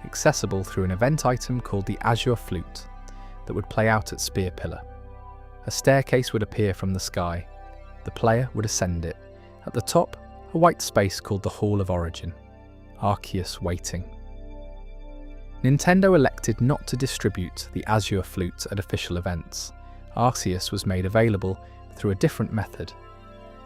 accessible through an event item called the Azure Flute that would play out at Spear Pillar. A staircase would appear from the sky. The player would ascend it. At the top, a white space called the Hall of Origin. Arceus waiting. Nintendo elected not to distribute the Azure Flute at official events. Arceus was made available through a different method.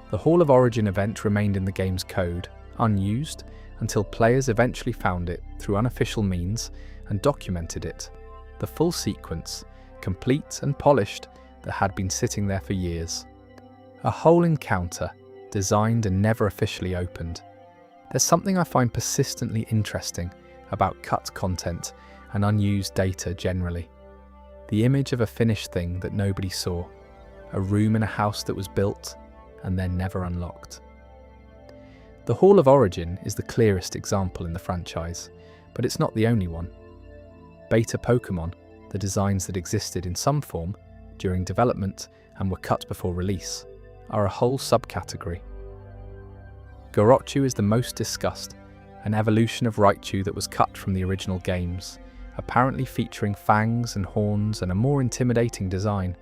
The Hall of Origin event remained in the game's code, unused, until players eventually found it through unofficial means and documented it. The full sequence, complete and polished, that had been sitting there for years. A whole encounter, designed and never officially opened. There's something I find persistently interesting about cut content and unused data generally. The image of a finished thing that nobody saw. A room in a house that was built and then never unlocked. The Hall of Origin is the clearest example in the franchise, but it's not the only one. Beta Pokemon, the designs that existed in some form during development and were cut before release, are a whole subcategory. Gorochu is the most discussed, an evolution of Raichu that was cut from the original games, apparently featuring fangs and horns and a more intimidating design.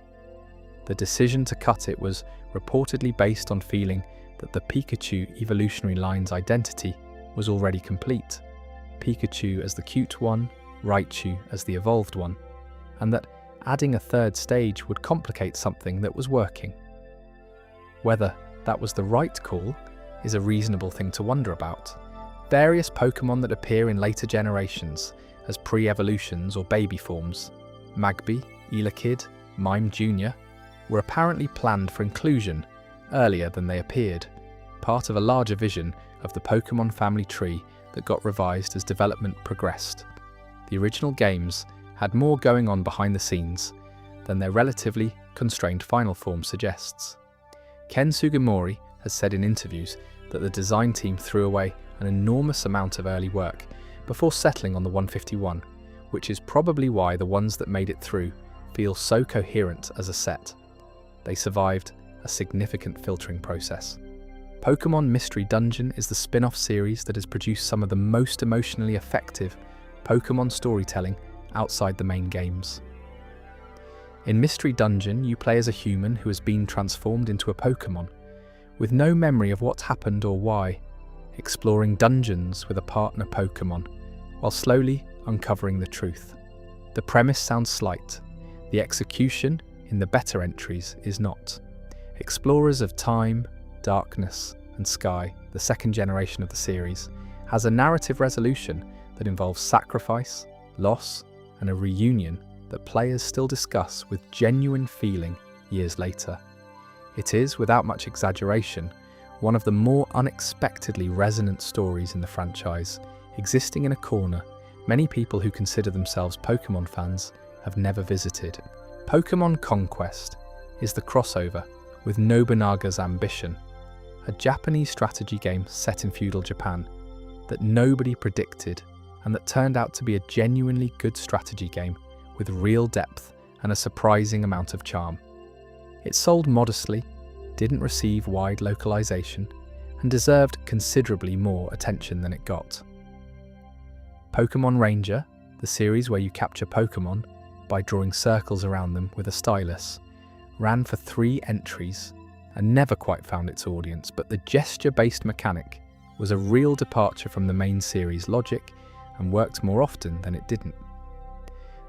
The decision to cut it was reportedly based on feeling that the Pikachu evolutionary line's identity was already complete, Pikachu as the cute one, Raichu as the evolved one, and that adding a third stage would complicate something that was working. Whether that was the right call is a reasonable thing to wonder about. Various Pokemon that appear in later generations as pre-evolutions or baby forms, Magby, Elekid, Mime Jr., were apparently planned for inclusion earlier than they appeared, part of a larger vision of the Pokemon family tree that got revised as development progressed. The original games had more going on behind the scenes than their relatively constrained final form suggests. Ken Sugimori has said in interviews that the design team threw away an enormous amount of early work before settling on the 151, which is probably why the ones that made it through feel so coherent as a set. They survived a significant filtering process. Pokemon Mystery Dungeon is the spin-off series that has produced some of the most emotionally effective Pokemon storytelling outside the main games. In Mystery Dungeon, you play as a human who has been transformed into a Pokemon, with no memory of what happened or why, exploring dungeons with a partner Pokemon, while slowly uncovering the truth. The premise sounds slight. The execution in the better entries is not. Explorers of Time, Darkness, and Sky, the second generation of the series, has a narrative resolution that involves sacrifice, loss, and a reunion that players still discuss with genuine feeling years later. It is, without much exaggeration, one of the more unexpectedly resonant stories in the franchise, existing in a corner many people who consider themselves Pokemon fans have never visited. Pokemon Conquest is the crossover with Nobunaga's Ambition, a Japanese strategy game set in feudal Japan that nobody predicted and that turned out to be a genuinely good strategy game with real depth and a surprising amount of charm. It sold modestly, didn't receive wide localization, and deserved considerably more attention than it got. Pokemon Ranger, the series where you capture Pokemon by drawing circles around them with a stylus, ran for 3 entries and never quite found its audience, but the gesture-based mechanic was a real departure from the main series logic and worked more often than it didn't.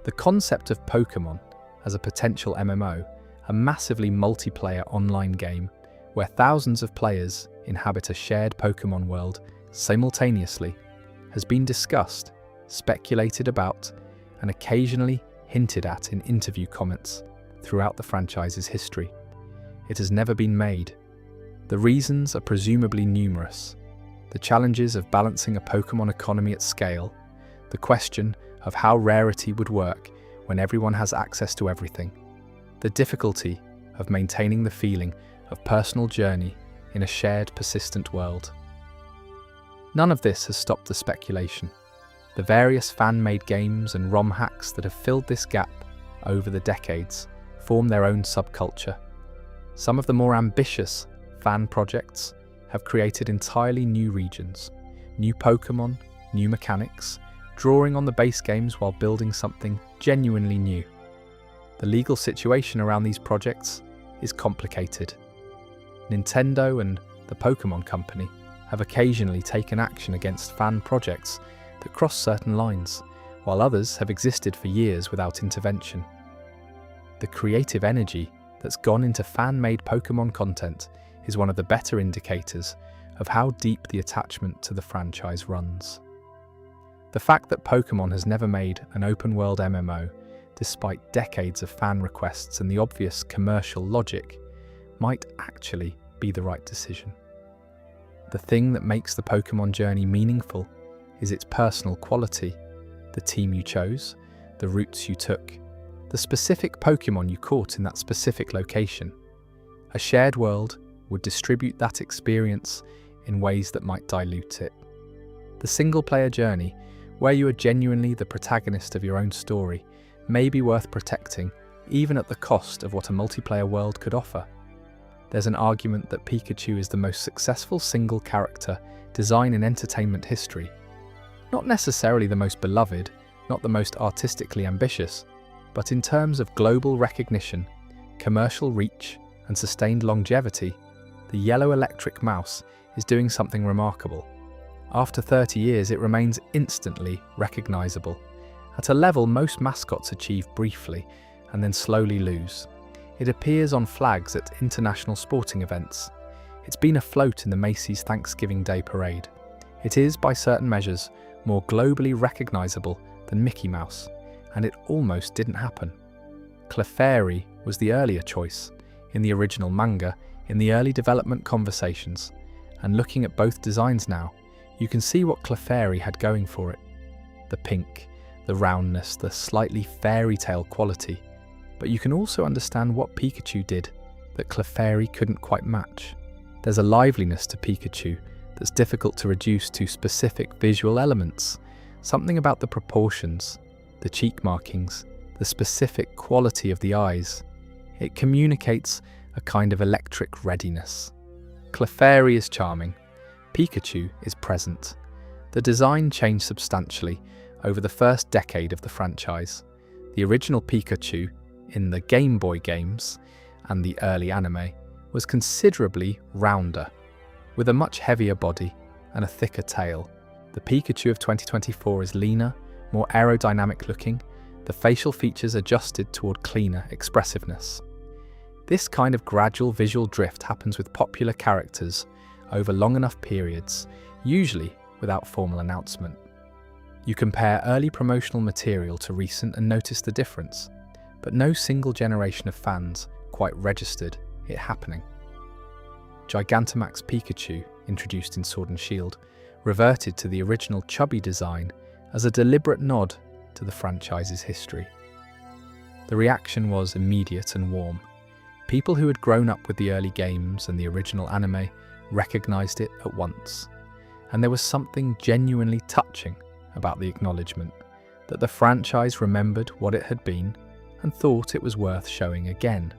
The concept of Pokémon as a potential MMO, a massively multiplayer online game where thousands of players inhabit a shared Pokémon world simultaneously, has been discussed, speculated about, and occasionally hinted at in interview comments throughout the franchise's history. It has never been made. The reasons are presumably numerous. The challenges of balancing a Pokémon economy at scale, the question of how rarity would work when everyone has access to everything, the difficulty of maintaining the feeling of personal journey in a shared, persistent world. None of this has stopped the speculation. The various fan-made games and ROM hacks that have filled this gap over the decades form their own subculture. Some of the more ambitious fan projects have created entirely new regions, new Pokémon, new mechanics, drawing on the base games while building something genuinely new. The legal situation around these projects is complicated. Nintendo and the Pokémon Company have occasionally taken action against fan projects that cross certain lines, while others have existed for years without intervention. The creative energy that's gone into fan-made Pokémon content is one of the better indicators of how deep the attachment to the franchise runs. The fact that Pokémon has never made an open-world MMO, despite decades of fan requests and the obvious commercial logic, might actually be the right decision. The thing that makes the Pokémon journey meaningful is its personal quality, the team you chose, the routes you took, the specific Pokémon you caught in that specific location. A shared world would distribute that experience in ways that might dilute it. The single-player journey, where you are genuinely the protagonist of your own story, may be worth protecting, even at the cost of what a multiplayer world could offer. There's an argument that Pikachu is the most successful single character design in entertainment history. Not necessarily the most beloved, not the most artistically ambitious, but in terms of global recognition, commercial reach, and sustained longevity, the yellow electric mouse is doing something remarkable. After 30 years, it remains instantly recognizable, at a level most mascots achieve briefly and then slowly lose. It appears on flags at international sporting events. It's been afloat in the Macy's Thanksgiving Day Parade. It is, by certain measures, more globally recognizable than Mickey Mouse, and it almost didn't happen. Clefairy was the earlier choice, in the original manga, in the early development conversations, and looking at both designs now, you can see what Clefairy had going for it. The pink, the roundness, the slightly fairy tale quality, but you can also understand what Pikachu did that Clefairy couldn't quite match. There's a liveliness to Pikachu that's difficult to reduce to specific visual elements, something about the proportions, the cheek markings, the specific quality of the eyes. It communicates a kind of electric readiness. Clefairy is charming. Pikachu is present. The design changed substantially over the first decade of the franchise. The original Pikachu in the Game Boy games and the early anime was considerably rounder, with a much heavier body and a thicker tail. The Pikachu of 2024 is leaner, more aerodynamic looking, the facial features adjusted toward cleaner expressiveness. This kind of gradual visual drift happens with popular characters over long enough periods, usually without formal announcement. You compare early promotional material to recent and notice the difference, but no single generation of fans quite registered it happening. Gigantamax Pikachu, introduced in Sword and Shield, reverted to the original chubby design as a deliberate nod to the franchise's history. The reaction was immediate and warm. People who had grown up with the early games and the original anime recognized it at once, and there was something genuinely touching about the acknowledgement that the franchise remembered what it had been and thought it was worth showing again.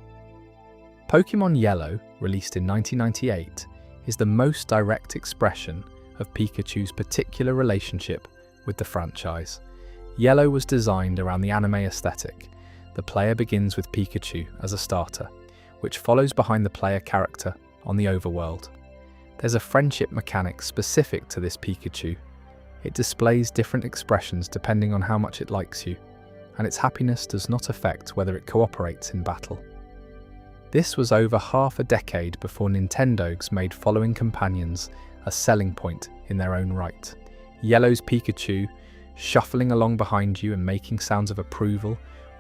Pokémon Yellow, released in 1998, is the most direct expression of Pikachu's particular relationship with the franchise. Yellow was designed around the anime aesthetic. The player begins with Pikachu as a starter, which follows behind the player character on the overworld. There's a friendship mechanic specific to this Pikachu. It displays different expressions depending on how much it likes you, and its happiness does not affect whether it cooperates in battle. This was over half a decade before Nintendo's made following companions a selling point in their own right. Yellow's Pikachu, shuffling along behind you and making sounds of approval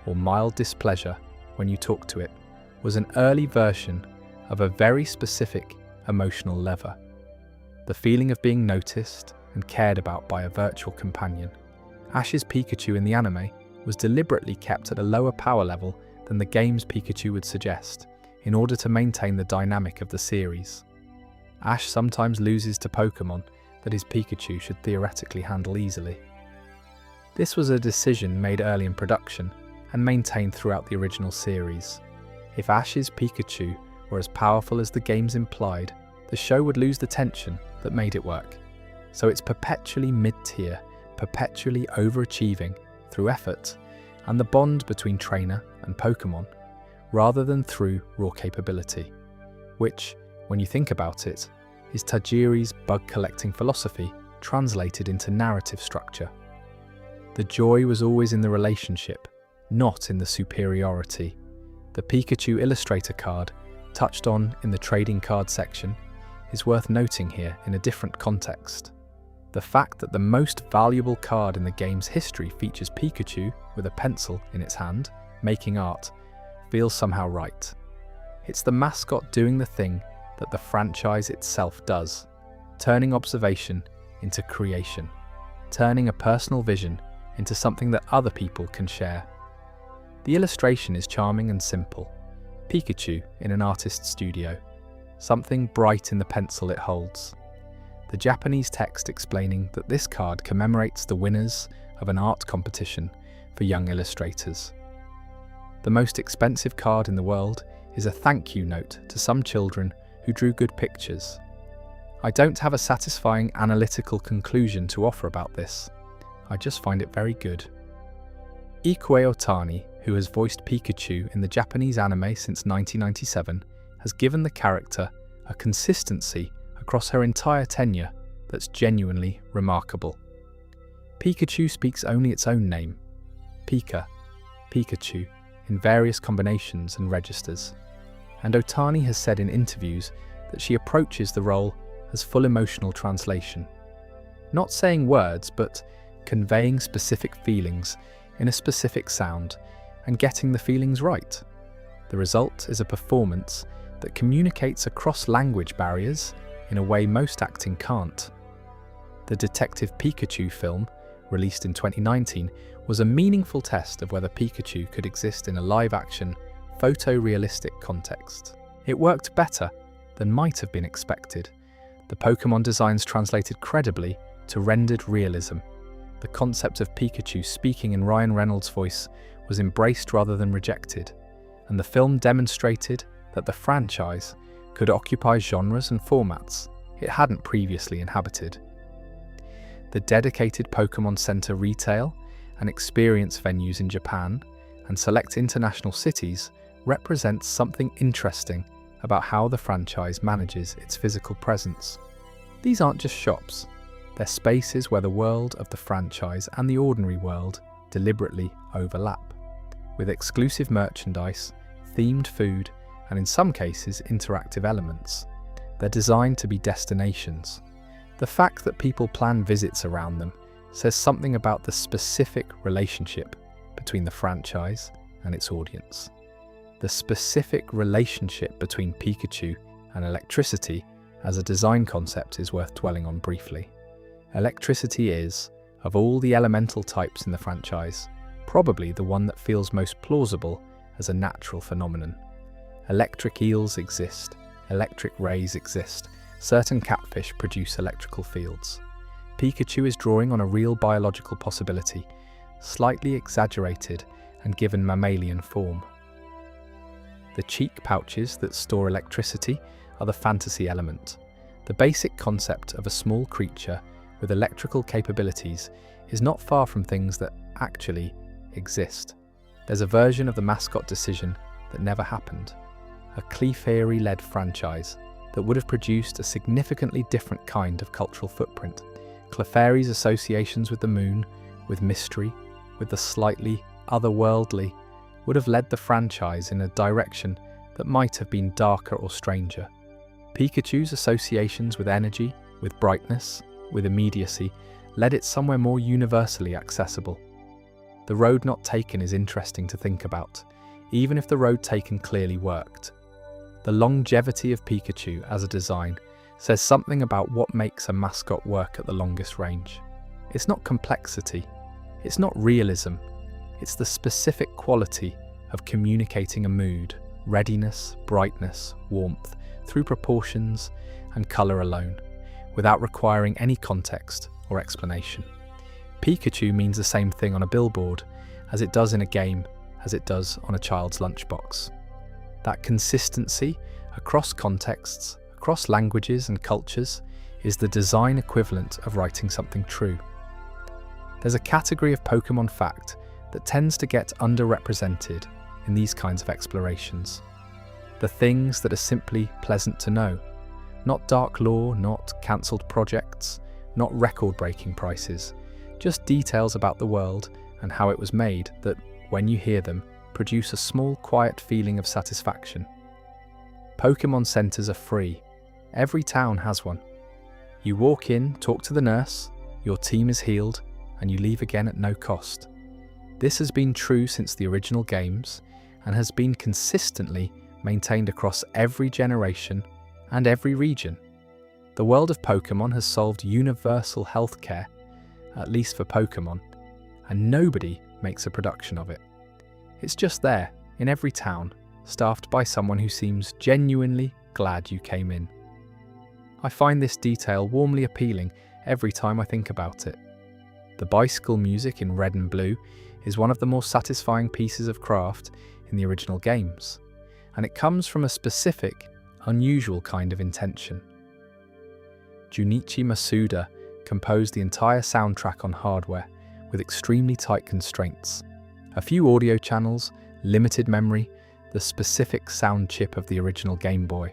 or mild displeasure when you talk to it, was an early version of a very specific emotional lever. The feeling of being noticed and cared about by a virtual companion. Ash's Pikachu in the anime was deliberately kept at a lower power level than the game's Pikachu would suggest, in order to maintain the dynamic of the series. Ash sometimes loses to Pokemon that his Pikachu should theoretically handle easily. This was a decision made early in production and maintained throughout the original series. If Ash's Pikachu were as powerful as the games implied, the show would lose the tension that made it work. So it's perpetually mid-tier, perpetually overachieving through effort and the bond between trainer and Pokemon, rather than through raw capability, which, when you think about it, is Tajiri's bug-collecting philosophy translated into narrative structure. The joy was always in the relationship, not in the superiority. The Pikachu Illustrator card, touched on in the trading card section, is worth noting here in a different context. The fact that the most valuable card in the game's history features Pikachu with a pencil in its hand, making art, feels somehow right. It's the mascot doing the thing that the franchise itself does, turning observation into creation, turning a personal vision into something that other people can share. The illustration is charming and simple. Pikachu in an artist's studio, something bright in the pencil it holds. The Japanese text explaining that this card commemorates the winners of an art competition for young illustrators. The most expensive card in the world is a thank you note to some children who drew good pictures. I don't have a satisfying analytical conclusion to offer about this. I just find it very good. Ikue Otani, who has voiced Pikachu in the Japanese anime since 1997, has given the character a consistency across her entire tenure that's genuinely remarkable. Pikachu speaks only its own name, Pika, Pikachu, in various combinations and registers, and Otani has said in interviews that she approaches the role as full emotional translation, not saying words but conveying specific feelings in a specific sound and getting the feelings right. The result is a performance that communicates across language barriers in a way most acting can't. The Detective Pikachu film, released in 2019, was a meaningful test of whether Pikachu could exist in a live-action, photorealistic context. It worked better than might have been expected. The Pokemon designs translated credibly to rendered realism. The concept of Pikachu speaking in Ryan Reynolds' voice was embraced rather than rejected, and the film demonstrated that the franchise could occupy genres and formats it hadn't previously inhabited. The dedicated Pokemon Center retail and experience venues in Japan and select international cities represents something interesting about how the franchise manages its physical presence. These aren't just shops, they're spaces where the world of the franchise and the ordinary world deliberately overlap, with exclusive merchandise, themed food, and in some cases interactive elements. They're designed to be destinations. The fact that people plan visits around them says something about the specific relationship between the franchise and its audience. The specific relationship between Pikachu and electricity as a design concept is worth dwelling on briefly. Electricity is, of all the elemental types in the franchise, probably the one that feels most plausible as a natural phenomenon. Electric eels exist, electric rays exist, certain catfish produce electrical fields. Pikachu is drawing on a real biological possibility, slightly exaggerated and given mammalian form. The cheek pouches that store electricity are the fantasy element. The basic concept of a small creature with electrical capabilities is not far from things that actually exist. There's a version of the mascot decision that never happened. A Clefairy-led franchise that would have produced a significantly different kind of cultural footprint. Clefairy's associations with the moon, with mystery, with the slightly otherworldly, would have led the franchise in a direction that might have been darker or stranger. Pikachu's associations with energy, with brightness, with immediacy, led it somewhere more universally accessible. The road not taken is interesting to think about, even if the road taken clearly worked. The longevity of Pikachu as a design says something about what makes a mascot work at the longest range. It's not complexity, it's not realism, it's the specific quality of communicating a mood, readiness, brightness, warmth, through proportions and colour alone, without requiring any context or explanation. Pikachu means the same thing on a billboard as it does in a game, as it does on a child's lunchbox. That consistency across contexts, across languages and cultures, is the design equivalent of writing something true. There's a category of Pokemon fact that tends to get underrepresented in these kinds of explorations. The things that are simply pleasant to know. Not dark lore, not cancelled projects, not record-breaking prices, just details about the world and how it was made that, when you hear them, produce a small, quiet feeling of satisfaction. Pokemon centres are free. Every town has one. You walk in, talk to the nurse, your team is healed, and you leave again at no cost. This has been true since the original games and has been consistently maintained across every generation and every region. The world of Pokemon has solved universal healthcare, at least for Pokemon, and nobody makes a production of it. It's just there, in every town, staffed by someone who seems genuinely glad you came in. I find this detail warmly appealing every time I think about it. The bicycle music in Red and Blue is one of the more satisfying pieces of craft in the original games, and it comes from a specific, unusual kind of intention. Junichi Masuda composed the entire soundtrack on hardware with extremely tight constraints. A few audio channels, limited memory, the specific sound chip of the original Game Boy.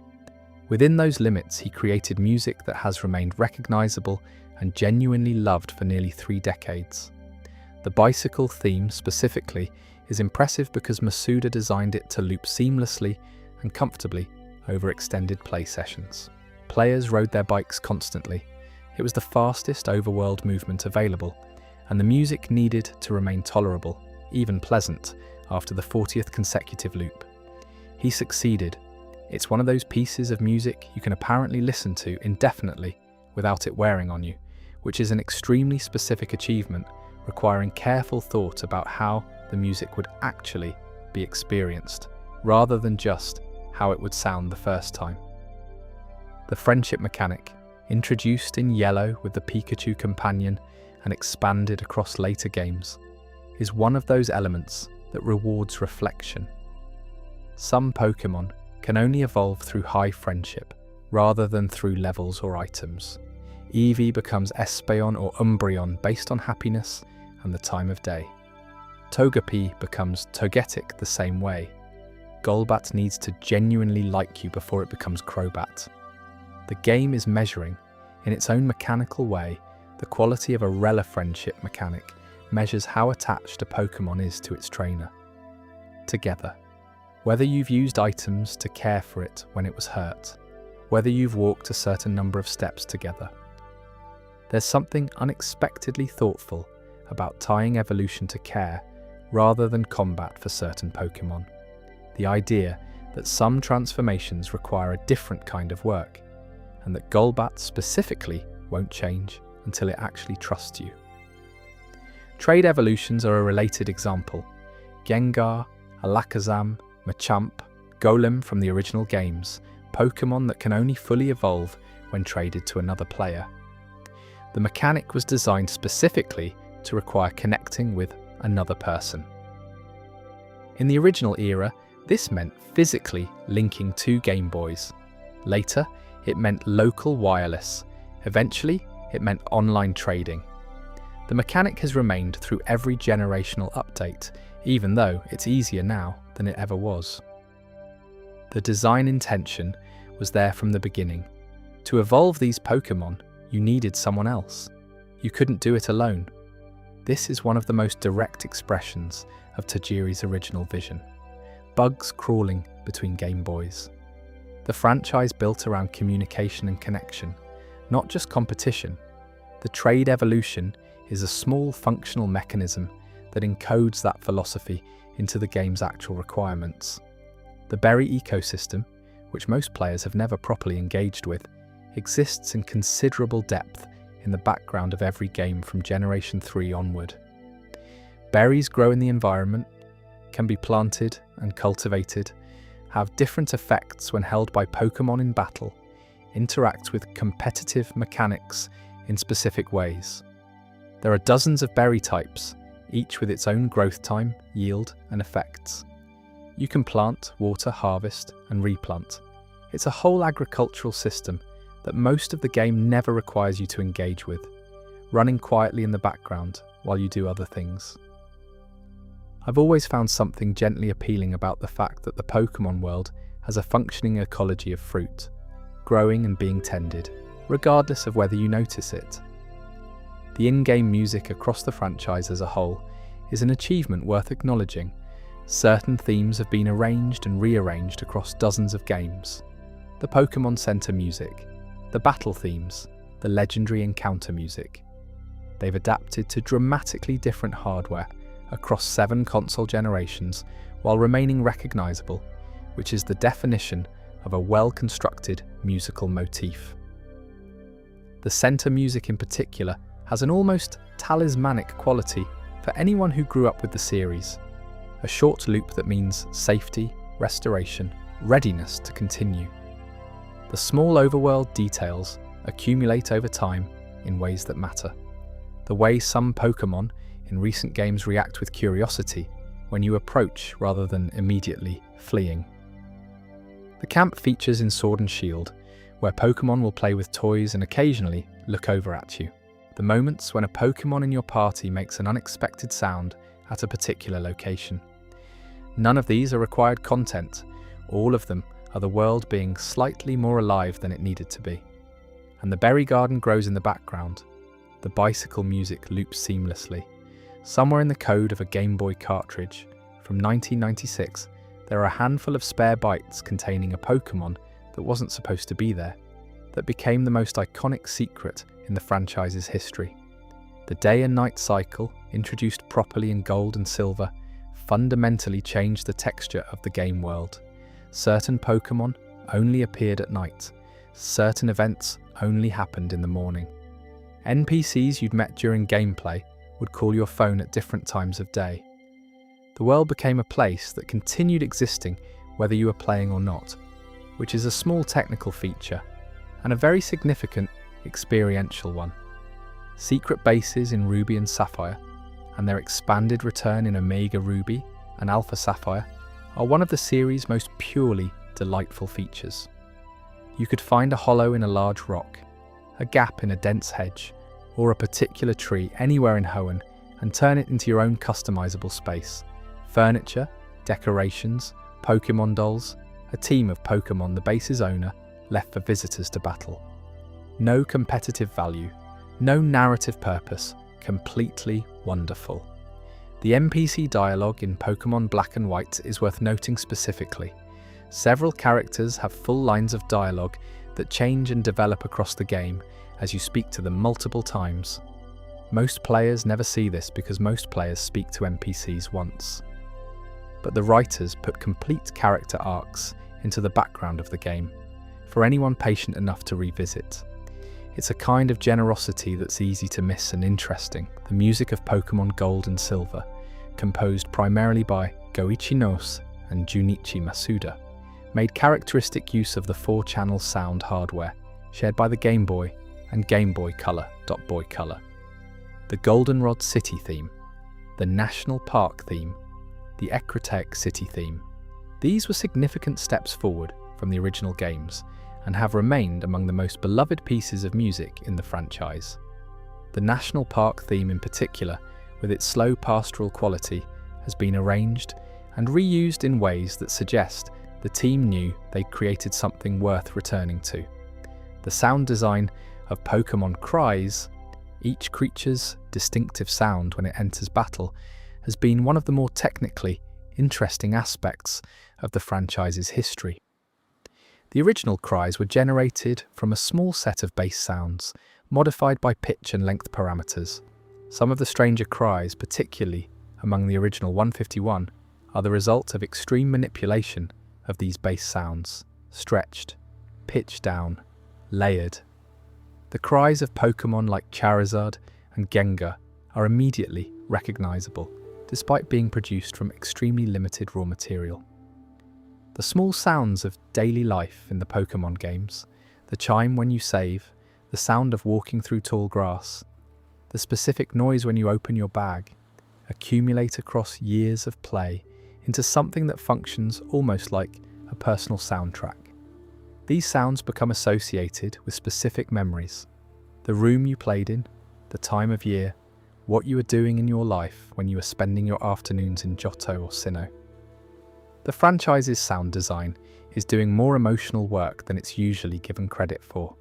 Within those limits, he created music that has remained recognizable and genuinely loved for nearly 3 decades. The bicycle theme specifically is impressive because Masuda designed it to loop seamlessly and comfortably over extended play sessions. Players rode their bikes constantly. It was the fastest overworld movement available, and the music needed to remain tolerable, even pleasant, after the 40th consecutive loop. He succeeded. It's one of those pieces of music you can apparently listen to indefinitely without it wearing on you, which is an extremely specific achievement requiring careful thought about how the music would actually be experienced, rather than just how it would sound the first time. The friendship mechanic, introduced in Yellow with the Pikachu companion and expanded across later games, is one of those elements that rewards reflection. Some Pokemon can only evolve through high friendship, rather than through levels or items. Eevee becomes Espeon or Umbreon based on happiness and the time of day. Togepi becomes Togetic the same way. Golbat needs to genuinely like you before it becomes Crobat. The game is measuring, in its own mechanical way, the quality of a Rela friendship mechanic measures how attached a Pokemon is to its trainer. Together. Whether you've used items to care for it when it was hurt, whether you've walked a certain number of steps together. There's something unexpectedly thoughtful about tying evolution to care rather than combat for certain Pokemon. The idea that some transformations require a different kind of work, and that Golbat specifically won't change until it actually trusts you. Trade evolutions are a related example. Gengar, Alakazam, Machamp, Golem from the original games, Pokemon that can only fully evolve when traded to another player. The mechanic was designed specifically to require connecting with another person. In the original era, this meant physically linking 2 Game Boys. Later, it meant local wireless. Eventually, it meant online trading. The mechanic has remained through every generational update, even though it's easier now than it ever was. The design intention was there from the beginning. To evolve these Pokémon, you needed someone else. You couldn't do it alone. This is one of the most direct expressions of Tajiri's original vision. Bugs crawling between Game Boys. The franchise built around communication and connection, not just competition. The trade evolution is a small functional mechanism that encodes that philosophy into the game's actual requirements. The berry ecosystem, which most players have never properly engaged with, exists in considerable depth in the background of every game from Generation 3 onward. Berries grow in the environment, can be planted and cultivated, have different effects when held by Pokémon in battle, interact with competitive mechanics in specific ways. There are dozens of berry types, each with its own growth time, yield, and effects. You can plant, water, harvest, and replant. It's a whole agricultural system that most of the game never requires you to engage with, running quietly in the background while you do other things. I've always found something gently appealing about the fact that the Pokémon world has a functioning ecology of fruit, growing and being tended, regardless of whether you notice it. The in-game music across the franchise as a whole is an achievement worth acknowledging. Certain themes have been arranged and rearranged across dozens of games. The Pokémon Center music, the battle themes, the legendary encounter music. They've adapted to dramatically different hardware across 7 console generations while remaining recognizable, which is the definition of a well-constructed musical motif. The center music in particular has an almost talismanic quality for anyone who grew up with the series. A short loop that means safety, restoration, readiness to continue. The small overworld details accumulate over time in ways that matter. The way some Pokémon in recent games react with curiosity when you approach rather than immediately fleeing. The camp features in Sword and Shield, where Pokémon will play with toys and occasionally look over at you. The moments when a Pokémon in your party makes an unexpected sound at a particular location. None of these are required content. All of them are the world being slightly more alive than it needed to be. And the berry garden grows in the background. The bicycle music loops seamlessly. Somewhere in the code of a Game Boy cartridge from 1996, there are a handful of spare bytes containing a Pokémon that wasn't supposed to be there, that became the most iconic secret in the franchise's history. The day and night cycle, introduced properly in Gold and Silver, fundamentally changed the texture of the game world. Certain Pokémon only appeared at night. Certain events only happened in the morning. NPCs you'd met during gameplay would call your phone at different times of day. The world became a place that continued existing whether you were playing or not, which is a small technical feature, and a very significant experiential one. Secret bases in Ruby and Sapphire, and their expanded return in Omega Ruby and Alpha Sapphire, are one of the series' most purely delightful features. You could find a hollow in a large rock, a gap in a dense hedge, or a particular tree anywhere in Hoenn and turn it into your own customizable space. Furniture, decorations, Pokémon dolls, a team of Pokémon the base's owner left for visitors to battle. No competitive value, no narrative purpose, completely wonderful. The NPC dialogue in Pokémon Black and White is worth noting specifically. Several characters have full lines of dialogue that change and develop across the game as you speak to them multiple times. Most players never see this because most players speak to NPCs once. But the writers put complete character arcs into the background of the game, for anyone patient enough to revisit. It's a kind of generosity that's easy to miss and interesting. The music of Pokémon Gold and Silver, composed primarily by Goichi Nose and Junichi Masuda, made characteristic use of the 4-channel sound hardware shared by the Game Boy and Game Boy Color. Boy Color. The Goldenrod City theme, the National Park theme, the Ecruteak City theme. These were significant steps forward from the original games and have remained among the most beloved pieces of music in the franchise. The National Park theme in particular, with its slow pastoral quality, has been arranged and reused in ways that suggest the team knew they'd created something worth returning to. The sound design of Pokémon cries, each creature's distinctive sound when it enters battle, has been one of the more technically interesting aspects of the franchise's history. The original cries were generated from a small set of bass sounds, modified by pitch and length parameters. Some of the stranger cries, particularly among the original 151, are the result of extreme manipulation of these bass sounds, stretched, pitched down, layered. The cries of Pokémon like Charizard and Gengar are immediately recognizable, despite being produced from extremely limited raw material. The small sounds of daily life in the Pokémon games, the chime when you save, the sound of walking through tall grass, the specific noise when you open your bag, accumulate across years of play into something that functions almost like a personal soundtrack. These sounds become associated with specific memories: the room you played in, the time of year, what you were doing in your life when you were spending your afternoons in Johto or Sinnoh. The franchise's sound design is doing more emotional work than it's usually given credit for.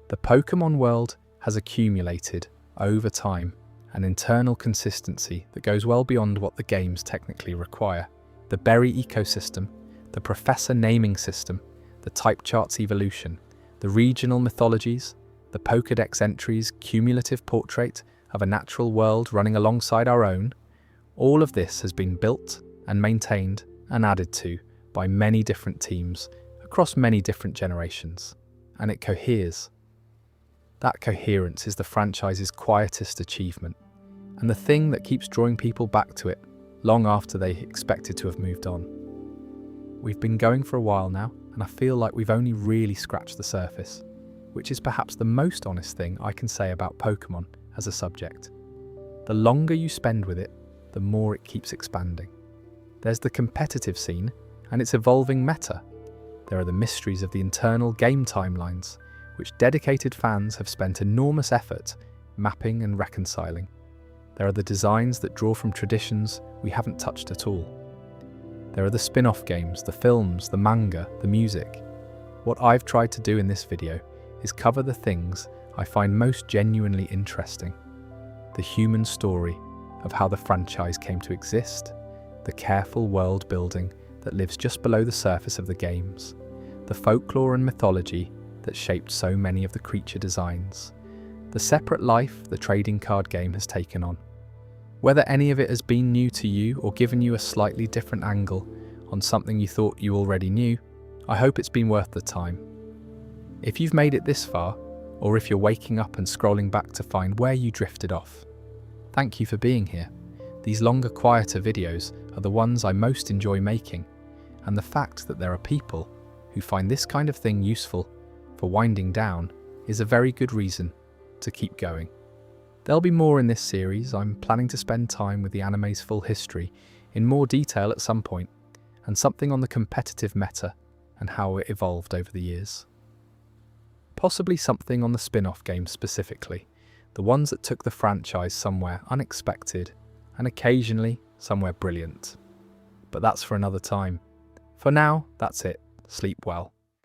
The Pokémon world has accumulated, over time, an internal consistency that goes well beyond what the games technically require. The berry ecosystem, the professor naming system, the type chart's evolution, the regional mythologies, the Pokédex entries' cumulative portrait of a natural world running alongside our own, all of this has been built and maintained and added to by many different teams across many different generations, and it coheres. That coherence is the franchise's quietest achievement, and the thing that keeps drawing people back to it long after they expected to have moved on. We've been going for a while now, and I feel like we've only really scratched the surface, which is perhaps the most honest thing I can say about Pokémon as a subject. The longer you spend with it, the more it keeps expanding. There's the competitive scene and its evolving meta. There are the mysteries of the internal game timelines, which dedicated fans have spent enormous effort mapping and reconciling. There are the designs that draw from traditions we haven't touched at all. There are the spin-off games, the films, the manga, the music. What I've tried to do in this video is cover the things I find most genuinely interesting. The human story of how the franchise came to exist, the careful world building that lives just below the surface of the games, the folklore and mythology that shaped so many of the creature designs, the separate life the trading card game has taken on. Whether any of it has been new to you or given you a slightly different angle on something you thought you already knew, I hope it's been worth the time. If you've made it this far, or if you're waking up and scrolling back to find where you drifted off, thank you for being here. These longer, quieter videos are the ones I most enjoy making, and the fact that there are people who find this kind of thing useful for winding down is a very good reason to keep going. There'll be more in this series. I'm planning to spend time with the anime's full history in more detail at some point, and something on the competitive meta and how it evolved over the years. Possibly something on the spin-off games specifically, the ones that took the franchise somewhere unexpected and occasionally somewhere brilliant. But that's for another time. For now, that's it. Sleep well.